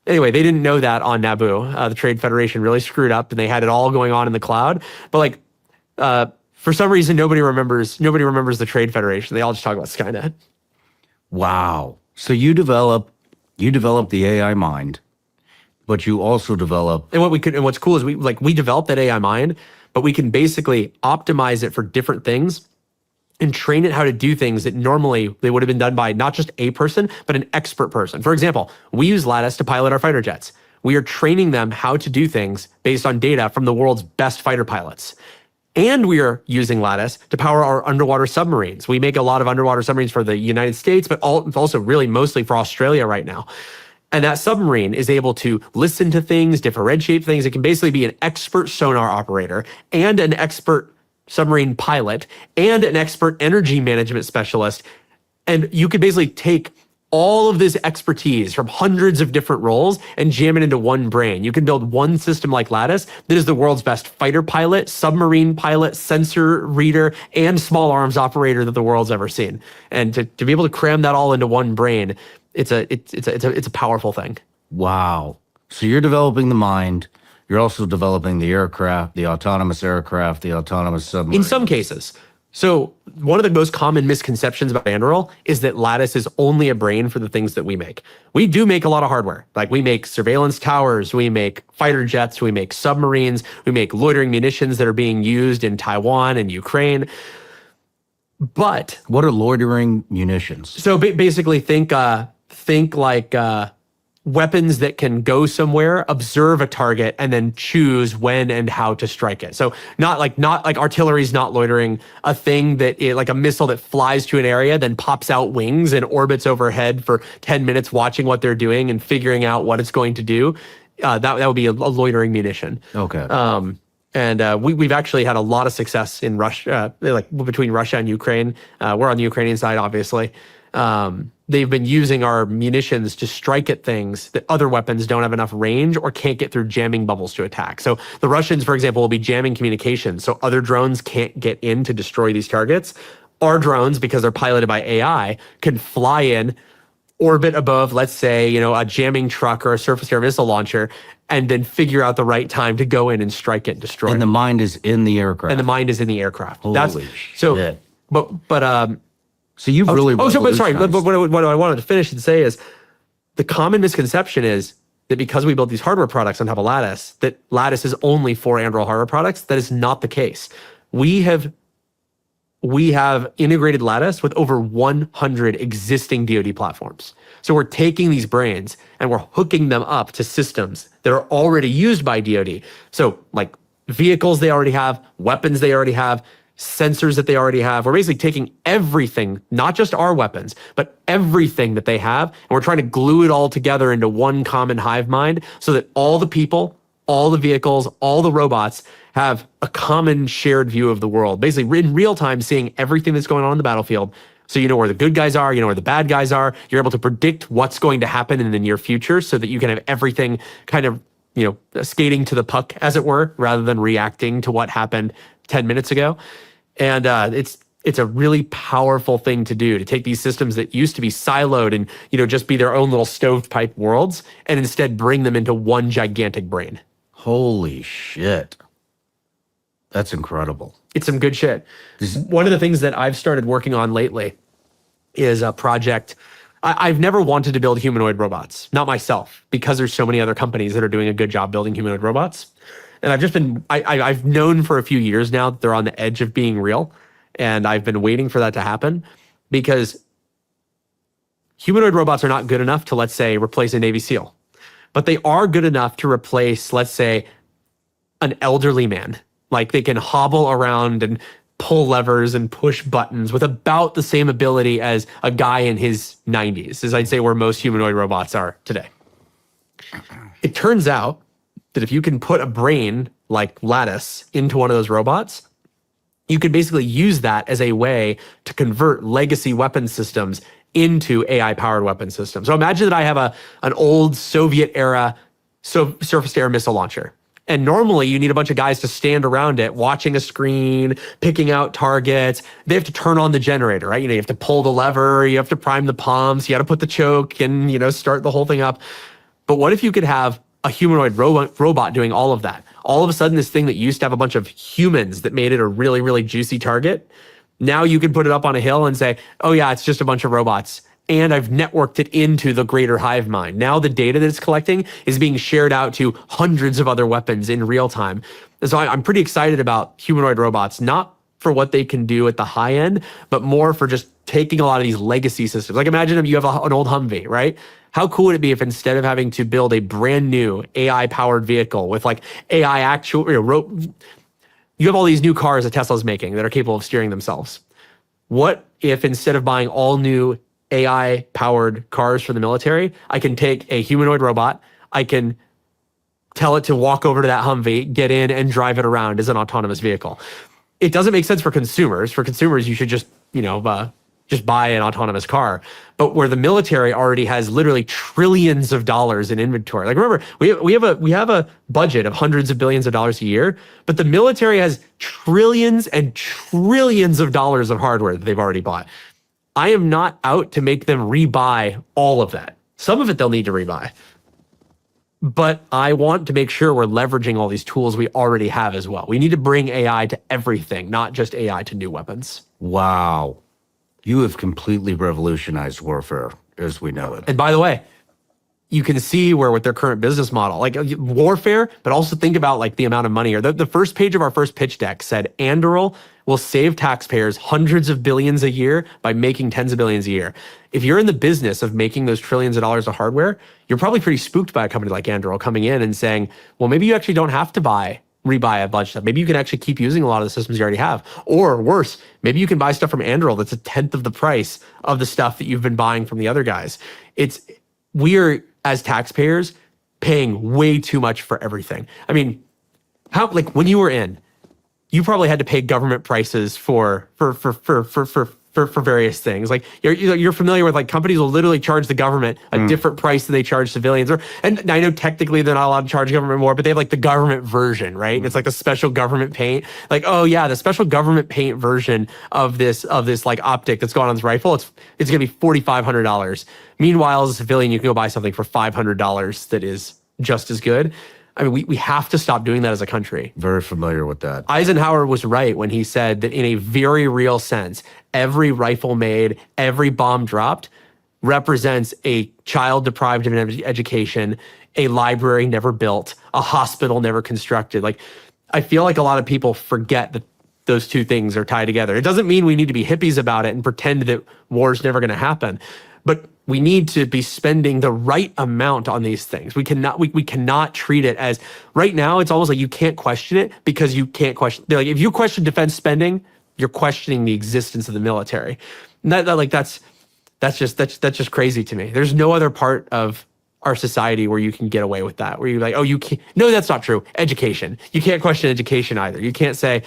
Anyway, they didn't know that on Naboo. The Trade Federation really screwed up, and they had it all going on in the cloud. But for some reason, nobody remembers the Trade Federation. They all just talk about Skynet. Wow. So you develop the AI mind, but you also develop. And what's cool is we developed that AI mind, but we can basically optimize it for different things and train it how to do things that normally they would have been done by not just a person, but an expert person. For example, we use Lattice to pilot our fighter jets. We are training them how to do things based on data from the world's best fighter pilots. And we are using Lattice to power our underwater submarines. We make a lot of underwater submarines for the United States, but also really mostly for Australia right now. And that submarine is able to listen to things, differentiate things. It can basically be an expert sonar operator and an expert submarine pilot and an expert energy management specialist. And you could basically take all of this expertise from hundreds of different roles and jam it into one brain. You can build one system like Lattice that is the world's best fighter pilot, submarine pilot, sensor reader, and small arms operator that the world's ever seen. And to be able to cram that all into one brain, it's a powerful thing. Wow. So you're developing the mind. You're also developing the aircraft, the autonomous aircraft, the autonomous submarine. In some cases. So one of the most common misconceptions about Anduril is that Lattice is only a brain for the things that we make. We do make a lot of hardware. Like we make surveillance towers, we make fighter jets, we make submarines, we make loitering munitions that are being used in Taiwan and Ukraine. But what are loitering munitions? So basically think like weapons that can go somewhere, observe a target, and then choose when and how to strike it. So not like artillery is not loitering. A thing like a missile that flies to an area, then pops out wings and orbits overhead for 10 minutes, watching what they're doing and figuring out what it's going to do. That would be a loitering munition. Okay. And we've actually had a lot of success in Russia, like between Russia and Ukraine. We're on the Ukrainian side, obviously. They've been using our munitions to strike at things that other weapons don't have enough range or can't get through jamming bubbles to attack. So the Russians, for example, will be jamming communications so other drones can't get in to destroy these targets. Our drones, because they're piloted by AI, can fly in, orbit above, let's say, a jamming truck or a surface air missile launcher, and then figure out the right time to go in and strike it and destroy it. And the mind is in the aircraft. And the mind is in the aircraft. Holy shit. So you've really but what I wanted to finish and say is the common misconception is that because we build these hardware products on top of Lattice, that Lattice is only for Anduril hardware products. That is not the case. We have integrated Lattice with over 100 existing DoD platforms. So we're taking these brains and we're hooking them up to systems that are already used by DoD. So like vehicles they already have, weapons they already have, sensors that they already have. We're basically taking everything, not just our weapons, but everything that they have, and we're trying to glue it all together into one common hive mind so that all the people, all the vehicles, all the robots have a common shared view of the world. Basically, in real time, seeing everything that's going on in the battlefield. So you know where the good guys are, you know where the bad guys are. You're able to predict what's going to happen in the near future so that you can have everything kind of, skating to the puck, as it were, rather than reacting to what happened 10 minutes ago. And it's a really powerful thing to do, to take these systems that used to be siloed and just be their own little stovepipe worlds and instead bring them into one gigantic brain. Holy shit. That's incredible. It's some good shit. One of the things that I've started working on lately is a project. I've never wanted to build humanoid robots, not myself, because there's so many other companies that are doing a good job building humanoid robots. And I've known for a few years now that they're on the edge of being real. And I've been waiting for that to happen because humanoid robots are not good enough to, let's say, replace a Navy SEAL. But they are good enough to replace, let's say, an elderly man. Like they can hobble around and pull levers and push buttons with about the same ability as a guy in his 90s, as I'd say where most humanoid robots are today. It turns out that if you can put a brain like Lattice into one of those robots, you could basically use that as a way to convert legacy weapon systems into AI-powered weapon systems. So imagine that I have an old Soviet-era surface-to-air missile launcher. And normally you need a bunch of guys to stand around it, watching a screen, picking out targets. They have to turn on the generator, right? You have to pull the lever, you have to prime the pumps, you got to put the choke and, start the whole thing up. But what if you could have a humanoid robot doing all of that? All of a sudden, this thing that used to have a bunch of humans that made it a really, really juicy target, now you can put it up on a hill and say, oh yeah, it's just a bunch of robots. And I've networked it into the greater hive mind. Now the data that it's collecting is being shared out to hundreds of other weapons in real time. And so I'm pretty excited about humanoid robots, not for what they can do at the high end, but more for just taking a lot of these legacy systems. Like imagine you have an old Humvee, right? How cool would it be if instead of having to build a brand new AI-powered vehicle with like AI actual, you have all these new cars that Tesla's making that are capable of steering themselves. What if instead of buying all new AI-powered cars for the military, I can take a humanoid robot, I can tell it to walk over to that Humvee, get in and drive it around as an autonomous vehicle. It doesn't make sense for consumers. For consumers, you should just, just buy an autonomous car, but where the military already has literally trillions of dollars in inventory. Like remember, we have a budget of hundreds of billions of dollars a year, but the military has trillions and trillions of dollars of hardware that they've already bought. I am not out to make them rebuy all of that. Some of it they'll need to rebuy. But I want to make sure we're leveraging all these tools we already have as well. We need to bring AI to everything, not just AI to new weapons. Wow. You have completely revolutionized warfare as we know it. And by the way, you can see where with their current business model, like warfare, but also think about like the amount of money. Or the first page of our first pitch deck said Anduril will save taxpayers hundreds of billions a year by making tens of billions a year. If you're in the business of making those trillions of dollars of hardware, you're probably pretty spooked by a company like Anduril coming in and saying, well, maybe you actually don't have to rebuy a bunch of stuff. Maybe you can actually keep using a lot of the systems you already have. Or worse, maybe you can buy stuff from Anduril that's a tenth of the price of the stuff that you've been buying from the other guys. We are, as taxpayers, paying way too much for everything. I mean, when you were in, you probably had to pay government prices for various things. Like you're familiar with, like, companies will literally charge the government a different price than they charge civilians. And I know technically they're not allowed to charge government more, but they have like the government version, right? And it's like the special government paint. Like, oh yeah, the special government paint version of this like optic that's going on this rifle, it's gonna be $4,500. Meanwhile, as a civilian, you can go buy something for $500 that is just as good. I mean, we have to stop doing that as a country. Very familiar with that. Eisenhower was right when he said that in a very real sense, every rifle made, every bomb dropped represents a child deprived of an education, a library never built, a hospital never constructed. Like, I feel like a lot of people forget that those two things are tied together. It doesn't mean we need to be hippies about it and pretend that war's never going to happen, but we need to be spending the right amount on these things. We cannot treat it as, right now, it's almost like you can't question it because you can't question. They're like, if you question defense spending, you're questioning the existence of the military. And that's just crazy to me. There's no other part of our society where you can get away with that, where you're like, oh, you can't. No, that's not true. Education. You can't question education either. You can't say,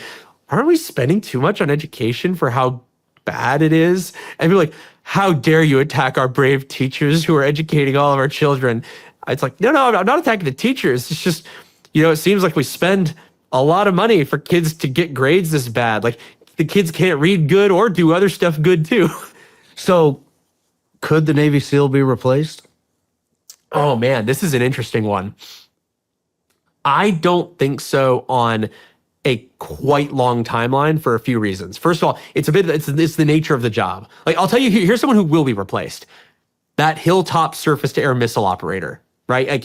aren't we spending too much on education for how bad it is? And be like, how dare you attack our brave teachers who are educating all of our children? It's like, no, I'm not attacking the teachers. It's just, it seems like we spend a lot of money for kids to get grades this bad. Like, the kids can't read good or do other stuff good too. So could the Navy SEAL be replaced? Oh man, this is an interesting one. I don't think so on a quite long timeline for a few reasons. First of all, it's the nature of the job. Like, I'll tell you, here's someone who will be replaced. That hilltop surface-to-air missile operator, right? Like,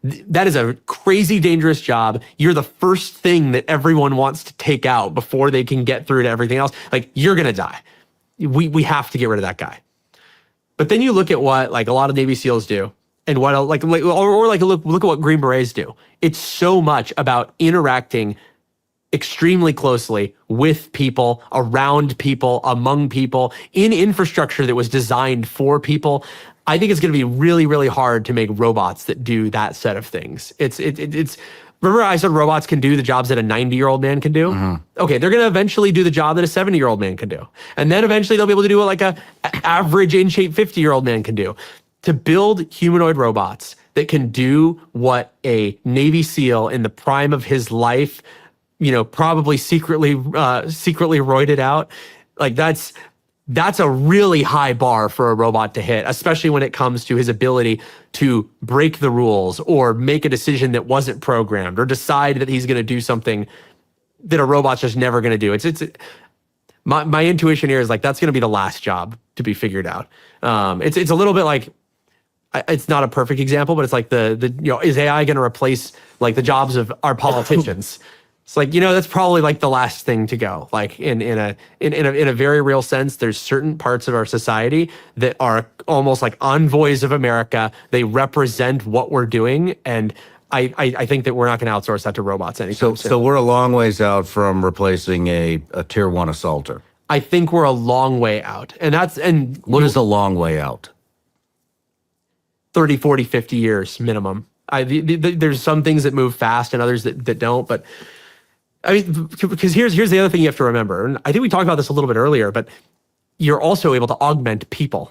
that is a crazy dangerous job. You're the first thing that everyone wants to take out before they can get through to everything else. Like, you're gonna die. We have to get rid of that guy. But then you look at what, like, a lot of Navy SEALs do, and what look at what Green Berets do. It's so much about interacting extremely closely with people, around people, among people, in infrastructure that was designed for people. I think it's going to be really, really hard to make robots that do that set of things. It's remember I said robots can do the jobs that a 90-year-old man can do? Mm-hmm. Okay, they're going to eventually do the job that a 70-year-old man can do. And then eventually they'll be able to do what like a average in-shape 50-year-old man can do. To build humanoid robots that can do what a Navy SEAL in the prime of his life, probably secretly roided out, like that's a really high bar for a robot to hit, especially when it comes to his ability to break the rules or make a decision that wasn't programmed or decide that he's going to do something that a robot's just never going to do. My intuition here is like, that's going to be the last job to be figured out. It's a little bit like, it's not a perfect example, but it's like is AI going to replace like the jobs of our politicians? It's like, that's probably like the last thing to go. Like in a very real sense, there's certain parts of our society that are almost like envoys of America. They represent what we're doing. And I think that we're not going to outsource that to robots anytime soon. So we're a long ways out from replacing a tier 1 assaulter. I think we're a long way out. And what is a long way out? 30, 40, 50 years minimum. There's some things that move fast and others that don't, but I mean, because here's the other thing you have to remember, and I think we talked about this a little bit earlier, but you're also able to augment people.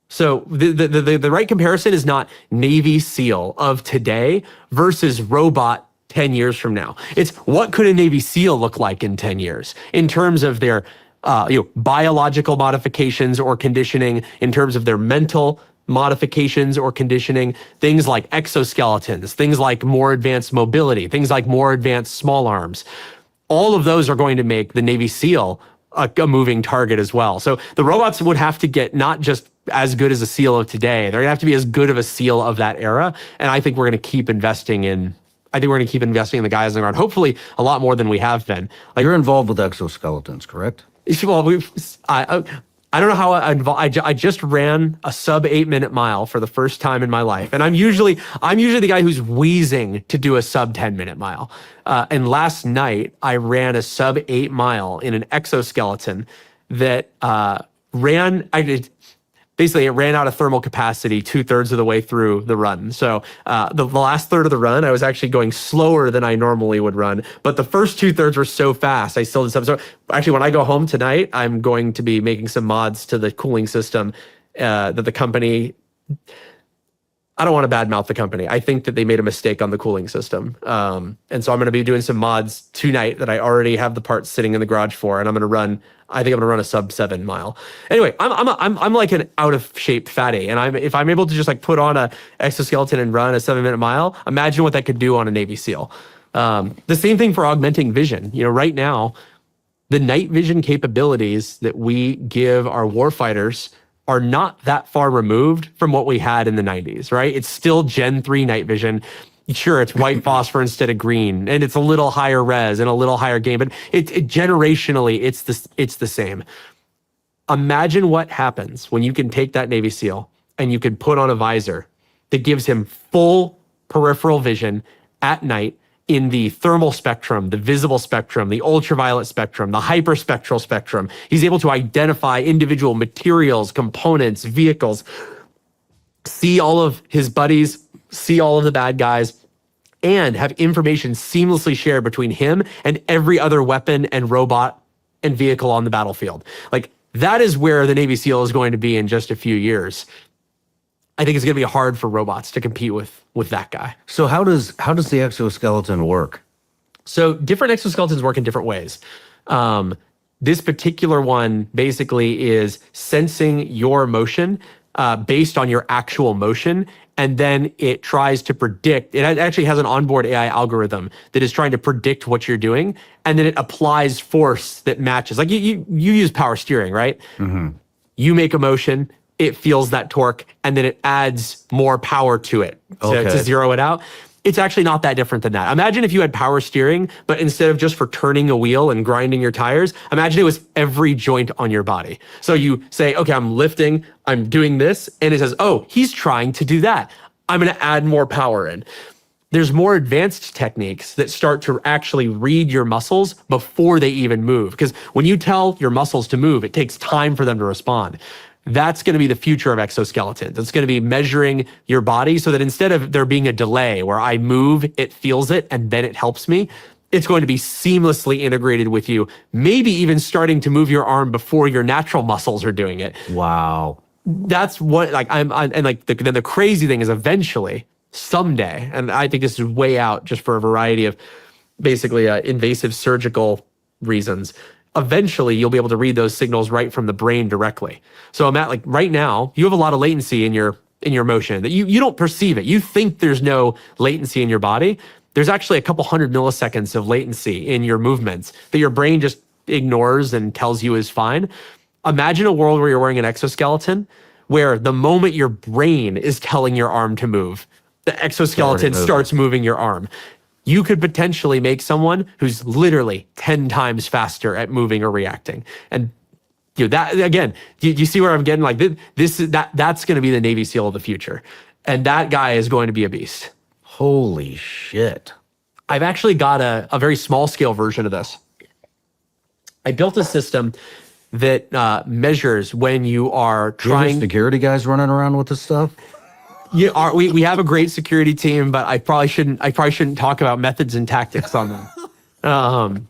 So the right comparison is not Navy SEAL of today versus robot 10 years from now. It's what could a Navy SEAL look like in 10 years in terms of their biological modifications or conditioning, in terms of their mental modifications or conditioning, things like exoskeletons, things like more advanced mobility, things like more advanced small arms. All of those are going to make the Navy SEAL a moving target as well. So the robots would have to get not just as good as a SEAL of today, they're gonna have to be as good of a SEAL of that era. And I think we're gonna keep investing in the guys on the ground, hopefully a lot more than we have been. Like, You're involved with exoskeletons, correct? well, I don't know how I just ran a sub 8-minute mile for the first time in my life. And I'm usually the guy who's wheezing to do a sub 10-minute mile. And last night I ran a sub 8 mile in an exoskeleton that it ran out of thermal capacity 2/3 of the way through the run. So the last third of the run, I was actually going slower than I normally would run. But the first 2/3 were so fast, I still did some. So actually, when I go home tonight, I'm going to be making some mods to the cooling system that the company. I don't want to badmouth the company. I think that they made a mistake on the cooling system. And so I'm going to be doing some mods tonight that I already have the parts sitting in the garage for, and I think I'm going to run a sub 7 mile. Anyway, I'm like an out of shape fatty. And if I'm able to just like put on a exoskeleton and run a 7-minute mile, imagine what that could do on a Navy SEAL. The same thing for augmenting vision. Right now, the night vision capabilities that we give our warfighters are not that far removed from what we had in the 90s, right? It's still Gen 3 night vision. Sure, it's white phosphor instead of green, and it's a little higher res and a little higher gain, but it generationally, it's the same. Imagine what happens when you can take that Navy SEAL and you can put on a visor that gives him full peripheral vision at night in the thermal spectrum, the visible spectrum, the ultraviolet spectrum, the hyperspectral spectrum. He's able to identify individual materials, components, vehicles, see all of his buddies, see all of the bad guys, and have information seamlessly shared between him and every other weapon and robot and vehicle on the battlefield. Like, that is where the Navy SEAL is going to be in just a few years. I think it's going to be hard for robots to compete with that guy. So how does the exoskeleton work? So different exoskeletons work in different ways. This particular one basically is sensing your motion based on your actual motion, and then it tries to predict. It actually has an onboard AI algorithm that is trying to predict what you're doing, and then it applies force that matches. Like you use power steering, right? Mm-hmm. You make a motion, it feels that torque, and then it adds more power to it to zero it out. It's actually not that different than that. Imagine if you had power steering, but instead of just for turning a wheel and grinding your tires, imagine it was every joint on your body. So you say, okay, I'm lifting, I'm doing this, and it says, oh, he's trying to do that. I'm going to add more power in. There's more advanced techniques that start to actually read your muscles before they even move. Because when you tell your muscles to move, it takes time for them to respond. That's going to be the future of exoskeletons. It's going to be measuring your body so that instead of there being a delay where I move, it feels it, and then it helps me, it's going to be seamlessly integrated with you, maybe even starting to move your arm before your natural muscles are doing it. Wow. That's what, like, then the crazy thing is eventually, someday, and I think this is way out just for a variety of basically invasive surgical reasons, eventually you'll be able to read those signals right from the brain directly. So I'm at, like, right now, you have a lot of latency in your motion that you don't perceive it. You think there's no latency in your body. There's actually a couple 100 milliseconds of latency in your movements that your brain just ignores and tells you is fine. Imagine a world where you're wearing an exoskeleton where the moment your brain is telling your arm to move, the exoskeleton starts moving your arm. You could potentially make someone who's literally 10 times faster at moving or reacting. And that, again, you see where I'm getting? Like, that's going to be the Navy SEAL of the future. And that guy is going to be a beast. Holy shit. I've actually got a very small scale version of this. I built a system that measures when you are trying. You security guys running around with this stuff? We have a great security team, but I probably shouldn't talk about methods and tactics on them.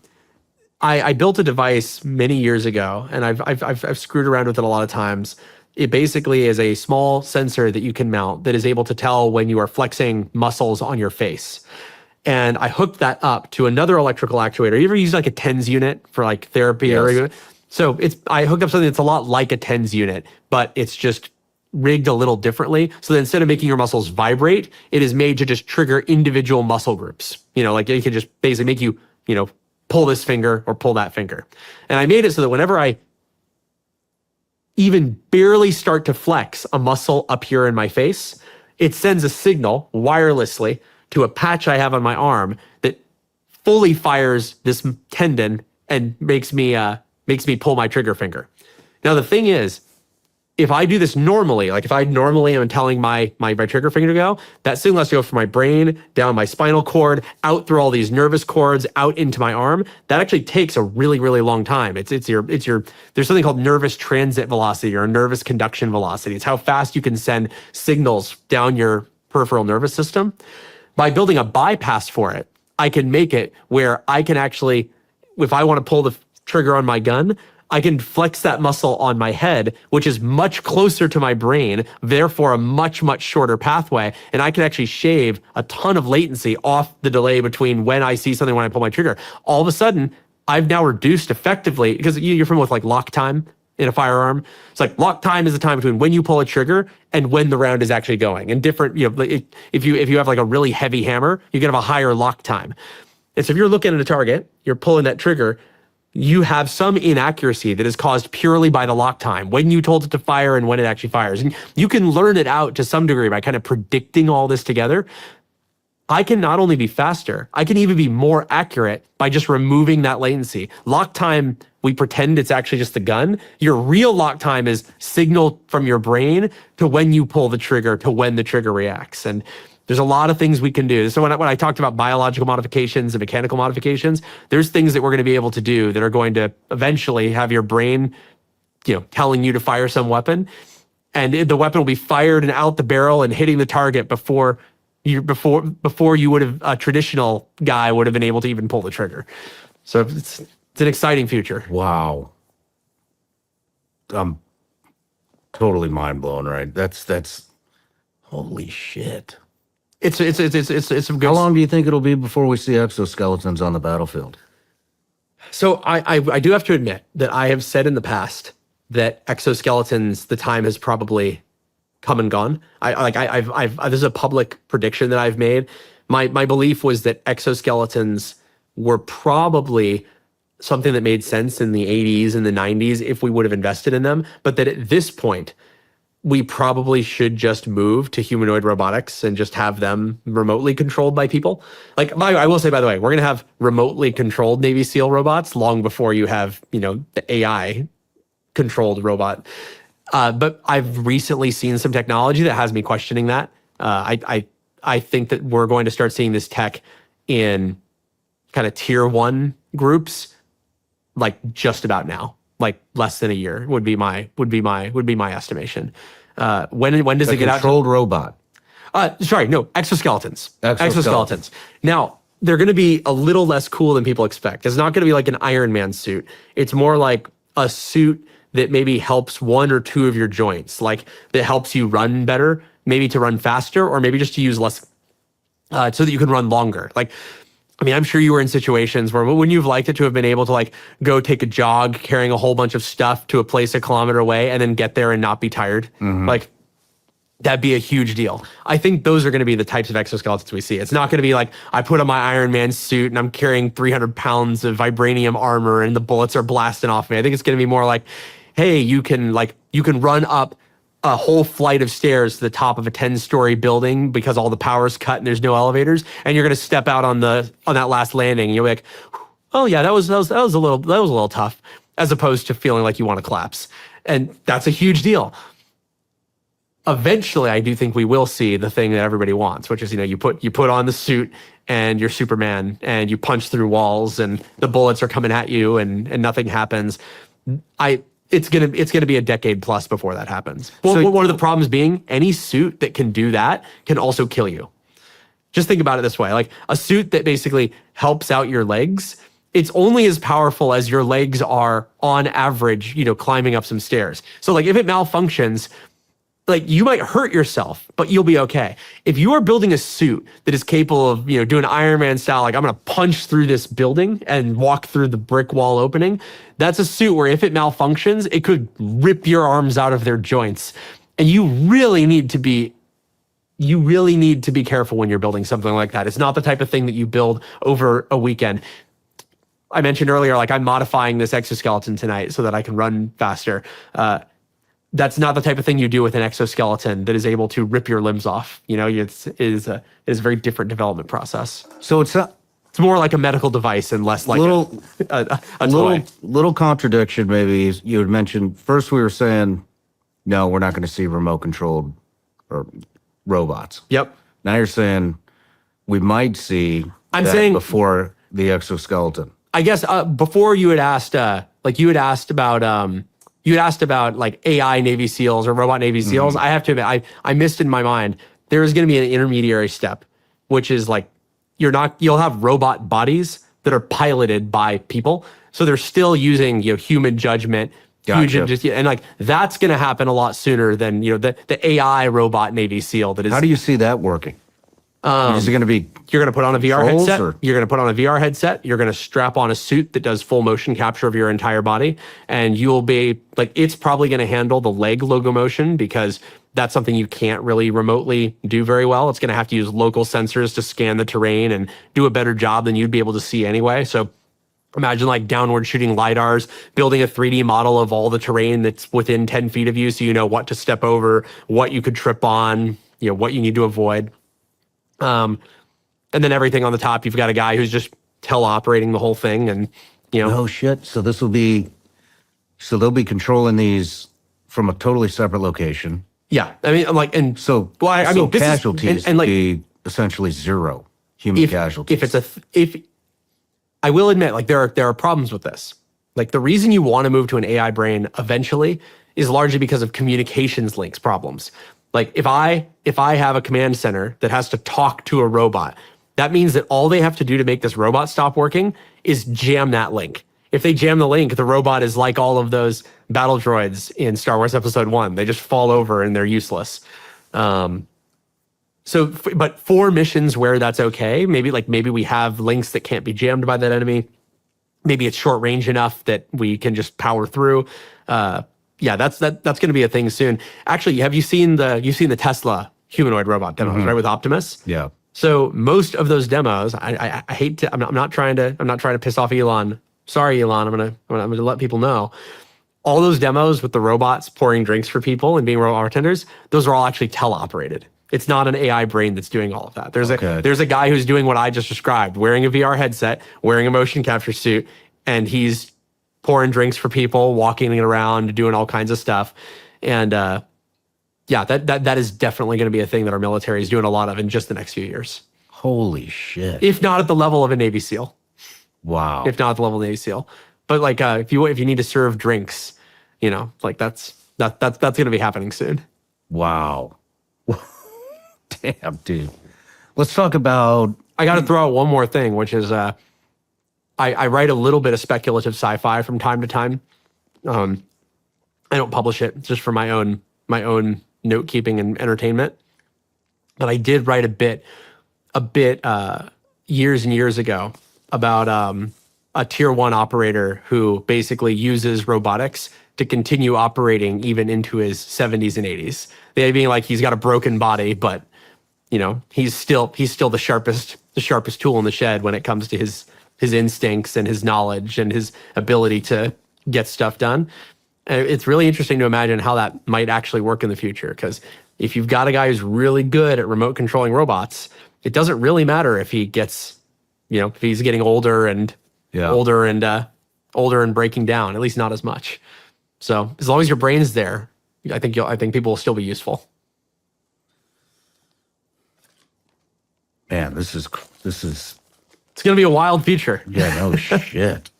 I built a device many years ago, and I've screwed around with it a lot of times. It basically is a small sensor that you can mount that is able to tell when you are flexing muscles on your face. And I hooked that up to another electrical actuator. You ever use like a TENS unit for like therapy? Yes. So I hooked up something that's a lot like a TENS unit, but it's just rigged a little differently. So that instead of making your muscles vibrate, it is made to just trigger individual muscle groups. Like it can just basically make you, pull this finger or pull that finger. And I made it so that whenever I even barely start to flex a muscle up here in my face, it sends a signal wirelessly to a patch I have on my arm that fully fires this tendon and makes me pull my trigger finger. Now the thing is, if I do this normally, like if I normally am telling my trigger finger to go, that signal has to go from my brain, down my spinal cord, out through all these nervous cords, out into my arm. That actually takes a really, really long time. There's something called nervous transit velocity or nervous conduction velocity. It's how fast you can send signals down your peripheral nervous system. By building a bypass for it, I can make it where I can actually, if I want to pull the trigger on my gun, I can flex that muscle on my head, which is much closer to my brain, therefore a much, much shorter pathway. And I can actually shave a ton of latency off the delay between when I see something, when I pull my trigger. All of a sudden, I've now reduced effectively, because you're familiar with like lock time in a firearm. It's like lock time is the time between when you pull a trigger and when the round is actually going. And different, if you have like a really heavy hammer, you can have a higher lock time. And so if you're looking at a target, you're pulling that trigger, you have some inaccuracy that is caused purely by the lock time, when you told it to fire and when it actually fires. And you can learn it out to some degree by kind of predicting all this together. I can not only be faster, I can even be more accurate by just removing that latency. Lock time, we pretend it's actually just the gun. Your real lock time is signal from your brain to when you pull the trigger, to when the trigger reacts. And there's a lot of things we can do. So when I talked about biological modifications and mechanical modifications, there's things that we're going to be able to do that are going to eventually have your brain, telling you to fire some weapon, and the weapon will be fired and out the barrel and hitting the target before you would have, a traditional guy would have been able to even pull the trigger. So it's an exciting future. Wow. I'm totally mind blown, right? That's holy shit. It's some good. How long do you think it'll be before we see exoskeletons on the battlefield? So I do have to admit that I have said in the past that exoskeletons, the time has probably come and gone. This is a public prediction that I've made. My belief was that exoskeletons were probably something that made sense in the 80s and the 90s if we would have invested in them, but that at this point, we probably should just move to humanoid robotics and just have them remotely controlled by people. Like, I will say, by the way, we're going to have remotely controlled Navy SEAL robots long before you have, the AI controlled robot. But I've recently seen some technology that has me questioning that. I think that we're going to start seeing this tech in kind of tier 1 groups, like just about now. Like less than a year would be my estimation. When does it get out? Controlled robot. Exoskeletons. Exoskeletons. Now, they're going to be a little less cool than people expect. It's not going to be like an Iron Man suit. It's more like a suit that maybe helps one or two of your joints, like that helps you run better, maybe to run faster, or maybe just to use less, so that you can run longer. Like, I'm sure you were in situations where wouldn't you have liked it to have been able to like go take a jog carrying a whole bunch of stuff to a place a kilometer away and then get there and not be tired? Mm-hmm. Like, that'd be a huge deal. I think those are going to be the types of exoskeletons we see. It's not going to be like, I put on my Iron Man suit and I'm carrying 300 pounds of vibranium armor and the bullets are blasting off me. I think it's going to be more like, hey, you can run up a whole flight of stairs to the top of a 10-story building because all the power's cut and there's no elevators, and you're going to step out on that last landing and you'll be like, oh yeah, that was a little tough, as opposed to feeling like you want to collapse. And that's a huge deal. Eventually, I do think we will see the thing that everybody wants, which is, you put on the suit and you're Superman and you punch through walls and the bullets are coming at you and nothing happens. It's gonna be a decade plus before that happens. Well, so, one of the problems being any suit that can do that can also kill you. Just think about it this way: like a suit that basically helps out your legs it's only as powerful as your legs are on average, climbing up some stairs. So like if it malfunctions, like you might hurt yourself, but you'll be okay. If you are building a suit that is capable of, doing Iron Man style, like I'm going to punch through this building and walk through the brick wall opening, that's a suit where if it malfunctions, it could rip your arms out of their joints. And you really need to be careful when you're building something like that. It's not the type of thing that you build over a weekend. I mentioned earlier, like I'm modifying this exoskeleton tonight so that I can run faster. That's not the type of thing you do with an exoskeleton that is able to rip your limbs off. It is a very different development process. So it's more like a medical device and less like a toy. Little contradiction maybe. You had mentioned first we were saying, no, we're not going to see remote controlled or robots. Yep. Now you're saying we might see I'm that saying before the exoskeleton. I guess before you had asked about like AI Navy SEALs or robot Navy SEAls. I have to admit, I missed in my mind. There is going to be an intermediary step, which is like you'll have robot bodies that are piloted by people. So they're still using human judgment. Gotcha. And like that's going to happen a lot sooner than the AI robot Navy SEAL that is. How do you see that working? Is it going to be? You're going to put on a VR controls, headset. or? You're going to put on a VR headset. You're going to strap on a suit that does full motion capture of your entire body. And you'll be like, it's probably going to handle the leg locomotion because that's something you can't really remotely do very well. It's going to have to use local sensors to scan the terrain and do a better job than you'd be able to see anyway. So imagine like downward shooting LiDARs, building a 3D model of all the terrain that's within 10 feet of you so you know what to step over, what you could trip on, what you need to avoid. And then everything on the top, you've got a guy who's just teleoperating the whole thing, and Oh shit! So they'll be controlling these from a totally separate location. Yeah, I mean, like, and So I mean, this casualties is, and like, be essentially zero human casualties. if I will admit, like, there are problems with this. Like, the reason you want to move to an AI brain eventually is largely because of communications links problems. Like if I have a command center that has to talk to a robot, that means that all they have to do to make this robot stop working is jam that link. If they jam the link, the robot is like all of those battle droids in Star Wars Episode 1. They just fall over and they're useless. But for missions where that's okay, maybe we have links that can't be jammed by that enemy. Maybe it's short range enough that we can just power through. Yeah, that's going to be a thing soon. Actually, you've seen the Tesla humanoid robot demos, right, with Optimus? Yeah. So most of those demos, I hate to. I'm not trying to piss off Elon. Sorry, Elon. I'm gonna let people know. All those demos with the robots pouring drinks for people and being robot bartenders, those are all actually teleoperated. It's not an AI brain that's doing all of that. There's a guy who's doing what I just described, wearing a VR headset, wearing a motion capture suit, and he's pouring drinks for people, walking around, doing all kinds of stuff. And yeah, that is definitely going to be a thing that our military is doing a lot of in just the next few years. Holy shit. If not at the level of a Navy SEAL. Wow. If not at the level of a Navy SEAL. But like if you need to serve drinks, like that's going to be happening soon. Wow. Damn, dude. Let's talk about... I got to throw out one more thing, which is I write a little bit of speculative sci-fi from time to time. I don't publish it just for my own note keeping and entertainment. But I did write a bit years and years ago about a tier 1 operator who basically uses robotics to continue operating even into his 70s and 80s. The idea being like he's got a broken body, but he's still the sharpest tool in the shed when it comes to his instincts and his knowledge and his ability to get stuff done. And it's really interesting to imagine how that might actually work in the future. Because if you've got a guy who's really good at remote controlling robots, it doesn't really matter if he gets, if he's getting older and older and breaking down. At least not as much. So as long as your brain's there, I think people will still be useful. Man, this is. It's going to be a wild future. Yeah, no shit.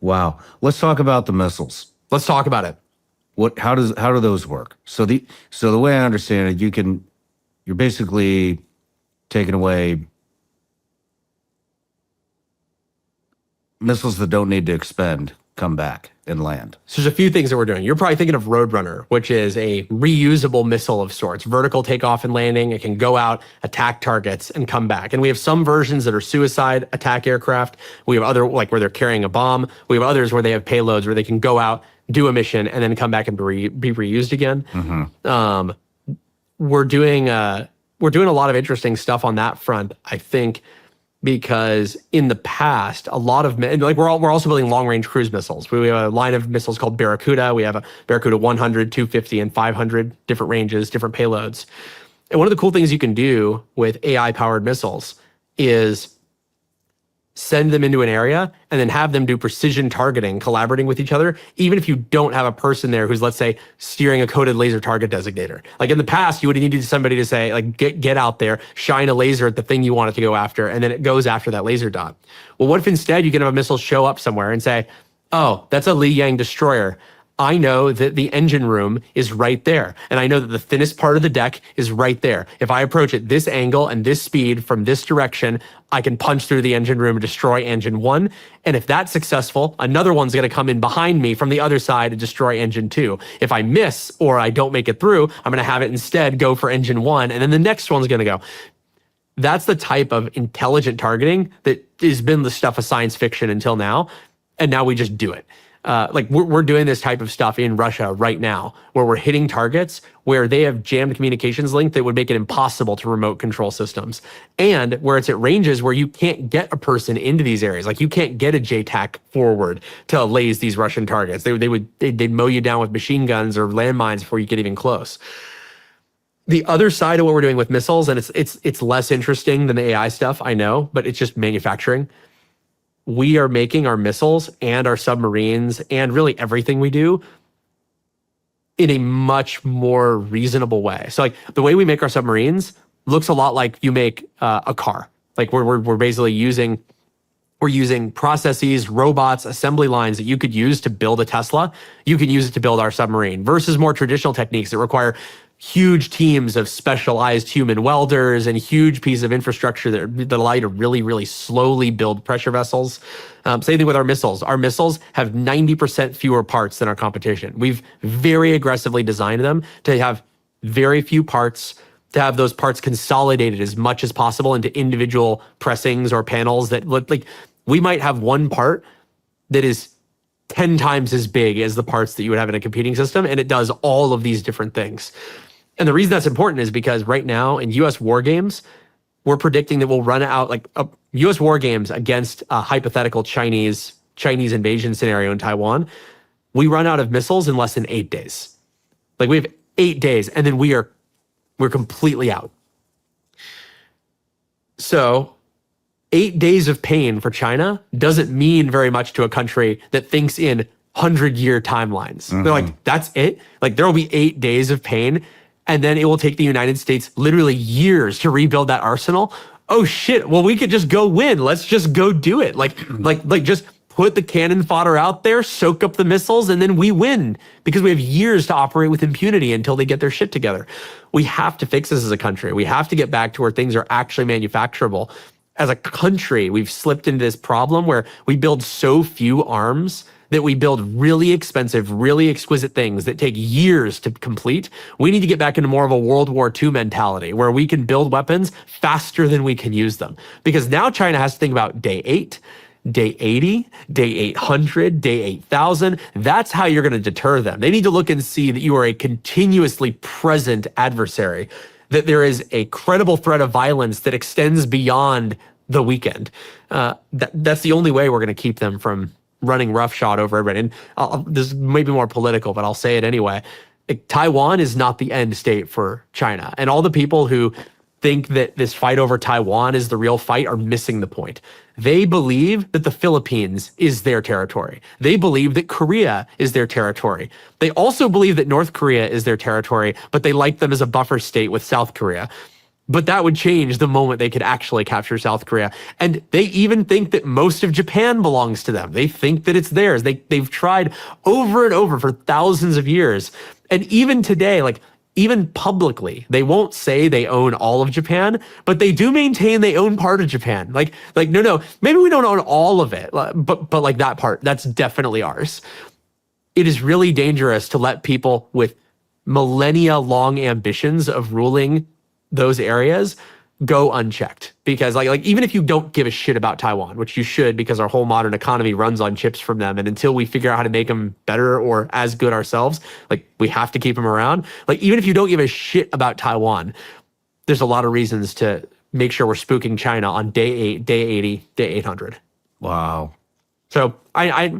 Wow. Let's talk about the missiles. Let's talk about it. How do those work? So the way I understand it, you're basically taking away missiles that don't need to expend come back and land? So there's a few things that we're doing. You're probably thinking of Roadrunner, which is a reusable missile of sorts, vertical takeoff and landing. It can go out, attack targets, and come back. And we have some versions that are suicide attack aircraft. We have other, like where they're carrying a bomb. We have others where they have payloads where they can go out, do a mission, and then come back and be reused again. We're doing a lot of interesting stuff on that front, I think, because in the past, a lot of, like we're also building long-range cruise missiles. We have a line of missiles called Barracuda. We have a Barracuda 100, 250, and 500, different ranges, different payloads. And one of the cool things you can do with AI-powered missiles is send them into an area and then have them do precision targeting, collaborating with each other, even if you don't have a person there who's, let's say, steering a coded laser target designator. Like in the past, you would have needed somebody to say, like, get out there, shine a laser at the thing you want it to go after, and then it goes after that laser dot. Well, what if instead you can have a missile show up somewhere and say, oh, that's a Li Yang destroyer. I know that the engine room is right there. And I know that the thinnest part of the deck is right there. If I approach at this angle and this speed from this direction, I can punch through the engine room and destroy engine 1. And if that's successful, another one's going to come in behind me from the other side and destroy engine 2. If I miss or I don't make it through, I'm going to have it instead go for engine 1, and then the next one's going to go. That's the type of intelligent targeting that has been the stuff of science fiction until now. And now we just do it. Like we're doing this type of stuff in Russia right now, where we're hitting targets where they have jammed communications link that would make it impossible to remote control systems, and where it's at ranges where you can't get a person into these areas. Like you can't get a JTAC forward to laze these Russian targets. They'd mow you down with machine guns or landmines before you get even close. The other side of what we're doing with missiles, and it's less interesting than the AI stuff, I know, but it's just manufacturing. We are making our missiles and our submarines and really everything we do in a much more reasonable way. So like the way we make our submarines looks a lot like you make a car. Like we're basically using processes, robots, assembly lines that you could use to build a Tesla. You can use it to build our submarine versus more traditional techniques that require huge teams of specialized human welders and huge pieces of infrastructure that allow you to really, really slowly build pressure vessels. Same thing with our missiles. Our missiles have 90% fewer parts than our competition. We've very aggressively designed them to have very few parts, to have those parts consolidated as much as possible into individual pressings or panels that look like we might have one part that is 10 times as big as the parts that you would have in a competing system, and it does all of these different things. And the reason that's important is because right now in US war games, we're predicting that we'll run out, like US war games against a hypothetical Chinese invasion scenario in Taiwan, we run out of missiles in less than 8 days. Like we have 8 days, and then we're completely out. So 8 days of pain for China doesn't mean very much to a country that thinks in 100-year timelines. They're like, that's it? Like there will be 8 days of pain, and then it will take the United States literally years to rebuild that arsenal. Oh shit, well we could just go win. Let's just go do it. Like just put the cannon fodder out there, soak up the missiles, and then we win because we have years to operate with impunity until they get their shit together. We have to fix this as a country. We have to get back to where things are actually manufacturable. As a country, we've slipped into this problem where we build so few arms that we build really expensive, really exquisite things that take years to complete. We need to get back into more of a World War II mentality where we can build weapons faster than we can use them. Because now China has to think about day 8, day 80, day 800, day 8,000. That's how you're going to deter them. They need to look and see that you are a continuously present adversary, that there is a credible threat of violence that extends beyond the weekend. That's the only way we're going to keep them from running roughshod over everybody. And this may be more political, but I'll say it anyway. Taiwan is not the end state for China. And all the people who think that this fight over Taiwan is the real fight are missing the point. They believe that the Philippines is their territory. They believe that Korea is their territory. They also believe that North Korea is their territory, but they like them as a buffer state with South Korea. But that would change the moment they could actually capture South Korea. And they even think that most of Japan belongs to them. They think that it's theirs. They've tried over and over for thousands of years. And even today, like even publicly, they won't say they own all of Japan, but they do maintain they own part of Japan. Like no, maybe we don't own all of it, but like that part, that's definitely ours. It is really dangerous to let people with millennia long ambitions of ruling those areas go unchecked, because like even if you don't give a shit about Taiwan, which you should, because our whole modern economy runs on chips from them, and until we figure out how to make them better or as good ourselves, like we have to keep them around. Like even if you don't give a shit about Taiwan, there's a lot of reasons to make sure we're spooking China on day 8, day 80, day 800. Wow. So I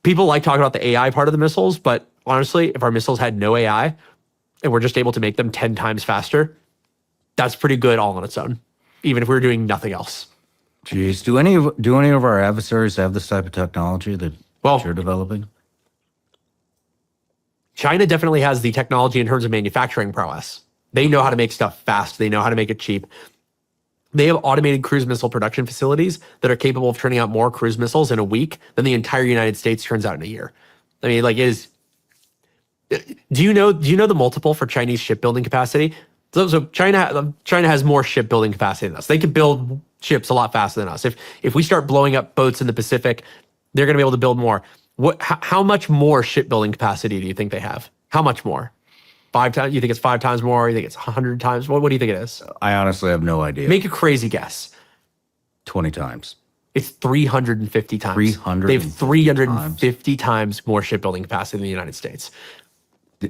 people like talking about the AI part of the missiles, but honestly, if our missiles had no AI and we're just able to make them 10 times faster, that's pretty good all on its own, even if we were doing nothing else. Jeez, do any of our adversaries have this type of technology that you're developing? China definitely has the technology in terms of manufacturing prowess. They know how to make stuff fast. They know how to make it cheap. They have automated cruise missile production facilities that are capable of turning out more cruise missiles in a week than the entire United States turns out in a year. I mean, like, do you know the multiple for Chinese shipbuilding capacity? So China has more shipbuilding capacity than us. They could build ships a lot faster than us. If we start blowing up boats in the Pacific, they're going to be able to build more. How much more shipbuilding capacity do you think they have? How much more? 5 times? You think it's 5 times more? You think it's 100 times? What do you think it is? I honestly have no idea. Make a crazy guess. 20 times. It's 350 times. 350 They have 350 times more shipbuilding capacity than the United States.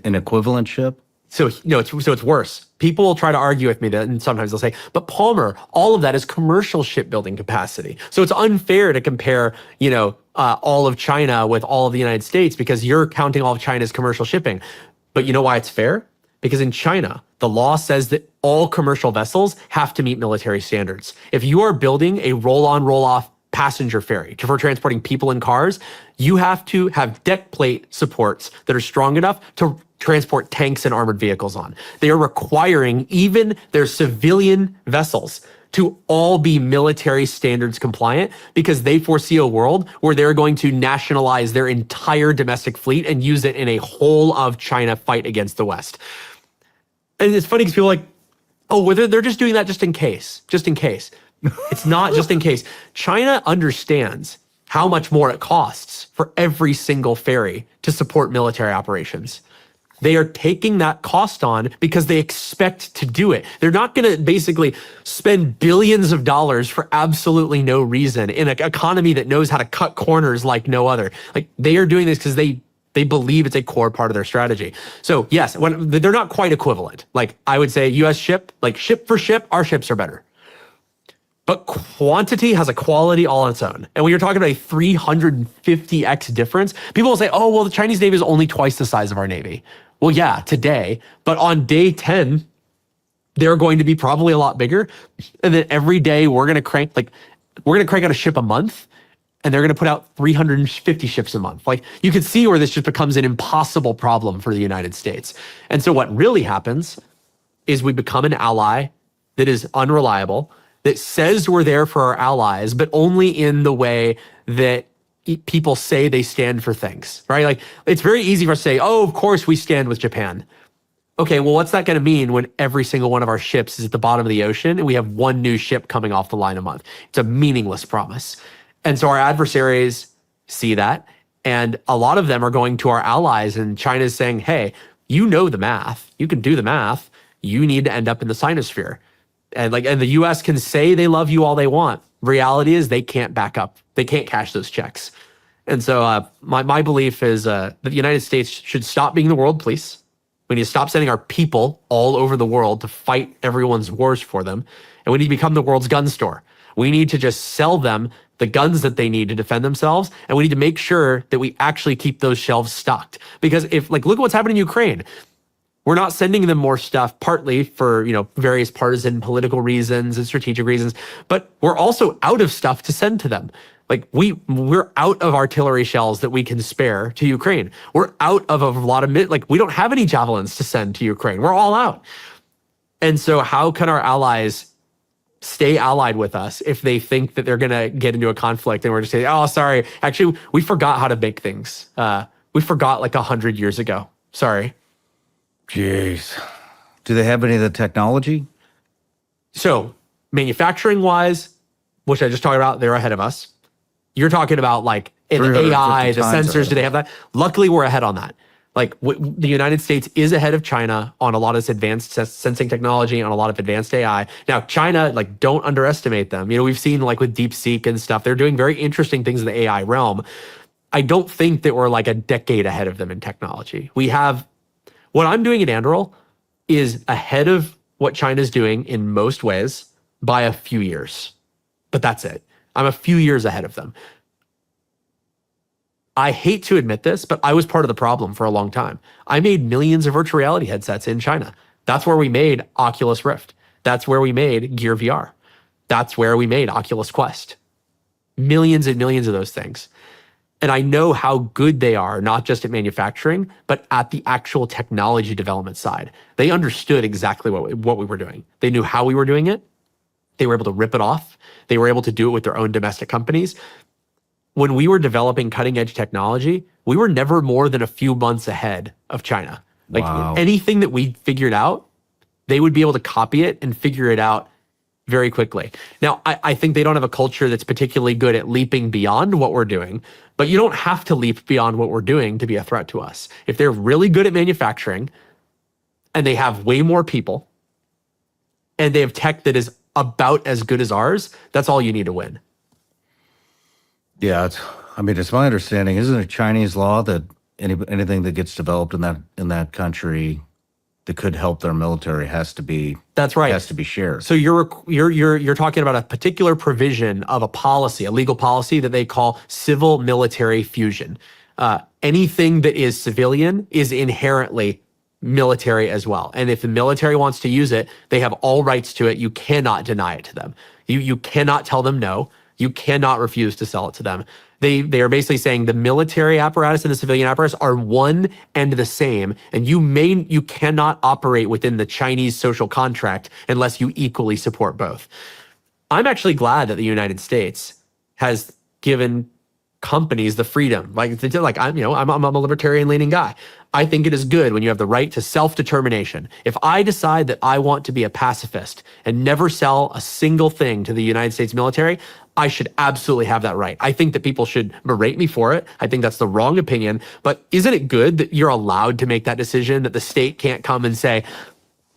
An equivalent ship? So it's worse. People will try to argue with me that, and sometimes they'll say, but Palmer, all of that is commercial shipbuilding capacity. So it's unfair to compare, all of China with all of the United States because you're counting all of China's commercial shipping. But you know why it's fair? Because in China, the law says that all commercial vessels have to meet military standards. If you are building a roll-on, roll-off passenger ferry for transporting people and cars, you have to have deck plate supports that are strong enough to transport tanks and armored vehicles on. They are requiring even their civilian vessels to all be military standards compliant because they foresee a world where they're going to nationalize their entire domestic fleet and use it in a whole of China fight against the West. And it's funny because people are like, oh, well, they're just doing that just in case. It's not just in case. China understands how much more it costs for every single ferry to support military operations. They are taking that cost on because they expect to do it. They're not going to basically spend billions of dollars for absolutely no reason in an economy that knows how to cut corners like no other. Like, they are doing this because they believe it's a core part of their strategy. So yes, they're not quite equivalent. Like, I would say US ship, like ship for ship, our ships are better. But quantity has a quality all on its own. And when you're talking about a 350x difference, people will say, oh, well, the Chinese Navy is only twice the size of our Navy. Well, yeah, today, but on day 10, they're going to be probably a lot bigger. And then every day we're going to crank out a ship a month, and they're going to put out 350 ships a month. Like, you can see where this just becomes an impossible problem for the United States. And so what really happens is we become an ally that is unreliable, that says we're there for our allies, but only in the way that people say they stand for things, right? Like, it's very easy for us to say, oh, of course we stand with Japan. Okay, well, what's that going to mean when every single one of our ships is at the bottom of the ocean and we have one new ship coming off the line a month? It's a meaningless promise. And so our adversaries see that, and a lot of them are going to our allies, and China's saying, hey, you know the math. You can do the math. You need to end up in the sinosphere. And the US can say they love you all they want. Reality is they can't back up. They can't cash those checks. And so my belief is that the United States should stop being the world police. We need to stop sending our people all over the world to fight everyone's wars for them. And we need to become the world's gun store. We need to just sell them the guns that they need to defend themselves. And we need to make sure that we actually keep those shelves stocked. Because look at what's happening in Ukraine. We're not sending them more stuff, partly for, various partisan political reasons and strategic reasons, but we're also out of stuff to send to them. Like, we're out of artillery shells that we can spare to Ukraine. We're out of a lot of, we don't have any javelins to send to Ukraine. We're all out. And so how can our allies stay allied with us if they think that they're going to get into a conflict and we're just saying, oh, sorry, actually, we forgot how to make things. We forgot 100 years ago. Sorry. Jeez. Do they have any of the technology? So manufacturing wise, which I just talked about, they're ahead of us. You're talking about like in the 350 AI, the times sensors, do they have that? Luckily, we're ahead on that. Like the United States is ahead of China on a lot of this advanced sensing technology, on a lot of advanced AI. Now, China, like, don't underestimate them. You know, we've seen like with DeepSeek and stuff, they're doing very interesting things in the AI realm. I don't think that we're like a decade ahead of them in technology. We have, what I'm doing at Anduril is ahead of what China's doing in most ways by a few years. But that's it. I'm a few years ahead of them. I hate to admit this, but I was part of the problem for a long time. I made millions of virtual reality headsets in China. That's where we made Oculus Rift. That's where we made Gear VR. That's where we made Oculus Quest. Millions and millions of those things. And I know how good they are, not just at manufacturing, but at the actual technology development side. They understood exactly what we were doing. They knew how we were doing it. They were able to rip it off. They were able to do it with their own domestic companies. When we were developing cutting edge technology, we were never more than a few months ahead of China. Like anything that we figured out, they would be able to copy it and figure it out very quickly. Now, I think they don't have a culture that's particularly good at leaping beyond what we're doing, but you don't have to leap beyond what we're doing to be a threat to us. If they're really good at manufacturing and they have way more people and they have tech that is about as good as ours, that's all you need to win. Yeah, it's my understanding. Isn't it Chinese law that anything that gets developed in that country that could help their military has to be shared? So you're talking about a particular provision of a policy, a legal policy that they call civil military fusion. Anything that is civilian is inherently military as well. And if the military wants to use it, they have all rights to it. You cannot deny it to them. You cannot tell them no. You cannot refuse to sell it to them. They are basically saying the military apparatus and the civilian apparatus are one and the same, and you cannot operate within the Chinese social contract unless you equally support both. I'm actually glad that the United States has given companies the freedom. I'm a libertarian leaning guy. I think it is good when you have the right to self-determination. If I decide that I want to be a pacifist and never sell a single thing to the United States military, I should absolutely have that right. I think that people should berate me for it. I think that's the wrong opinion. But isn't it good that you're allowed to make that decision, that the state can't come and say,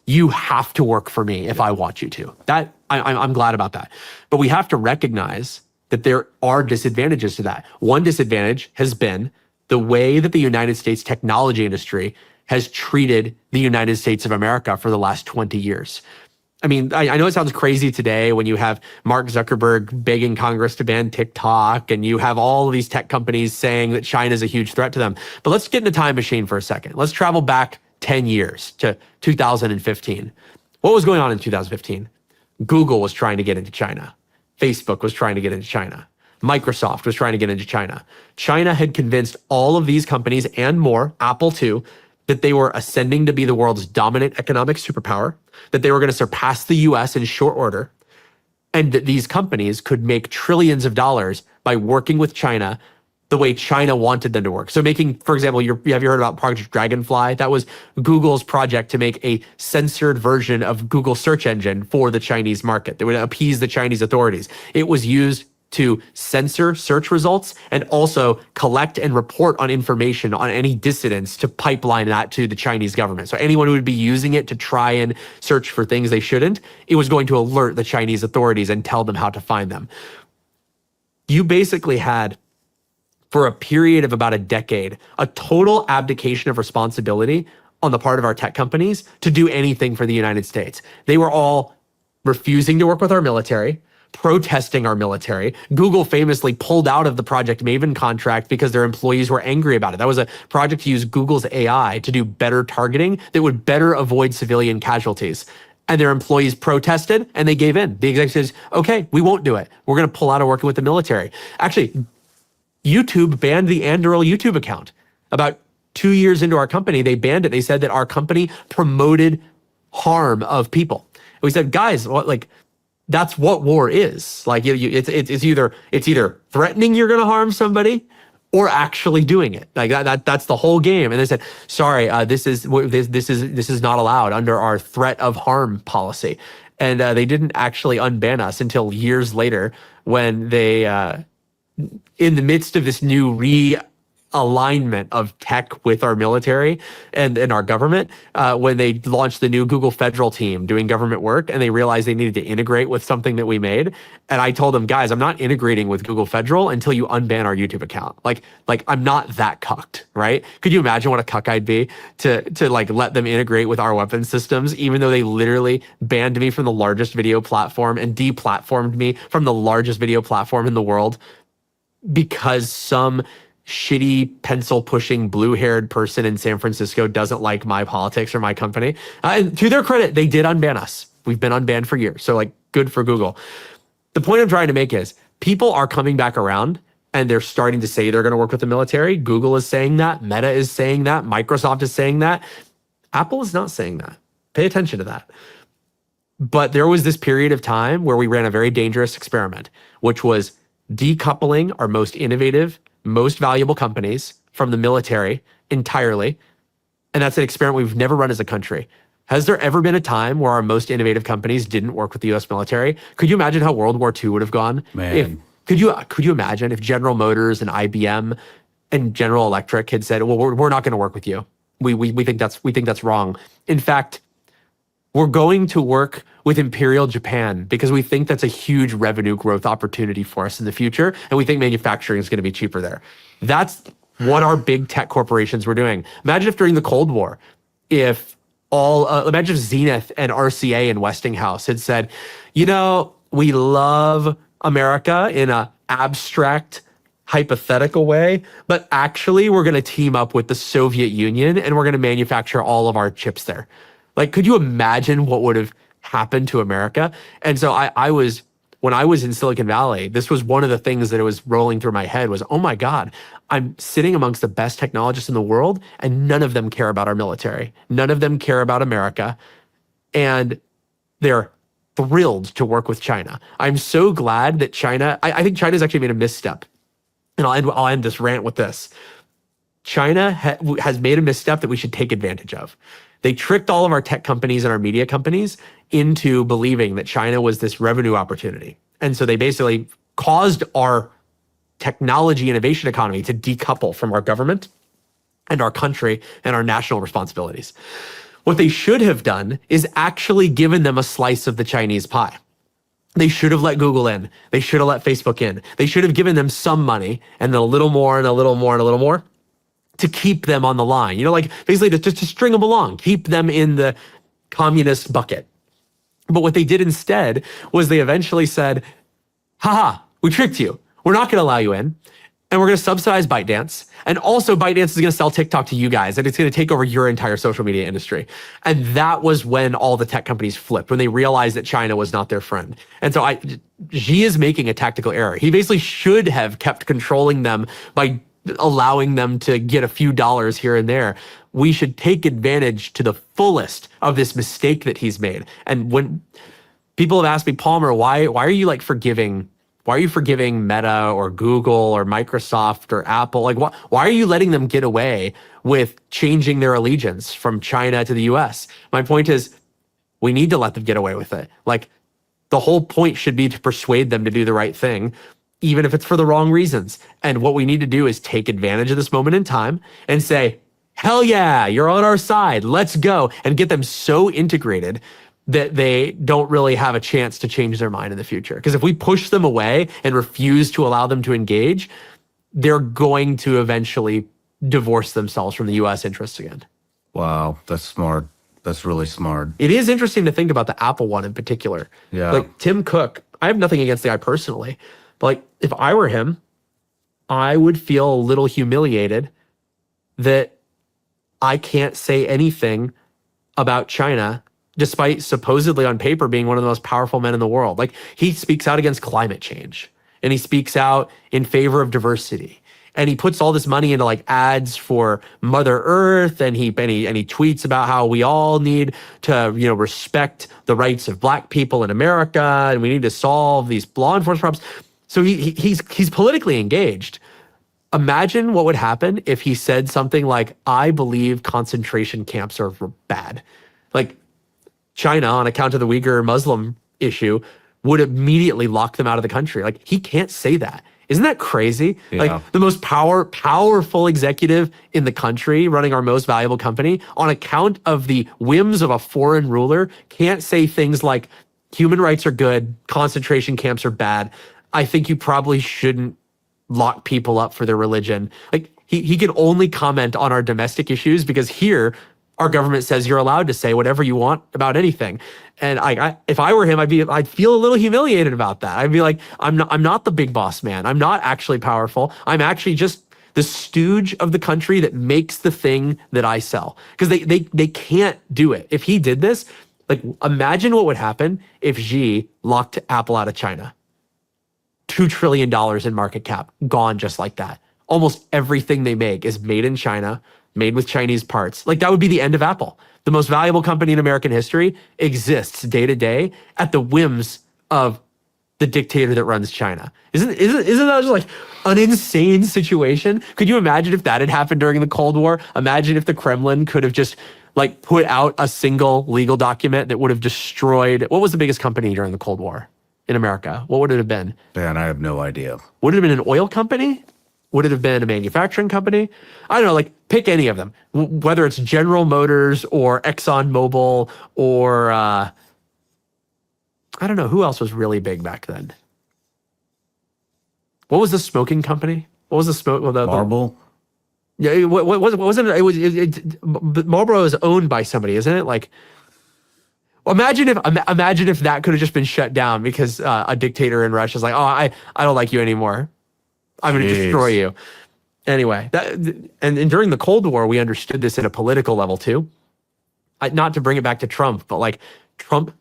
you have to work for me if I want you to? I'm glad about that. But we have to recognize that there are disadvantages to that. One disadvantage has been the way that the United States technology industry has treated the United States of America for the last 20 years. I mean, I know it sounds crazy today when you have Mark Zuckerberg begging Congress to ban TikTok and you have all of these tech companies saying that China is a huge threat to them. But let's get in a time machine for a second. Let's travel back 10 years to 2015. What was going on in 2015? Google was trying to get into China. Facebook was trying to get into China. Microsoft was trying to get into China. China had convinced all of these companies and more, Apple too, that they were ascending to be the world's dominant economic superpower, that they were going to surpass the US in short order, and that these companies could make trillions of dollars by working with China the way China wanted them to work. So making, for example, have you heard about Project Dragonfly? That was Google's project to make a censored version of Google search engine for the Chinese market that would appease the Chinese authorities. It was used to censor search results and also collect and report on information on any dissidents to pipeline that to the Chinese government. So anyone who would be using it to try and search for things they shouldn't, it was going to alert the Chinese authorities and tell them how to find them. You basically had, for a period of about a decade, a total abdication of responsibility on the part of our tech companies to do anything for the United States. They were all refusing to work with our military, protesting our military. Google famously pulled out of the Project Maven contract because their employees were angry about it. That was a project to use Google's AI to do better targeting that would better avoid civilian casualties. And their employees protested and they gave in. The executives, okay, we won't do it. We're going to pull out of working with the military. Actually, YouTube banned the Anduril YouTube account. About 2 years into our company, they banned it. They said that our company promoted harm of people. And we said, guys, that's what war is. Like it's either threatening you're going to harm somebody, or actually doing it. Like that's the whole game. And they said, sorry, this is not allowed under our threat of harm policy. And they didn't actually unban us until years later when they, in the midst of this new realignment of tech with our military and our government, when they launched the new Google federal team doing government work, and they realized they needed to integrate with something that we made. And I told them, guys, I'm not integrating with Google federal until you unban our YouTube account. Like I'm not that cucked, right? Could you imagine what a cuck I'd be to like let them integrate with our weapon systems, even though they literally banned me from the largest video platform and deplatformed me from the largest video platform in the world because some shitty pencil pushing blue haired person in San Francisco doesn't like my politics or my company. And to their credit, they did unban us. We've been unbanned for years. So like good for Google. The point I'm trying to make is people are coming back around and they're starting to say they're going to work with the military. Google is saying that. Meta is saying that. Microsoft is saying that. Apple is not saying that. Pay attention to that. But there was this period of time where we ran a very dangerous experiment, which was decoupling our most innovative, most valuable companies from the military entirely. And that's an experiment we've never run as a country. Has there ever been a time where our most innovative companies didn't work with the US military? Could you imagine how World War II would have gone? Man. Could you imagine if General Motors and IBM and General Electric had said, well, we're not going to work with you. We think that's wrong. In fact, we're going to work with Imperial Japan because we think that's a huge revenue growth opportunity for us in the future. And we think manufacturing is going to be cheaper there. That's what our big tech corporations were doing. Imagine if during the Cold War, imagine if Zenith and RCA and Westinghouse had said, we love America in a abstract, hypothetical way, but actually we're going to team up with the Soviet Union and we're going to manufacture all of our chips there. Like, could you imagine what would have happened to America? And so when I was in Silicon Valley, this was one of the things that was rolling through my head was, oh my God, I'm sitting amongst the best technologists in the world and none of them care about our military. None of them care about America. And they're thrilled to work with China. I'm so glad that I think China's actually made a misstep. And I'll end this rant with this. China has made a misstep that we should take advantage of. They tricked all of our tech companies and our media companies into believing that China was this revenue opportunity. And so they basically caused our technology innovation economy to decouple from our government and our country and our national responsibilities. What they should have done is actually given them a slice of the Chinese pie. They should have let Google in. They should have let Facebook in. They should have given them some money and then a little more and a little more and a little more to keep them on the line, like basically to string them along, keep them in the communist bucket. But what they did instead was they eventually said, haha, we tricked you. We're not going to allow you in. And we're going to subsidize ByteDance. And also ByteDance is going to sell TikTok to you guys. And it's going to take over your entire social media industry. And that was when all the tech companies flipped, when they realized that China was not their friend. And so Xi is making a tactical error. He basically should have kept controlling them by allowing them to get a few dollars here and there. We should take advantage to the fullest of this mistake that he's made. And when people have asked me, Palmer, why are you like forgiving? Why are you forgiving Meta or Google or Microsoft or Apple? Like, why are you letting them get away with changing their allegiance from China to the US? My point is, we need to let them get away with it. Like, the whole point should be to persuade them to do the right thing, even if it's for the wrong reasons. And what we need to do is take advantage of this moment in time and say, hell yeah, you're on our side, let's go, and get them so integrated that they don't really have a chance to change their mind in the future. Because if we push them away and refuse to allow them to engage, they're going to eventually divorce themselves from the US interests again. Wow, that's smart. That's really smart. It is interesting to think about the Apple one in particular. Yeah. Like Tim Cook, I have nothing against the guy personally, but like if I were him, I would feel a little humiliated that I can't say anything about China despite supposedly on paper being one of the most powerful men in the world. Like, he speaks out against climate change and he speaks out in favor of diversity. And he puts all this money into like ads for Mother Earth, and he tweets about how we all need to, respect the rights of Black people in America, and we need to solve these law enforcement problems. So he's politically engaged. Imagine what would happen if he said something like, I believe concentration camps are bad. Like China, on account of the Uyghur Muslim issue, would immediately lock them out of the country. Like, he can't say that. Isn't that crazy? Yeah. Like, the most powerful executive in the country running our most valuable company, on account of the whims of a foreign ruler, can't say things like, human rights are good, concentration camps are bad. I think you probably shouldn't lock people up for their religion. Like, he can only comment on our domestic issues because here our government says you're allowed to say whatever you want about anything. And if I were him, I'd feel a little humiliated about that. I'd be like, I'm not the big boss man. I'm not actually powerful. I'm actually just the stooge of the country that makes the thing that I sell. Because they can't do it. If he did this, like, imagine what would happen if Xi locked Apple out of China. $2 trillion in market cap, gone just like that. Almost everything they make is made in China, made with Chinese parts. Like, that would be the end of Apple. The most valuable company in American history exists day to day at the whims of the dictator that runs China. Isn't that just like an insane situation? Could you imagine if that had happened during the Cold War? Imagine if the Kremlin could have just like put out a single legal document that would have destroyed. What was the biggest company during the Cold War in America? What would it have been? Man, I have no idea. Would it have been an oil company? Would it have been a manufacturing company? I don't know, like, pick any of them. Whether it's General Motors or ExxonMobil or, I don't know, who else was really big back then? What was the smoking company? What was the smoke? Well, Marble? Yeah, what wasn't it? Marlboro is owned by somebody, isn't it? Like, imagine if that could have just been shut down because a dictator in Russia is like, oh, I don't like you anymore. I'm going to destroy you. Anyway, and during the Cold War, we understood this at a political level too. Not to bring it back to Trump, but like Trump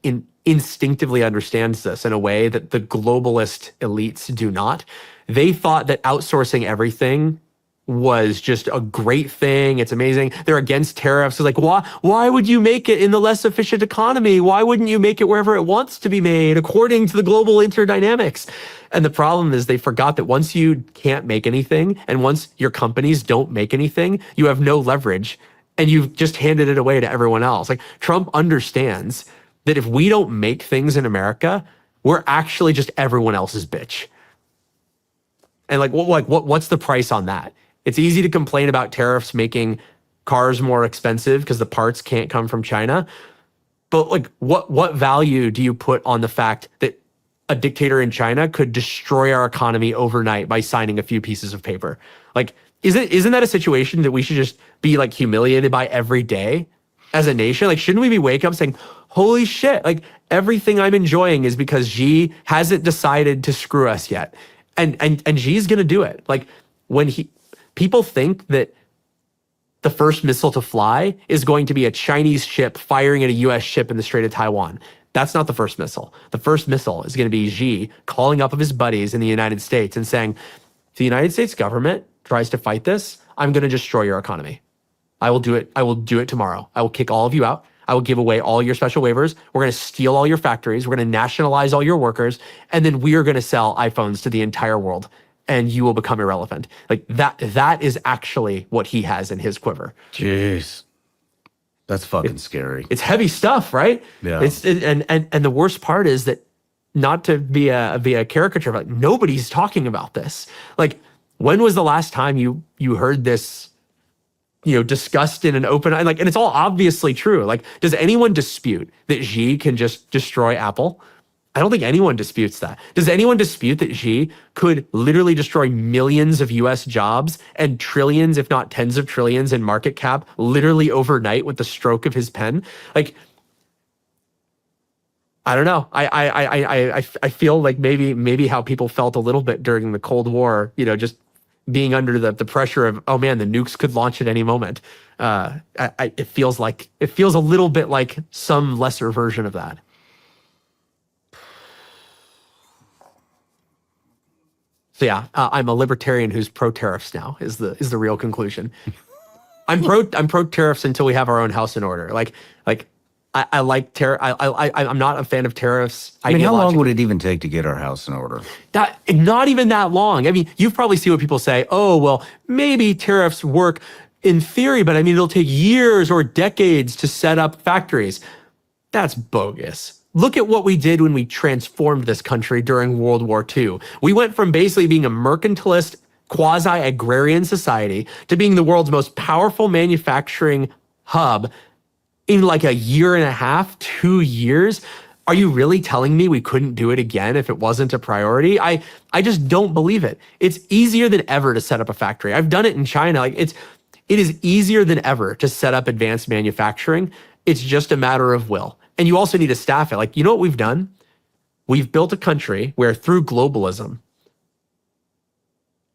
instinctively understands this in a way that the globalist elites do not. They thought that outsourcing everything was just a great thing. It's amazing. They're against tariffs. It's like, why would you make it in the less efficient economy? Why wouldn't you make it wherever it wants to be made according to the global interdynamics? And the problem is they forgot that once you can't make anything and once your companies don't make anything, you have no leverage and you've just handed it away to everyone else. Like, Trump understands that if we don't make things in America, we're actually just everyone else's bitch. And what's the price on that? It's easy to complain about tariffs making cars more expensive because the parts can't come from China. But like, what value do you put on the fact that a dictator in China could destroy our economy overnight by signing a few pieces of paper? Like, isn't that a situation that we should just be like humiliated by every day as a nation? Like, shouldn't we be waking up saying, holy shit, like everything I'm enjoying is because Xi hasn't decided to screw us yet. And Xi's gonna do it. Like, when people think that the first missile to fly is going to be a Chinese ship firing at a US ship in the Strait of Taiwan. That's not the first missile. The first missile is going to be Xi calling up of his buddies in the United States and saying, if the United States government tries to fight this, I'm going to destroy your economy. I will do it. I will do it tomorrow. I will kick all of you out. I will give away all your special waivers. We're going to steal all your factories. We're going to nationalize all your workers. And then we are going to sell iPhones to the entire world. And you will become irrelevant. Like, that is actually what he has in his quiver. Jeez. That's fucking scary. It's heavy stuff, right? Yeah. And the worst part is that, not to be a caricature, but like, nobody's talking about this. Like, when was the last time you heard this, discussed in an open, and it's all obviously true. Like, does anyone dispute that Xi can just destroy Apple? I don't think anyone disputes that. Does anyone dispute that Xi could literally destroy millions of US jobs and trillions, if not tens of trillions in market cap literally overnight with the stroke of his pen? Like, I don't know. I feel like maybe how people felt a little bit during the Cold War, just being under the pressure of, oh man, the nukes could launch at any moment. It feels a little bit like some lesser version of that. So yeah, I'm a libertarian who's pro tariffs now. Is the real conclusion. I'm pro tariffs until we have our own house in order. Like I like tariff. I'm not a fan of tariffs. I mean, how long would it even take to get our house in order? That not even that long. I mean, you've probably seen what people say. Oh, well, maybe tariffs work in theory, but I mean, it'll take years or decades to set up factories. That's bogus. Look at what we did when we transformed this country during World War II. We went from basically being a mercantilist, quasi-agrarian society to being the world's most powerful manufacturing hub in like a year and a half, 2 years. Are you really telling me we couldn't do it again if it wasn't a priority? I just don't believe it. It's easier than ever to set up a factory. I've done it in China. It is easier than ever to set up advanced manufacturing. It's just a matter of will. And you also need to staff it. You know what we've done? We've built a country where through globalism,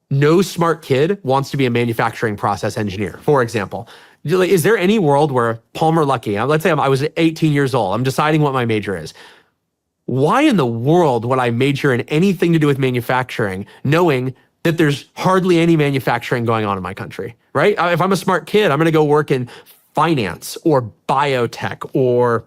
no smart kid wants to be a manufacturing process engineer, for example. Is there any world where Palmer Luckey, let's say I was 18 years old, I'm deciding what my major is. Why in the world would I major in anything to do with manufacturing, knowing that there's hardly any manufacturing going on in my country, right? If I'm a smart kid, I'm going to go work in finance or biotech or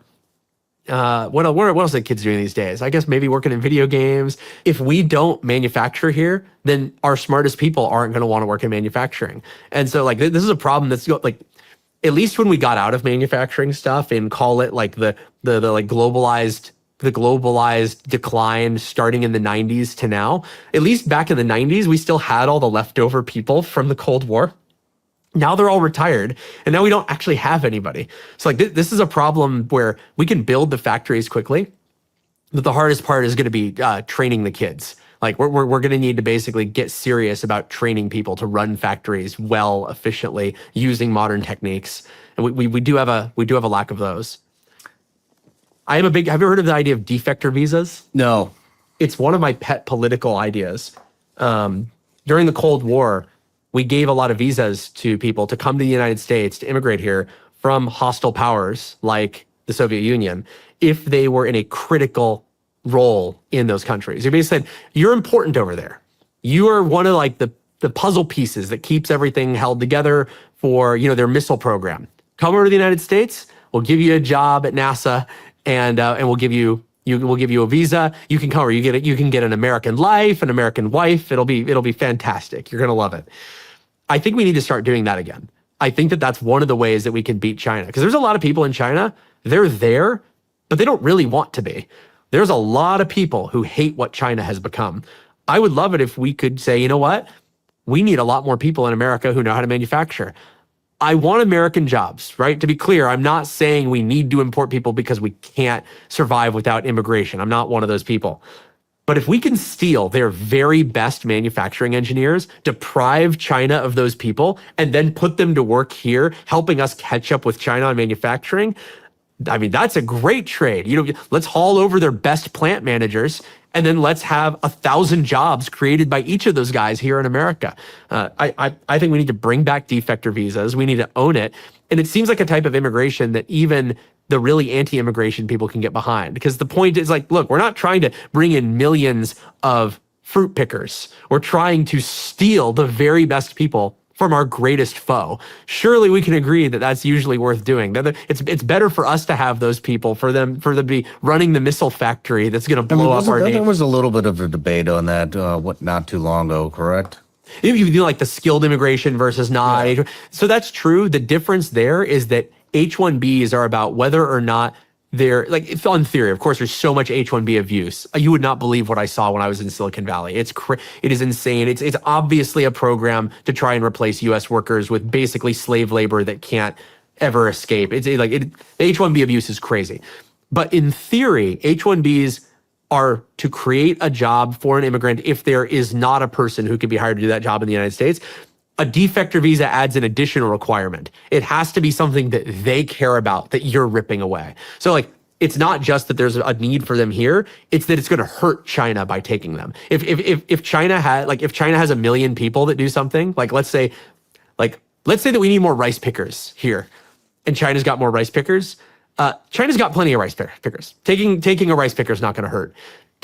what else are kids doing these days? I guess maybe working in video games. If we don't manufacture here, then our smartest people aren't going to want to work in manufacturing. And so this is a problem that's at least when we got out of manufacturing stuff and call it the globalized decline starting in the 90s to now, at least back in the 90s, we still had all the leftover people from the Cold War. Now they're all retired, and now we don't actually have anybody. So this is a problem where we can build the factories quickly, but the hardest part is going to be training the kids. We're going to need to basically get serious about training people to run factories well, efficiently, using modern techniques. And we do have a lack of those. Have you ever heard of the idea of defector visas? No. It's one of my pet political ideas. During the Cold War, we gave a lot of visas to people to come to the United States to immigrate here from hostile powers like the Soviet Union if they were in a critical role in those countries. You basically said, you're important over there. You are one of the puzzle pieces that keeps everything held together for their missile program. Come over to the United States, we'll give you a job at NASA, and we'll give you a visa. You can come over. You can get an American life, an American wife. It'll be fantastic. You're gonna love it. I think we need to start doing that again. I think that's one of the ways that we can beat China, because there's a lot of people in China, they're there, but they don't really want to be. There's a lot of people who hate what China has become. I would love it if we could say, you know what? We need a lot more people in America who know how to manufacture. I want American jobs, right? To be clear, I'm not saying we need to import people because we can't survive without immigration. I'm not one of those people. But if we can steal their very best manufacturing engineers, deprive China of those people, and then put them to work here, helping us catch up with China on manufacturing, I mean, that's a great trade. Let's haul over their best plant managers, and then let's have 1,000 jobs created by each of those guys here in America. I think we need to bring back defector visas. We need to own it. And it seems like a type of immigration that even the really anti-immigration people can get behind. Because the point is look, we're not trying to bring in millions of fruit pickers. We're trying to steal the very best people from our greatest foe. Surely we can agree that that's usually worth doing. It's better for us to have those people, for them to be running the missile factory that's going to blow up our nation. There was a little bit of a debate on that not too long ago, correct? If you do the skilled immigration versus not. Yeah. So that's true. The difference there is that H-1Bs are about whether or not they're it's on theory. Of course, there's so much H-1B abuse. You would not believe what I saw when I was in Silicon Valley. It is insane. It's obviously a program to try and replace U.S. workers with basically slave labor that can't ever escape. The H-1B abuse is crazy. But in theory, H-1Bs are to create a job for an immigrant if there is not a person who can be hired to do that job in the United States. A defector visa adds an additional requirement. It has to be something that they care about, that you're ripping away. So it's not just that there's a need for them here, it's that it's going to hurt China by taking them. If China has 1 million people that do something, let's say that we need more rice pickers here, and China's got more rice pickers. China's got plenty of rice pickers. Taking a rice picker is not going to hurt.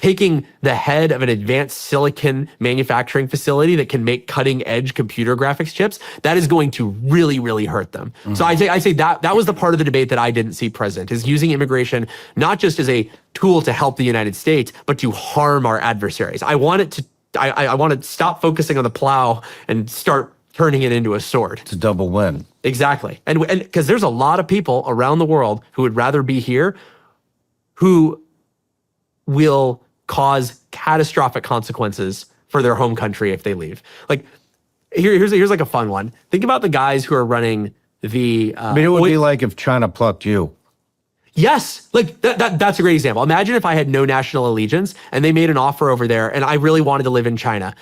taking the head of an advanced silicon manufacturing facility that can make cutting edge computer graphics chips, that is going to really, really hurt them. So I say that was the part of the debate that I didn't see present, is using immigration not just as a tool to help the United States, but to harm our adversaries. I want to stop focusing on the plow and start turning it into a sword. It's a double win. Exactly. And because there's a lot of people around the world who would rather be here, who will cause catastrophic consequences for their home country if they leave. Like, here's like a fun one. Think about the guys who are running the. I mean, it would be like if China plucked you. Yes, like that's a great example. Imagine if I had no national allegiance and they made an offer over there, and I really wanted to live in China,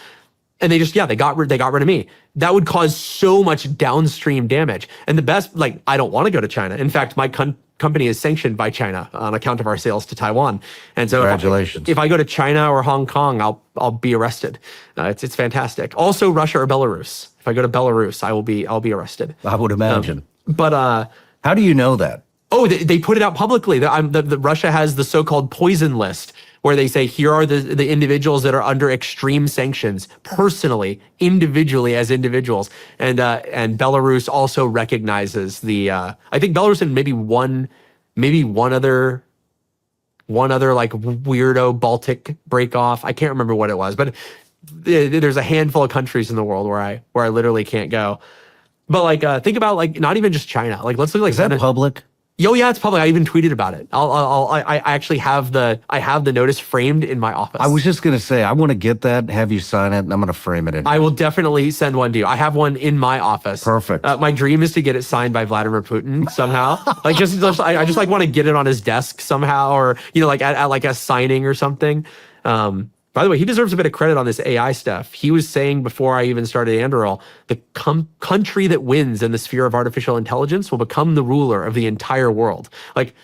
and they got rid of me. That would cause so much downstream damage. And the best, like, I don't want to go to China. In fact, my company is sanctioned by China on account of our sales to Taiwan. And so congratulations. If I go to China or Hong Kong, I'll be arrested. It's fantastic. Also Russia or Belarus. If I go to Belarus, I'll be arrested. I would imagine. But how do you know that? oh, they put it out publicly. The Russia has the so-called poison list, where they say, here are the individuals that are under extreme sanctions, personally, individually as individuals. And Belarus also recognizes the, I think Belarus and maybe one other like weirdo Baltic break off. I can't remember what it was, but there's a handful of countries in the world where I literally can't go. But like, think about like, not even just China. Like, let's look like, is that public? Yo, yeah, it's public. I even tweeted about it. I actually have the notice framed in my office. I was just gonna say, I want to get that, have you sign it, and I'm gonna frame it in. I will definitely send one to you. I have one in my office. Perfect. My dream is to get it signed by Vladimir Putin somehow. Like I just like want to get it on his desk somehow, or like at like a signing or something. By the way, he deserves a bit of credit on this AI stuff. He was saying before I even started Anduril, the country that wins in the sphere of artificial intelligence will become the ruler of the entire world. Like,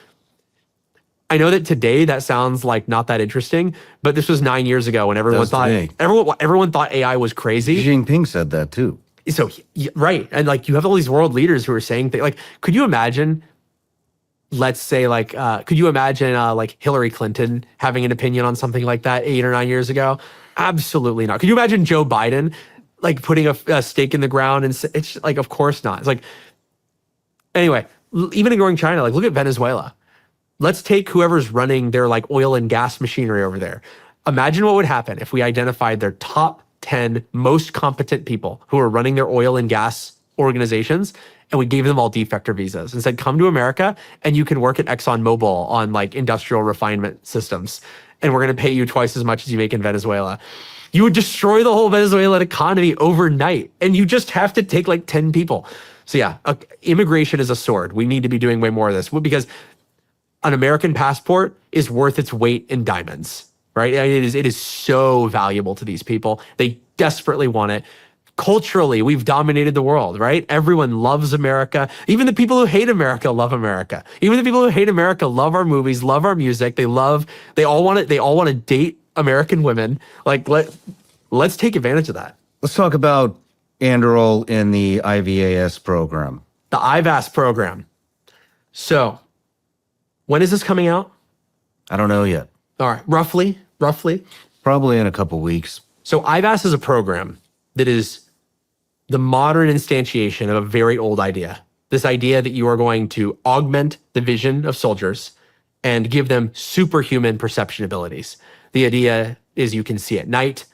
I know that today that sounds like not that interesting, but this was 9 years ago when everyone thought AI was crazy. Xi Jinping said that too. So right, and like you have all these world leaders who are saying things like, could you imagine? Let's say like, could you imagine like Hillary Clinton having an opinion on something like that 8 or 9 years ago? Absolutely not. Could you imagine Joe Biden like putting a stake in the ground? And it's like, of course not. It's like, anyway, even ignoring China, like look at Venezuela. Let's take whoever's running their like oil and gas machinery over there. Imagine what would happen if we identified their top 10 most competent people who are running their oil and gas organizations, and we gave them all defector visas and said, come to America and you can work at ExxonMobil on like industrial refinement systems. And we're going to pay you twice as much as you make in Venezuela. You would destroy the whole Venezuelan economy overnight. And you just have to take like 10 people. So yeah, immigration is a sword. We need to be doing way more of this because an American passport is worth its weight in diamonds, right? It is so valuable to these people. They desperately want it. Culturally, we've dominated the world, right? Everyone loves America. Even the people who hate America love America. Even the people who hate America love our movies, love our music. They all want to date American women. Like, let's take advantage of that. Let's talk about Anduril in the IVAS program. The IVAS program. So, when is this coming out? I don't know yet. All right, roughly. Probably in a couple weeks. So IVAS is a program that is the modern instantiation of a very old idea. This idea that you are going to augment the vision of soldiers and give them superhuman perception abilities. The idea is you can see at night,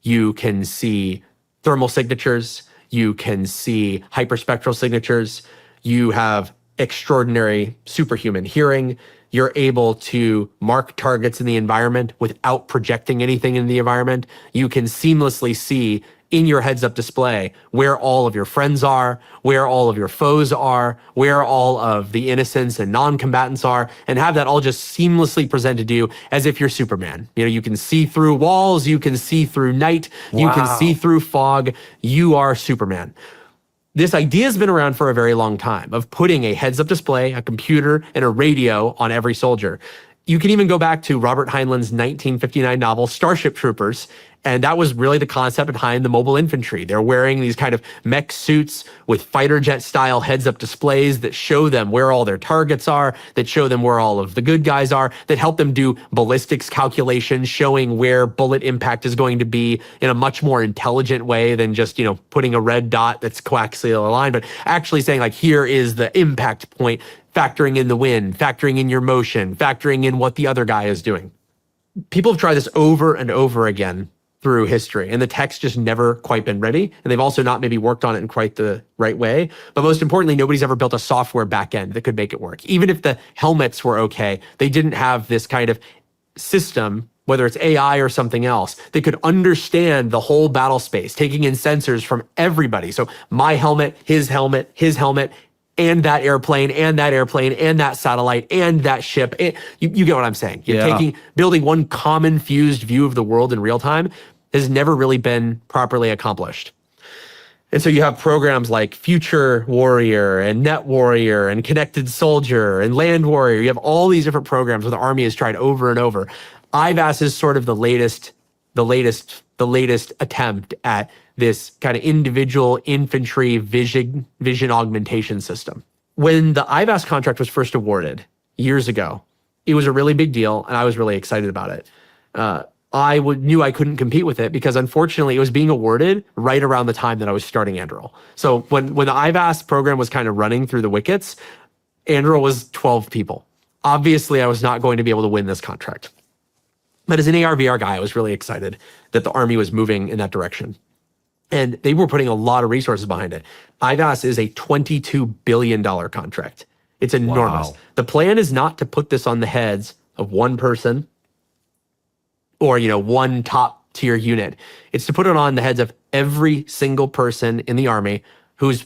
you can see thermal signatures, you can see hyperspectral signatures, you have extraordinary superhuman hearing, you're able to mark targets in the environment without projecting anything in the environment. You can seamlessly see in your heads-up display where all of your friends are, where all of your foes are, where all of the innocents and non-combatants are, and have that all just seamlessly presented to you as if you're Superman. You know, you can see through walls, you can see through night, you can see through fog. You are Superman. This idea has been around for a very long time of putting a heads-up display, a computer, and a radio on every soldier. You can even go back to Robert Heinlein's 1959 novel, Starship Troopers, And that was really the concept behind the mobile infantry. They're wearing these kind of mech suits with fighter jet style heads up displays that show them where all their targets are, that show them where all of the good guys are, that help them do ballistics calculations, showing where bullet impact is going to be in a much more intelligent way than just, putting a red dot that's coaxial aligned, but actually saying like, here is the impact point, factoring in the wind, factoring in your motion, factoring in what the other guy is doing. People have tried this over and over again through history, and the tech's just never quite been ready. And they've also not maybe worked on it in quite the right way. But most importantly, nobody's ever built a software backend that could make it work. Even if the helmets were okay, they didn't have this kind of system, whether it's AI or something else, that could understand the whole battle space, taking in sensors from everybody. So my helmet, his helmet, and that airplane, and that airplane, and that satellite, and that ship. You get what I'm saying. You're building one common fused view of the world in real time has never really been properly accomplished. And so you have programs like Future Warrior and Net Warrior and Connected Soldier and Land Warrior. You have all these different programs where the Army has tried over and over. IVAS is sort of the latest attempt at this kind of individual infantry vision augmentation system. When the IVAS contract was first awarded years ago, it was a really big deal, and I was really excited about it. I knew I couldn't compete with it because unfortunately it was being awarded right around the time that I was starting Anduril. So when the IVAS program was kind of running through the wickets, Anduril was 12 people. Obviously, I was not going to be able to win this contract. But as an AR/VR guy, I was really excited that the Army was moving in that direction. And they were putting a lot of resources behind it. IVAS is a $22 billion contract. It's enormous. Wow. The plan is not to put this on the heads of one person or, one top tier unit. It's to put it on the heads of every single person in the Army who's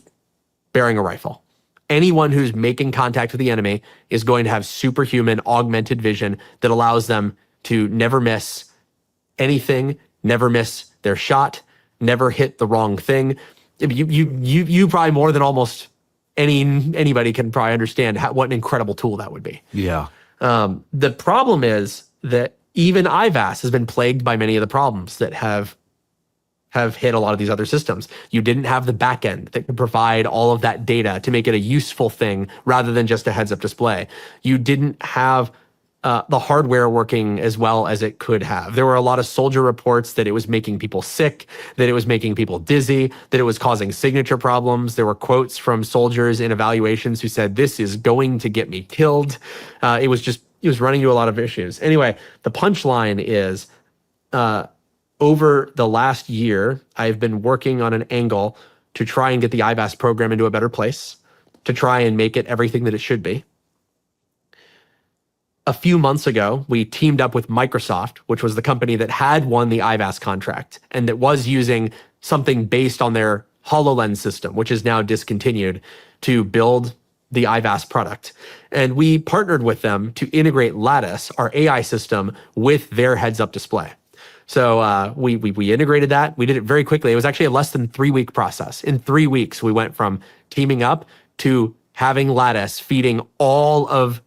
bearing a rifle. Anyone who's making contact with the enemy is going to have superhuman augmented vision that allows them to never miss anything, never miss their shot, never hit the wrong thing. You probably more than almost anybody can probably understand what an incredible tool that would be. Yeah. The problem is that even IVAS has been plagued by many of the problems that have hit a lot of these other systems. You didn't have the backend that could provide all of that data to make it a useful thing rather than just a heads-up display. You didn't have the hardware working as well as it could have. There were a lot of soldier reports that it was making people sick, that it was making people dizzy, that it was causing signature problems. There were quotes from soldiers in evaluations who said, "This is going to get me killed." It was running into a lot of issues. Anyway, the punchline is, over the last year, I've been working on an angle to try and get the IVAS program into a better place, to try and make it everything that it should be. A few months ago, we teamed up with Microsoft, which was the company that had won the IVAS contract and that was using something based on their HoloLens system, which is now discontinued, to build the IVAS product. And we partnered with them to integrate Lattice, our AI system, with their heads-up display. So we integrated that. We did it very quickly. It was actually a less than 3-week process. In 3 weeks, we went from teaming up to having Lattice feeding all of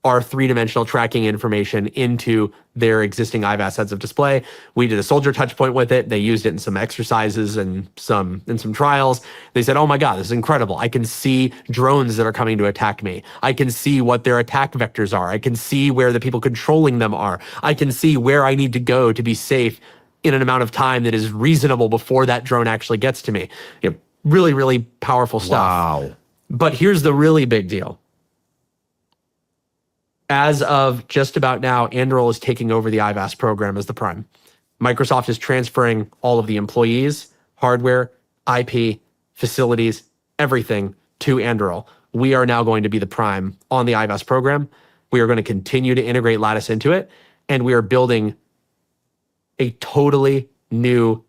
our 3-dimensional tracking information into their existing IVAS heads-up display. We did a soldier touch point with it. They used it in some exercises and some trials. They said, "Oh my God, this is incredible. I can see drones that are coming to attack me. I can see what their attack vectors are. I can see where the people controlling them are. I can see where I need to go to be safe in an amount of time that is reasonable before that drone actually gets to me." Really, really powerful stuff. Wow. But here's the really big deal. As of just about now, Anduril is taking over the IVAS program as the prime. Microsoft is transferring all of the employees, hardware, IP, facilities, everything to Anduril. We are now going to be the prime on the IVAS program. We are going to continue to integrate Lattice into it, and we are building a totally new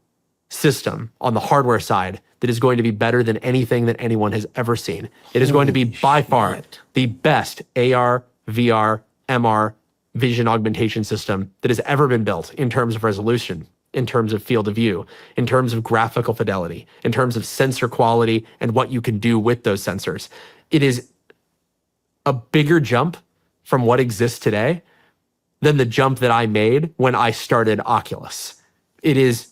system on the hardware side that is going to be better than anything that anyone has ever seen. It is going to be by far the best AR, VR, MR vision augmentation system that has ever been built in terms of resolution, in terms of field of view, in terms of graphical fidelity, in terms of sensor quality and what you can do with those sensors. It is a bigger jump from what exists today than the jump that I made when I started Oculus. It is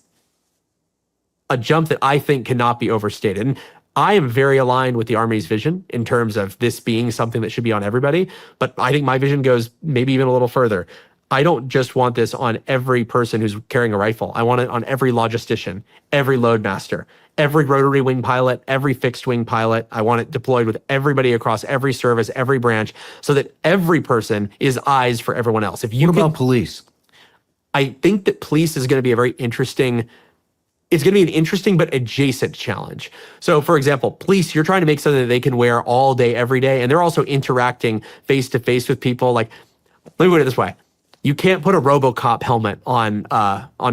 a jump that I think cannot be overstated. And I am very aligned with the Army's vision in terms of this being something that should be on everybody. But I think my vision goes maybe even a little further. I don't just want this on every person who's carrying a rifle. I want it on every logistician, every loadmaster, every rotary wing pilot, every fixed wing pilot. I want it deployed with everybody across every service, every branch, so that every person is eyes for everyone else. If you What about police? I think that police is going to be a very interesting, it's going to be an interesting but adjacent challenge. So for example, police, you're trying to make something that they can wear all day, every day, and they're also interacting face to face with people. Like, let me put it this way. You can't put a RoboCop helmet on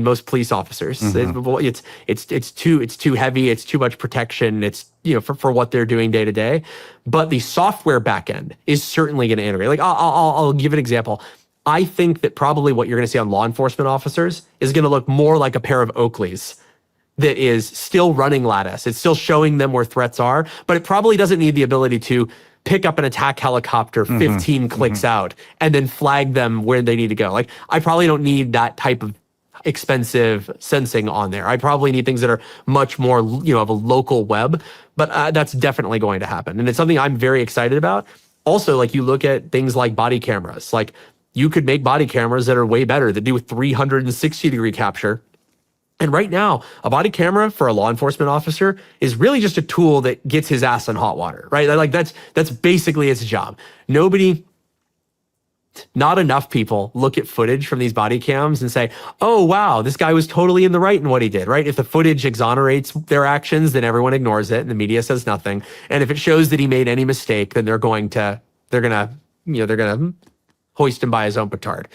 most police officers. It's too heavy. It's too much protection. It's, you know, for what they're doing day to day. But the software backend is certainly going to integrate. Like I'll give an example. I think that probably what you're going to see on law enforcement officers is going to look more like a pair of Oakleys that is still running Lattice. It's still showing them where threats are, but it probably doesn't need the ability to pick up an attack helicopter 15 clicks out and then flag them where they need to go. Like, I probably don't need that type of expensive sensing on there. I probably need things that are much more, you know, of a local web, but that's definitely going to happen. And it's something I'm very excited about. Also, like, you look at things like body cameras, like you could make body cameras that are way better, that do 360-degree capture. And right now, a body camera for a law enforcement officer is really just a tool that gets his ass in hot water, right? Like that's basically its job. Not enough people look at footage from these body cams and say, oh, wow, this guy was totally in the right in what he did, right? If the footage exonerates their actions, then everyone ignores it and the media says nothing. And if it shows that he made any mistake, then they're gonna hoist him by his own petard.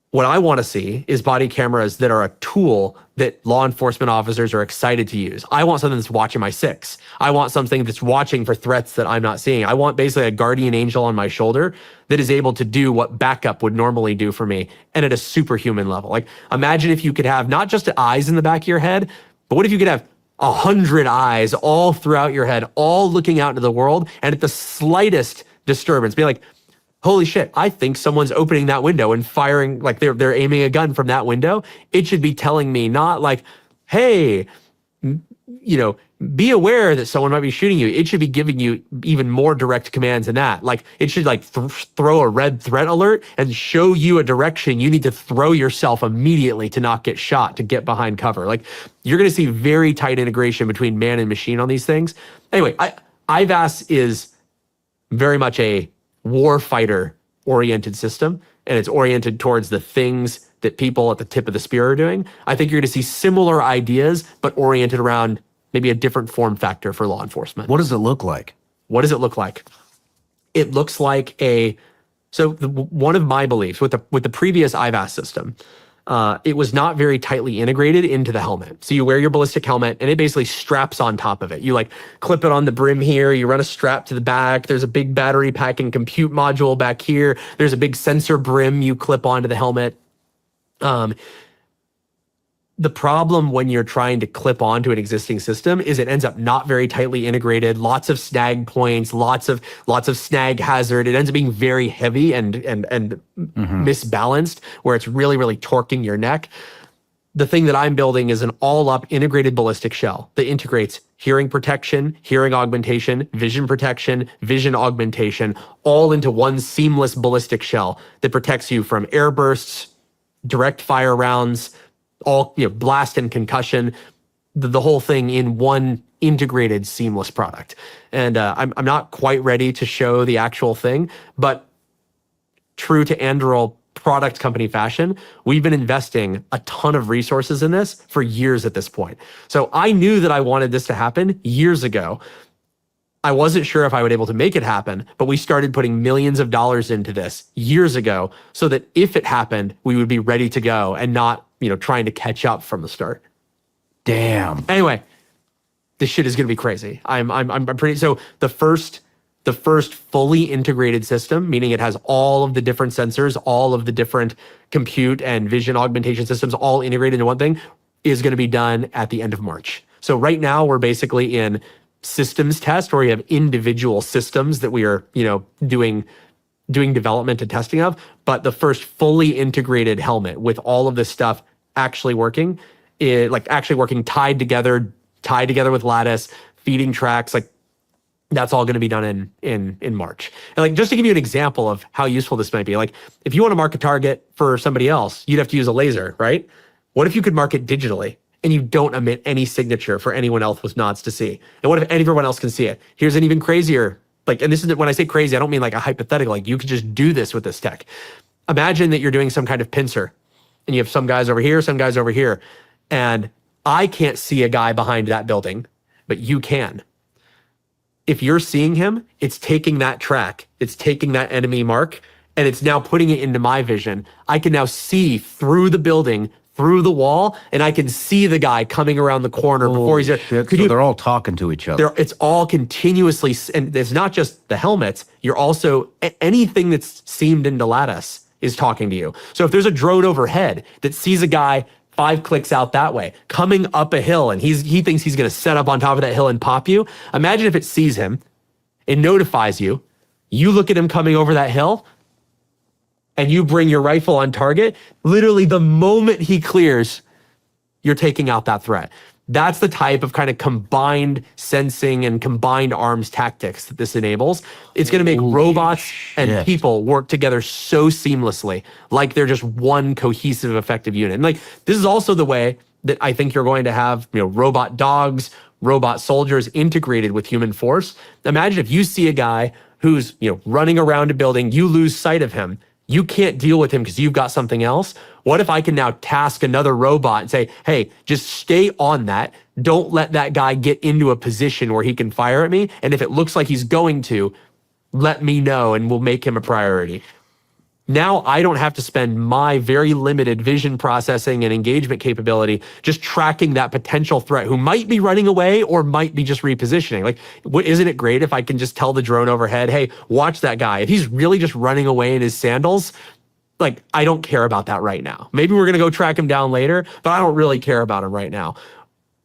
What I want to see is body cameras that are a tool that law enforcement officers are excited to use. I want something that's watching my six. I want something that's watching for threats that I'm not seeing. I want basically a guardian angel on my shoulder that is able to do what backup would normally do for me, and at a superhuman level. Like, imagine if you could have not just eyes in the back of your head, but what if you could have 100 eyes all throughout your head, all looking out into the world, and at the slightest disturbance, be like, holy shit, I think someone's opening that window and firing, like they're aiming a gun from that window. It should be telling me not like, hey, you know, be aware that someone might be shooting you. It should be giving you even more direct commands than that. Like, it should like throw a red threat alert and show you a direction you need to throw yourself immediately to not get shot, to get behind cover. Like, you're going to see very tight integration between man and machine on these things. Anyway, IVAS is very much a warfighter oriented system, and it's oriented towards the things that people at the tip of the spear are doing. I think you're going to see similar ideas, but oriented around maybe a different form factor for law enforcement. What does it look like? What does it look like? It looks like one of my beliefs with the previous IVAS system, it was not very tightly integrated into the helmet. So you wear your ballistic helmet and it basically straps on top of it. You like clip it on the brim here, you run a strap to the back, there's a big battery pack and compute module back here, there's a big sensor brim you clip onto the helmet. The problem when you're trying to clip onto an existing system is it ends up not very tightly integrated, lots of snag points, lots of snag hazard. It ends up being very heavy and misbalanced, where it's really, really torquing your neck. The thing that I'm building is an all-up integrated ballistic shell that integrates hearing protection, hearing augmentation, vision protection, vision augmentation, all into one seamless ballistic shell that protects you from air bursts, direct fire rounds, all, you know, blast and concussion, the whole thing in one integrated seamless product. And I'm not quite ready to show the actual thing, but true to Anduril product company fashion, we've been investing a ton of resources in this for years at this point. So I knew that I wanted this to happen years ago. I wasn't sure if I would be able to make it happen, but we started putting millions of dollars into this years ago so that if it happened, we would be ready to go and not, you know, trying to catch up from the start. Damn. Anyway, this shit is going to be crazy. I'm pretty, so the first fully integrated system, meaning it has all of the different sensors, all of the different compute and vision augmentation systems all integrated into one thing, is going to be done at the end of March. So right now we're basically in systems test, where we have individual systems that we are, you know, doing doing development and testing of, but the first fully integrated helmet with all of this stuff actually working, actually working tied together with lattice, feeding tracks, like that's all going to be done in March. And like, just to give you an example of how useful this might be, like if you want to mark a target for somebody else, you'd have to use a laser, right? What if you could mark it digitally and you don't emit any signature for anyone else with nods to see? And what if everyone else can see it? Here's an even crazier, like, and this is, when I say crazy, I don't mean like a hypothetical, like you could just do this with this tech. Imagine that you're doing some kind of pincer and you have some guys over here, some guys over here, and I can't see a guy behind that building, but you can. If you're seeing him, it's taking that track, it's taking that enemy mark, and it's now putting it into my vision. I can now see through the building, through the wall, and I can see the guy coming around the corner before he's there. Shit, so they're all talking to each other. It's all continuously, and it's not just the helmets, you're also, anything that's seamed into lattice is talking to you. So if there's a drone overhead that sees a guy 5 clicks out that way, coming up a hill, and he thinks he's gonna set up on top of that hill and pop you, imagine if it sees him, it notifies you, you look at him coming over that hill, and you bring your rifle on target, literally the moment he clears, you're taking out that threat. That's the type of kind of combined sensing and combined arms tactics that this enables. It's going to make robots and people work together so seamlessly, like they're just one cohesive, effective unit. And like, this is also the way that I think you're going to have, robot dogs, robot soldiers integrated with human force. Imagine if you see a guy who's, running around a building, you lose sight of him. You can't deal with him because you've got something else. What if I can now task another robot and say, hey, just stay on that. Don't let that guy get into a position where he can fire at me. And if it looks like he's going to, let me know and we'll make him a priority. Now I don't have to spend my very limited vision processing and engagement capability just tracking that potential threat who might be running away or might be just repositioning. Like, isn't it great if I can just tell the drone overhead, hey, watch that guy. If he's really just running away in his sandals, like, I don't care about that right now. Maybe we're going to go track him down later, but I don't really care about him right now.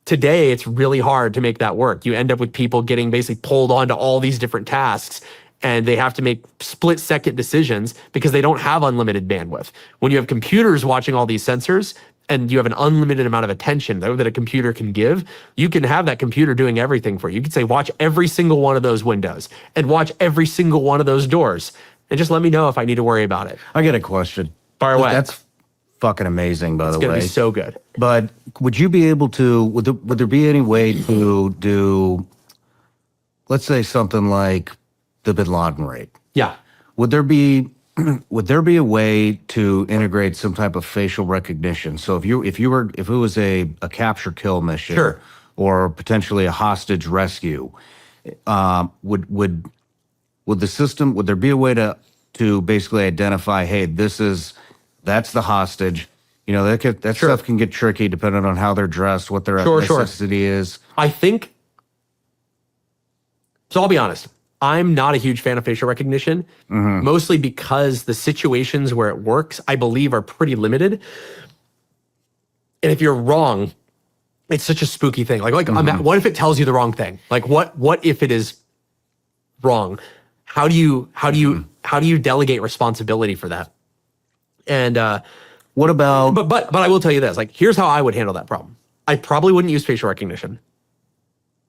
Today, it's really hard to make that work. You end up with people getting basically pulled onto all these different tasks, and they have to make split-second decisions because they don't have unlimited bandwidth. When you have computers watching all these sensors and you have an unlimited amount of attention though that a computer can give, you can have that computer doing everything for you. You can say, watch every single one of those windows and watch every single one of those doors and just let me know if I need to worry about it. I get a question. Fire away. That's fucking amazing, by the way. It's going to be so good. But would you be able to, would there be any way to do, let's say something like the Bin Laden raid? Yeah. Would there be a way to integrate some type of facial recognition? So if it was a capture kill mission, sure, or potentially a hostage rescue, would there be a way to basically identify, hey, that's the hostage? That sure, stuff can get tricky depending on how they're dressed, what their ethnicity is. I think, so I'll be honest, I'm not a huge fan of facial recognition, mostly because the situations where it works, I believe, are pretty limited. And if you're wrong, it's such a spooky thing. Like what if it tells you the wrong thing? Like what if it is wrong? How do you delegate responsibility for that? And what about? But I will tell you this. Like, here's how I would handle that problem. I probably wouldn't use facial recognition.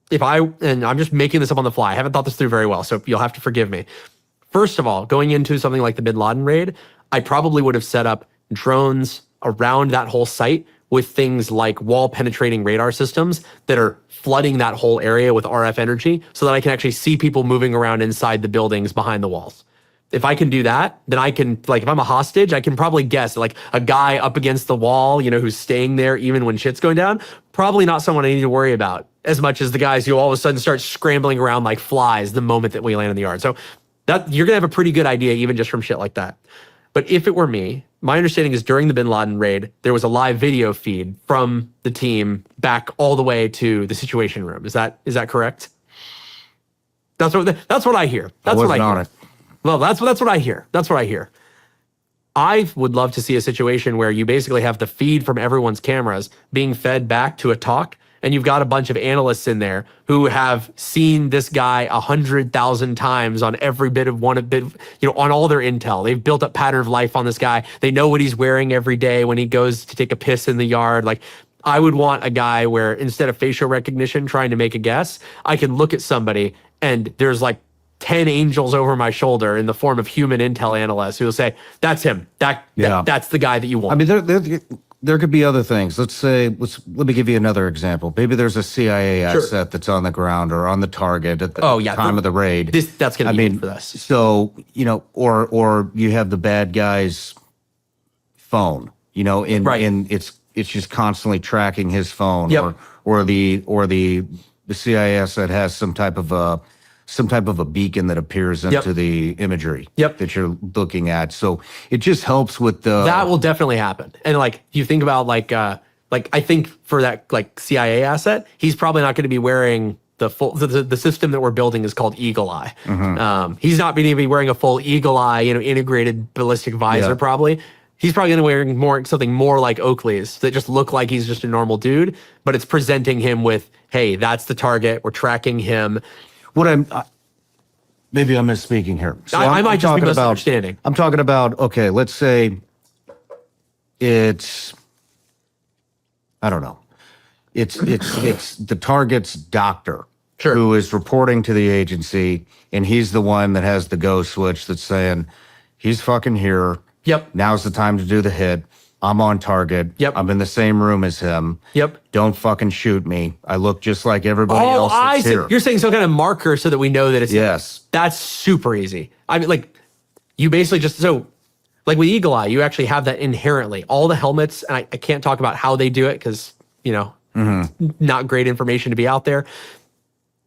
And I'm just making this up on the fly. I haven't thought this through very well, so you'll have to forgive me. First of all, going into something like the Bin Laden raid, I probably would have set up drones around that whole site with things like wall penetrating radar systems that are flooding that whole area with RF energy so that I can actually see people moving around inside the buildings behind the walls. If I can do that, then I can, like, if I'm a hostage, I can probably guess, like, a guy up against the wall, who's staying there even when shit's going down, probably not someone I need to worry about as much as the guys who all of a sudden start scrambling around like flies the moment that we land in the yard. So that you're gonna have a pretty good idea even just from shit like that. But if it were me, my understanding is during the Bin Laden raid, there was a live video feed from the team back all the way to the Situation Room. Is that correct? That's what I hear. That's what I hear. Well, that's what I hear. That's what I hear. I would love to see a situation where you basically have the feed from everyone's cameras being fed back to a talk, and you've got a bunch of analysts in there who have seen this guy 100,000 times on every bit of on all their intel. They've built up pattern of life on this guy. They know what he's wearing every day when he goes to take a piss in the yard. Like, I would want a guy where instead of facial recognition trying to make a guess, I can look at somebody and there's like 10 angels over my shoulder in the form of human intel analysts who will say, that's him. That's the guy that you want. I mean, there could be other things. Let me give you another example. Maybe there's a CIA asset that's on the ground or on the target at the time of the raid. That's going to be for this. So, or you have the bad guy's phone, and it's just constantly tracking his phone, or the CIA asset has some type of a beacon that appears into the imagery that you're looking at. So it just helps with that will definitely happen. And like, you think about like I think for that like CIA asset, he's probably not going to be wearing the system that we're building is called Eagle Eye. He's not going to be wearing a full Eagle Eye, integrated ballistic visor probably. He's probably going to be wearing something more like Oakley's that just look like he's just a normal dude, but it's presenting him with, hey, that's the target. We're tracking him. Maybe I'm misspeaking here. So I might just be misunderstanding. I'm talking about, okay, let's say it's, I don't know. It's the target's doctor who is reporting to the agency, and he's the one that has the go switch that's saying, he's fucking here. Now's the time to do the hit. I'm on target. I'm in the same room as him. Don't fucking shoot me. I look just like everybody else that's here. You're saying some kind of marker so that we know that it's Yes. That's super easy. I mean, like, you basically like with Eagle Eye, you actually have that inherently. All the helmets, and I can't talk about how they do it because, not great information to be out there.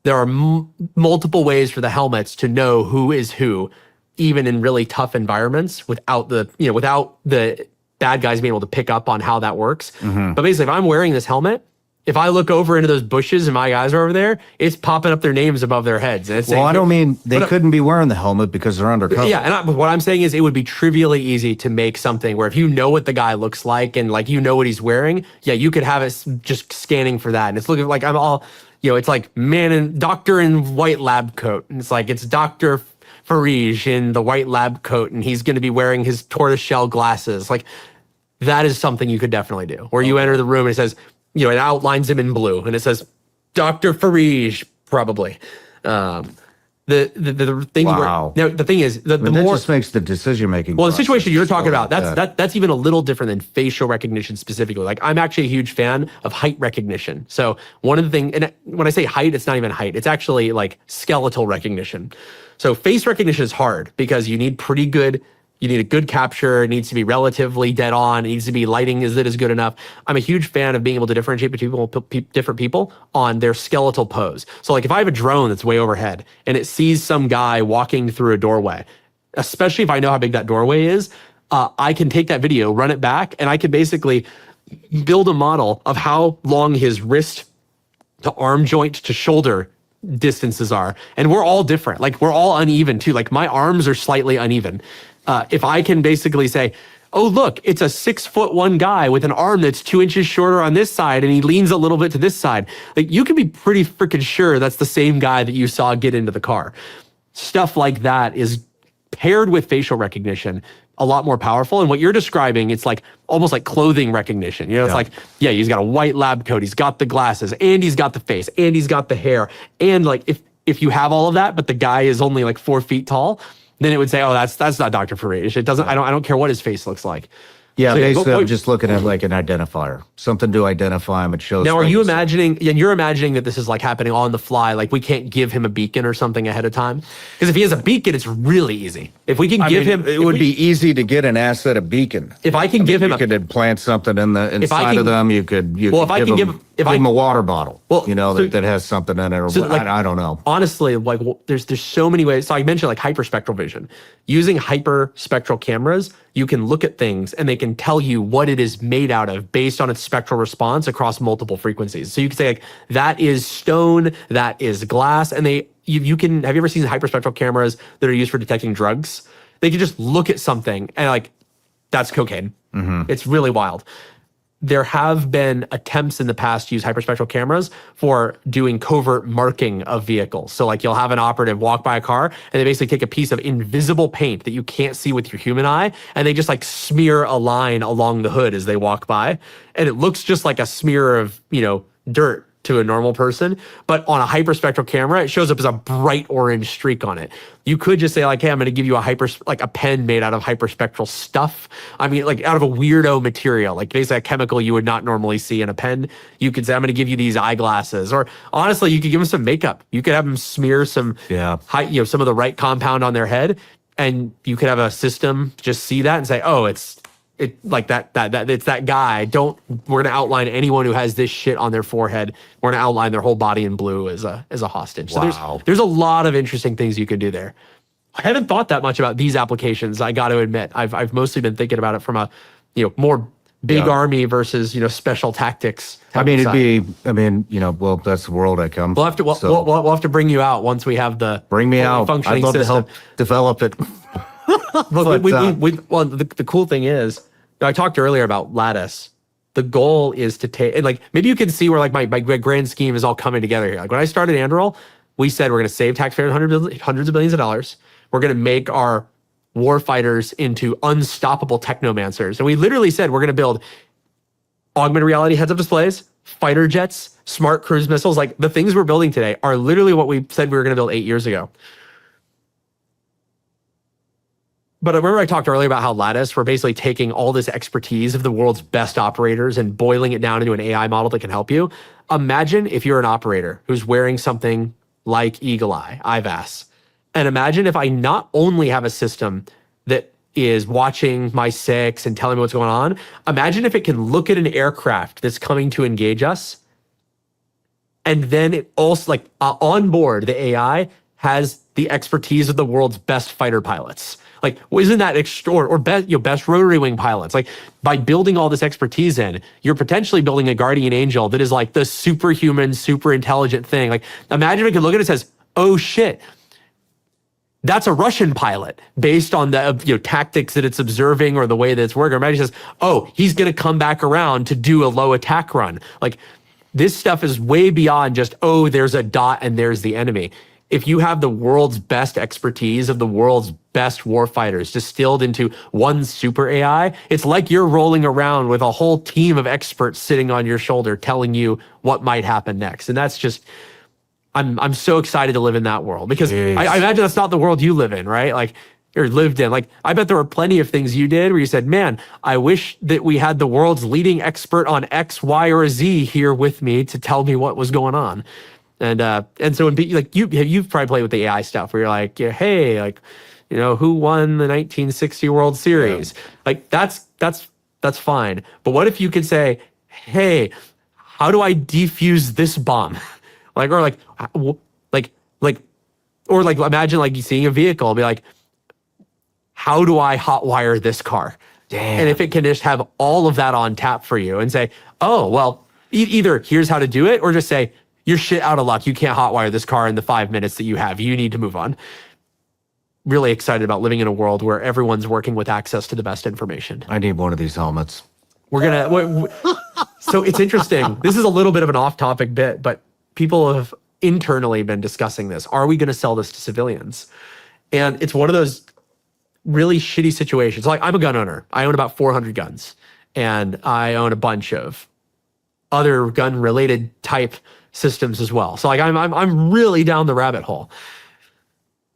There are multiple ways for the helmets to know who is who, even in really tough environments without the bad guys being able to pick up on how that works. But basically, if I'm wearing this helmet, if I look over into those bushes and my guys are over there, it's popping up their names above their heads. And it's I don't mean they couldn't be wearing the helmet because they're undercover. Yeah, and what I'm saying is it would be trivially easy to make something where if you know what the guy looks like and like what he's wearing, you could have it just scanning for that. And it's looking like I'm all, it's like doctor in white lab coat. And it's like, it's Dr. Farige in the white lab coat, and he's going to be wearing his tortoiseshell glasses. Like, that is something you could definitely do. Where you enter the room and it says, it outlines him in blue, and it says Dr. Farige, probably. The thing. Wow. The thing is, the that more just makes the decision making. Well, the situation you're talking about, that's even a little different than facial recognition specifically. Like, I'm actually a huge fan of height recognition. So one of the things, and when I say height, it's not even height. It's actually like skeletal recognition. So face recognition is hard because you need a good capture. It needs to be relatively dead on. It needs to be lighting. Is good enough? I'm a huge fan of being able to differentiate between different people on their skeletal pose. So like if I have a drone that's way overhead and it sees some guy walking through a doorway, especially if I know how big that doorway is, I can take that video, run it back, and I can basically build a model of how long his wrist to arm joint to shoulder distances are. And we're all different. Like, we're all uneven too. Like, my arms are slightly uneven. If I can basically say, oh, look, it's a 6'1" guy with an arm that's 2 inches shorter on this side and he leans a little bit to this side, like, you can be pretty freaking sure that's the same guy that you saw get into the car. Stuff like that is paired with facial recognition a lot more powerful. And what you're describing, it's like almost like clothing recognition. It's like, he's got a white lab coat, he's got the glasses, and he's got the face, and he's got the hair. And like, if you have all of that, but the guy is only like 4 feet tall, then it would say, oh, that's not Dr. Farage. It doesn't, I don't care what his face looks like. Yeah, so basically I'm just looking at like an identifier, something to identify him. It shows. Now, are you imagining, and you're imagining that this is like happening on the fly, like we can't give him a beacon or something ahead of time? Because if he has a beacon, it's really easy. If we can give him, it would be easy to get an asset a beacon. If I can give him, you could implant something inside of them. You could give him a water bottle. Well, that has something in it. Or I don't know. Honestly, like there's so many ways. So I mentioned like hyperspectral vision. Using hyperspectral cameras, you can look at things and they can tell you what it is made out of based on its spectral response across multiple frequencies. So you can say like, that is stone, that is glass, and you can, have you ever seen hyperspectral cameras that are used for detecting drugs? They can just look at something and like, that's cocaine. It's really wild. there have been attempts in the past to use hyperspectral cameras for doing covert marking of vehicles. So like you'll have an operative walk by a car and they basically take a piece of invisible paint that you can't see with your human eye and they just like smear a line along the hood as they walk by. And it looks just like a smear of, dirt to a normal person, but on a hyperspectral camera, it shows up as a bright orange streak on it. You could just say like, hey, I'm going to give you a pen made out of hyperspectral stuff. I mean, like out of a weirdo material, like basically a chemical you would not normally see in a pen. You could say, I'm going to give you these eyeglasses, or honestly, you could give them some makeup. You could have them smear some, some of the right compound on their head, and you could have a system just see that and say, oh, it's that guy. We're gonna outline anyone who has this shit on their forehead. We're gonna outline their whole body in blue as a hostage. So there's a lot of interesting things you can do there. I haven't thought that much about these applications, I got to admit. I've mostly been thinking about it from a more big army versus special tactics. Well, that's the world I come. We'll have to bring you out once we have the bring me out. Functioning I'd love system. to help develop it. The cool thing is, I talked earlier about Lattice. The goal is to take, like, maybe you can see where like my grand scheme is all coming together here. Like when I started Anduril, we said we're going to save taxpayers hundreds of billions of dollars. We're going to make our war fighters into unstoppable technomancers. And we literally said we're going to build augmented reality heads-up displays, fighter jets, smart cruise missiles. Like the things we're building today are literally what we said we were going to build 8 years ago. But I remember I talked earlier about how Lattice, we're basically taking all this expertise of the world's best operators and boiling it down into an AI model that can help you. Imagine if you're an operator who's wearing something like Eagle Eye, IVAS. And imagine if I not only have a system that is watching my six and telling me what's going on, imagine if it can look at an aircraft that's coming to engage us. And then it also, like on board, the AI has the expertise of the world's best fighter pilots. Like, isn't that extraordinary? Or best rotary wing pilots. Like, by building all this expertise in, you're potentially building a guardian angel that is like the superhuman, super intelligent thing. Like, imagine if it could look at it and says, oh shit, that's a Russian pilot based on the tactics that it's observing or the way that it's working. Or imagine it says, oh, he's going to come back around to do a low attack run. Like, this stuff is way beyond just, oh, there's a dot and there's the enemy. If you have the world's best expertise of the world's best warfighters distilled into one super AI, it's like you're rolling around with a whole team of experts sitting on your shoulder telling you what might happen next. And that's just, I'm so excited to live in that world because I imagine that's not the world you live in, right? Like, or lived in. Like, I bet there were plenty of things you did where you said, man, I wish that we had the world's leading expert on X, Y, or Z here with me to tell me what was going on. And so when like you've probably played with the AI stuff where you're like, hey, like, who won the 1960 World Series? Yeah. Like that's fine. But what if you could say, hey, how do I defuse this bomb? Imagine like you seeing a vehicle and be like, how do I hotwire this car? Damn. And if it can just have all of that on tap for you and say, oh, well, either here's how to do it, or just say, you're shit out of luck. You can't hotwire this car in the 5 minutes that you have. You need to move on. Really excited about living in a world where everyone's working with access to the best information. I need one of these helmets. So it's interesting. This is a little bit of an off-topic bit, but people have internally been discussing this. Are we going to sell this to civilians? And it's one of those really shitty situations. Like, I'm a gun owner. I own about 400 guns, and I own a bunch of other gun-related type systems as well. So like I'm really down the rabbit hole.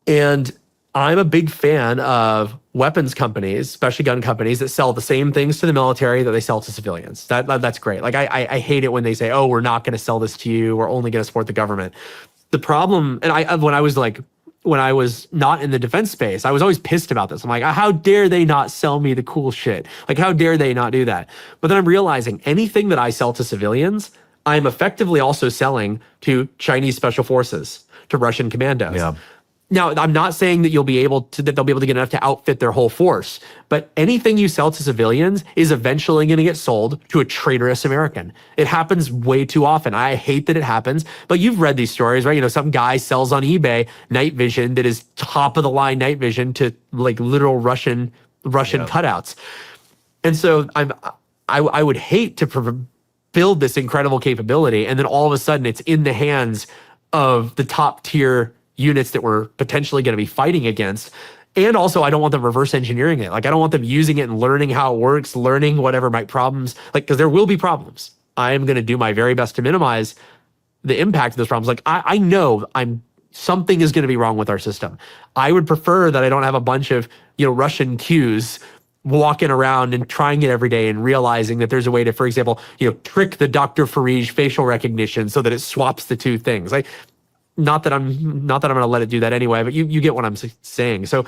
And I'm a big fan of weapons companies, especially gun companies, that sell the same things to the military that they sell to civilians. That's great. Like I hate it when they say, oh, we're not going to sell this to you. We're only going to support the government. The problem, and when I was not in the defense space, I was always pissed about this. I'm like, how dare they not sell me the cool shit? Like, how dare they not do that? But then I'm realizing anything that I sell to civilians, I'm effectively also selling to Chinese special forces, to Russian commandos. Yeah. Now, I'm not saying that they'll be able to get enough to outfit their whole force, but anything you sell to civilians is eventually going to get sold to a traitorous American. It happens way too often. I hate that it happens, but you've read these stories, right? Some guy sells on eBay night vision that is top of the line night vision to like literal Russian cutouts. And so I would hate to build this incredible capability and then all of a sudden it's in the hands of the top tier units that we're potentially going to be fighting against. And also, I don't want them reverse engineering it. Like, I don't want them using it and learning how it works, learning whatever my problems, like, because there will be problems. I am going to do my very best to minimize the impact of those problems. Like, I know something is going to be wrong with our system. I would prefer that I don't have a bunch of, Russian Qs walking around and trying it every day and realizing that there's a way to, for example, trick the Dr. Farij facial recognition so that it swaps the two things. Like, not that I'm going to let it do that anyway, but you get what I'm saying. So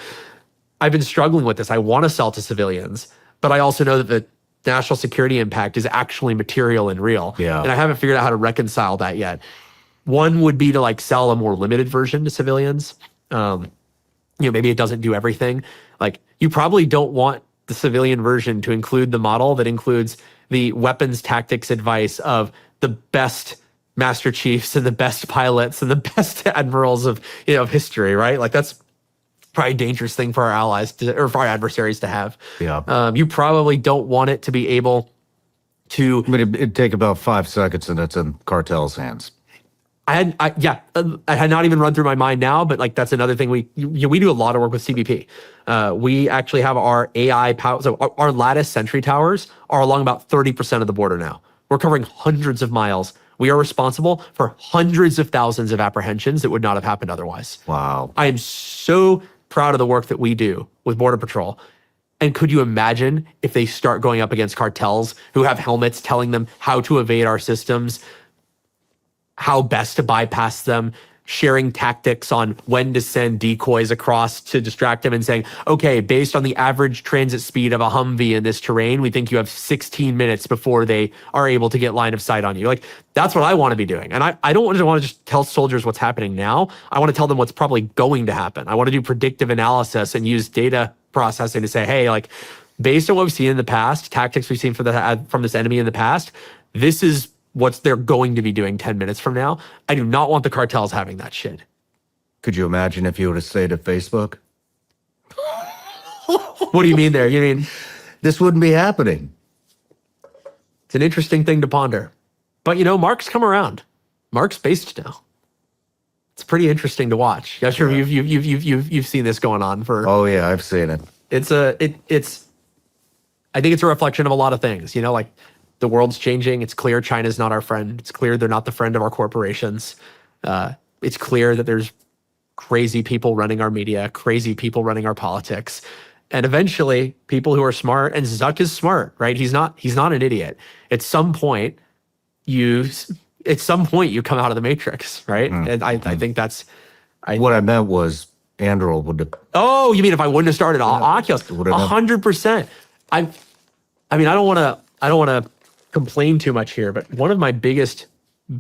I've been struggling with this. I want to sell to civilians, but I also know that the national security impact is actually material and real. Yeah. And I haven't figured out how to reconcile that yet. One would be to like sell a more limited version to civilians. Maybe it doesn't do everything. Like, you probably don't want the civilian version to include the model that includes the weapons tactics advice of the best master chiefs and the best pilots and the best admirals of history, right? Like, that's probably a dangerous thing for our allies or for our adversaries to have. Yeah. You probably don't want it to be able to. I mean, it'd take about 5 seconds and it's in cartel's hands. I had not even run through my mind now, but like, that's another thing we do a lot of work with CBP. We actually have our AI power. So our lattice sentry towers are along about 30% of the border now. We're covering hundreds of miles. We are responsible for hundreds of thousands of apprehensions that would not have happened otherwise. Wow. I am so proud of the work that we do with Border Patrol. And could you imagine if they start going up against cartels who have helmets telling them how to evade our systems, how best to bypass them, sharing tactics on when to send decoys across to distract them and saying, okay, based on the average transit speed of a Humvee in this terrain, we think you have 16 minutes before they are able to get line of sight on you. Like, that's what I want to be doing. And I don't want to just tell soldiers what's happening now. I want to tell them what's probably going to happen. I want to do predictive analysis and use data processing to say, hey, like, based on what we've seen in the past, tactics we've seen from this enemy in the past, this is what they're going to be doing 10 minutes from now. I do not want the cartels having that shit. Could you imagine if you would have stayed at Facebook? What do you mean there? You mean this wouldn't be happening? It's an interesting thing to ponder. But Mark's come around. Mark's based now. It's pretty interesting to watch. I'm sure you've seen this going on for. Oh yeah, I've seen it. I think it's a reflection of a lot of things. Like, the world's changing. It's clear China's not our friend. It's clear they're not the friend of our corporations. It's clear that there's crazy people running our media, crazy people running our politics. And eventually, people who are smart, and Zuck is smart, right? He's not an idiot. At some point, you come out of the matrix, right? And I think that's what I meant was Anduril would have. Oh, you mean if I wouldn't have started Oculus? 100%. I mean, I don't want to complain too much here, but one of my biggest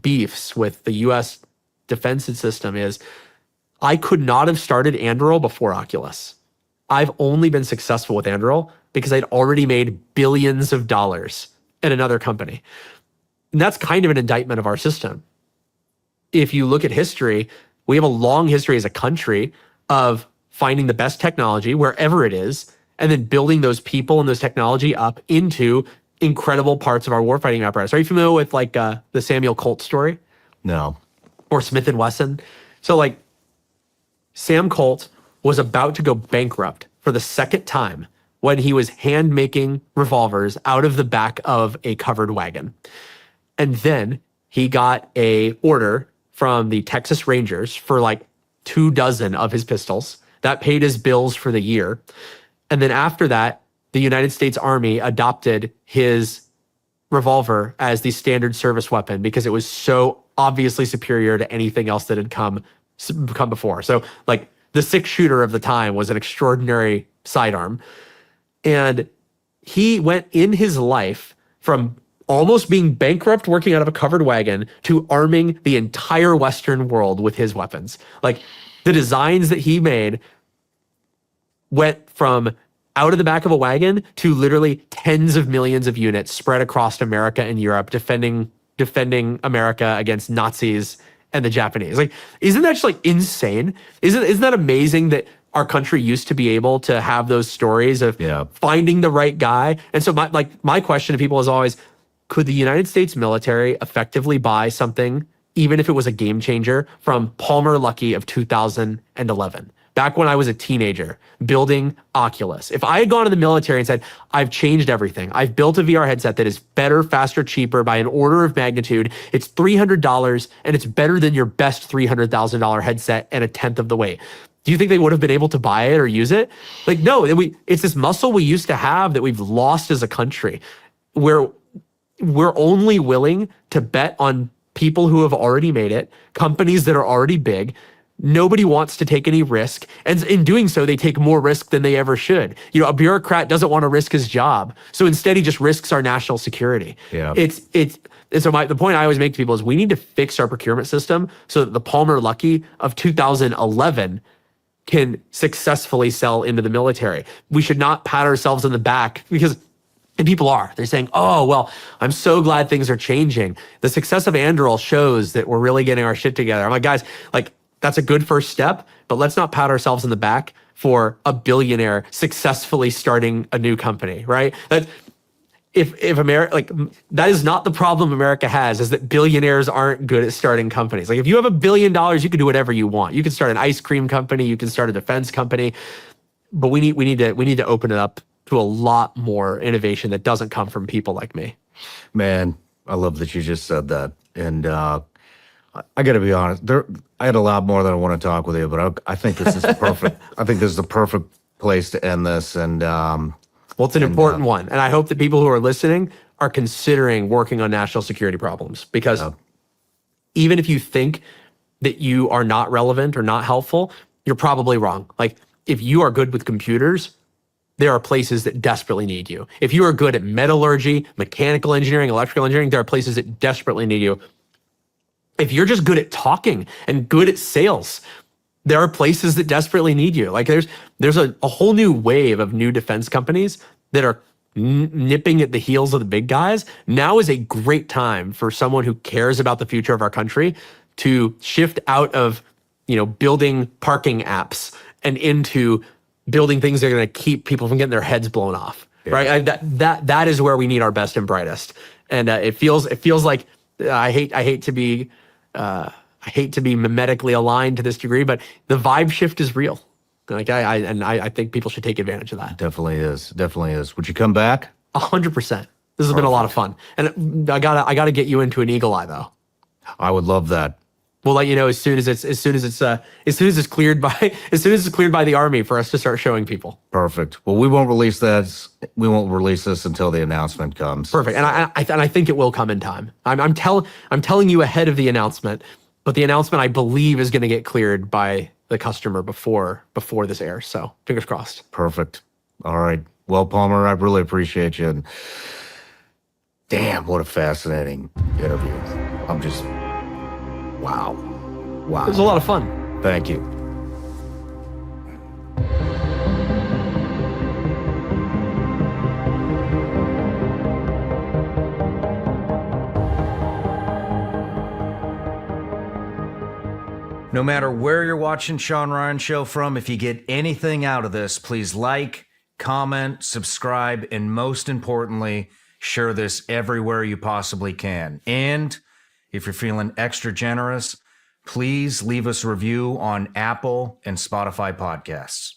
beefs with the U.S. defense system is I could not have started Anduril before Oculus. I've only been successful with Anduril because I'd already made billions of dollars at another company. And that's kind of an indictment of our system. If you look at history, we have a long history as a country of finding the best technology wherever it is, and then building those people and those technology up into incredible parts of our warfighting apparatus. Are you familiar with like the Samuel Colt story? No. Or Smith & Wesson? So like, Sam Colt was about to go bankrupt for the second time when he was hand making revolvers out of the back of a covered wagon. And then he got a order from the Texas Rangers for like 24 of his pistols. That paid his bills for the year. And then after that, the United States Army adopted his revolver as the standard service weapon because it was so obviously superior to anything else that had come before. So like, the 6-shooter of the time was an extraordinary sidearm. And he went in his life from almost being bankrupt working out of a covered wagon to arming the entire Western world with his weapons. Like, the designs that he made went from out of the back of a wagon to literally tens of millions of units spread across America and Europe, defending America against Nazis and the Japanese. Like, isn't that just like insane? Isn't that amazing that our country used to be able to have those stories of finding the right guy. And so my question to people is always, could the United States military effectively buy something, even if it was a game changer, from Palmer Luckey of 2011? Back when I was a teenager building Oculus. If I had gone to the military and said, I've changed everything. I've built a VR headset that is better, faster, cheaper by an order of magnitude. It's $300 and it's better than your best $300,000 headset and a tenth of the weight. Do you think they would have been able to buy it or use it? Like, no, it's this muscle we used to have that we've lost as a country, where we're only willing to bet on people who have already made it, companies that are already big. Nobody wants to take any risk. And in doing so, they take more risk than they ever should. You know, a bureaucrat doesn't want to risk his job. So instead, he just risks our national security. Yeah. And so the point I always make to people is we need to fix our procurement system so that the Palmer Luckey of 2011 can successfully sell into the military. We should not pat ourselves on the back because, and people are, they're saying, oh, well, I'm so glad things are changing. The success of Anduril shows that we're really getting our shit together. I'm like, guys, like, that's a good first step, but let's not pat ourselves in the back for a billionaire successfully starting a new company, right? That if America, like, that is not the problem America has, is that billionaires aren't good at starting companies. Like, if you have $1 billion, you can do whatever you want. You can start an ice cream company, you can start a defense company, but we need to open it up to a lot more innovation that doesn't come from people like me. Man, I love that you just said that. And I got to be honest, I had a lot more that I want to talk with you, but I think this is perfect. I think this is the perfect place to end this. And well, it's an important one. And I hope that people who are listening are considering working on national security problems, because even if you think that you are not relevant or not helpful, you're probably wrong. Like, if you are good with computers, there are places that desperately need you. If you are good at metallurgy, mechanical engineering, electrical engineering, there are places that desperately need you. If you're just good at talking and good at sales, there are places that desperately need you. Like, there's a whole new wave of new defense companies that are nipping at the heels of the big guys. Now is a great time for someone who cares about the future of our country to shift out of, building parking apps and into building things that are going to keep people from getting their heads blown off. Yeah. Right? That is where we need our best and brightest. And it feels like I hate to be mimetically aligned to this degree, but the vibe shift is real. Like, I think people should take advantage of that. Definitely is. Would you come back? 100%. This has been a lot of fun. And I gotta get you into an eagle eye though. I would love that. We'll let you know as soon as it's cleared by the Army for us to start showing people. Perfect. Well, we won't release that. We won't release this until the announcement comes. Perfect. And I think it will come in time. I'm telling you ahead of the announcement, but the announcement, I believe, is going to get cleared by the customer before this airs. So fingers crossed. Perfect. All right. Well, Palmer, I really appreciate you. And damn, what a fascinating interview. I'm just, wow. It was a lot of fun. Thank you. No matter where you're watching Shawn Ryan Show from, if you get anything out of this, please like, comment, subscribe, and most importantly, share this everywhere you possibly can. And if you're feeling extra generous, please leave us a review on Apple and Spotify podcasts.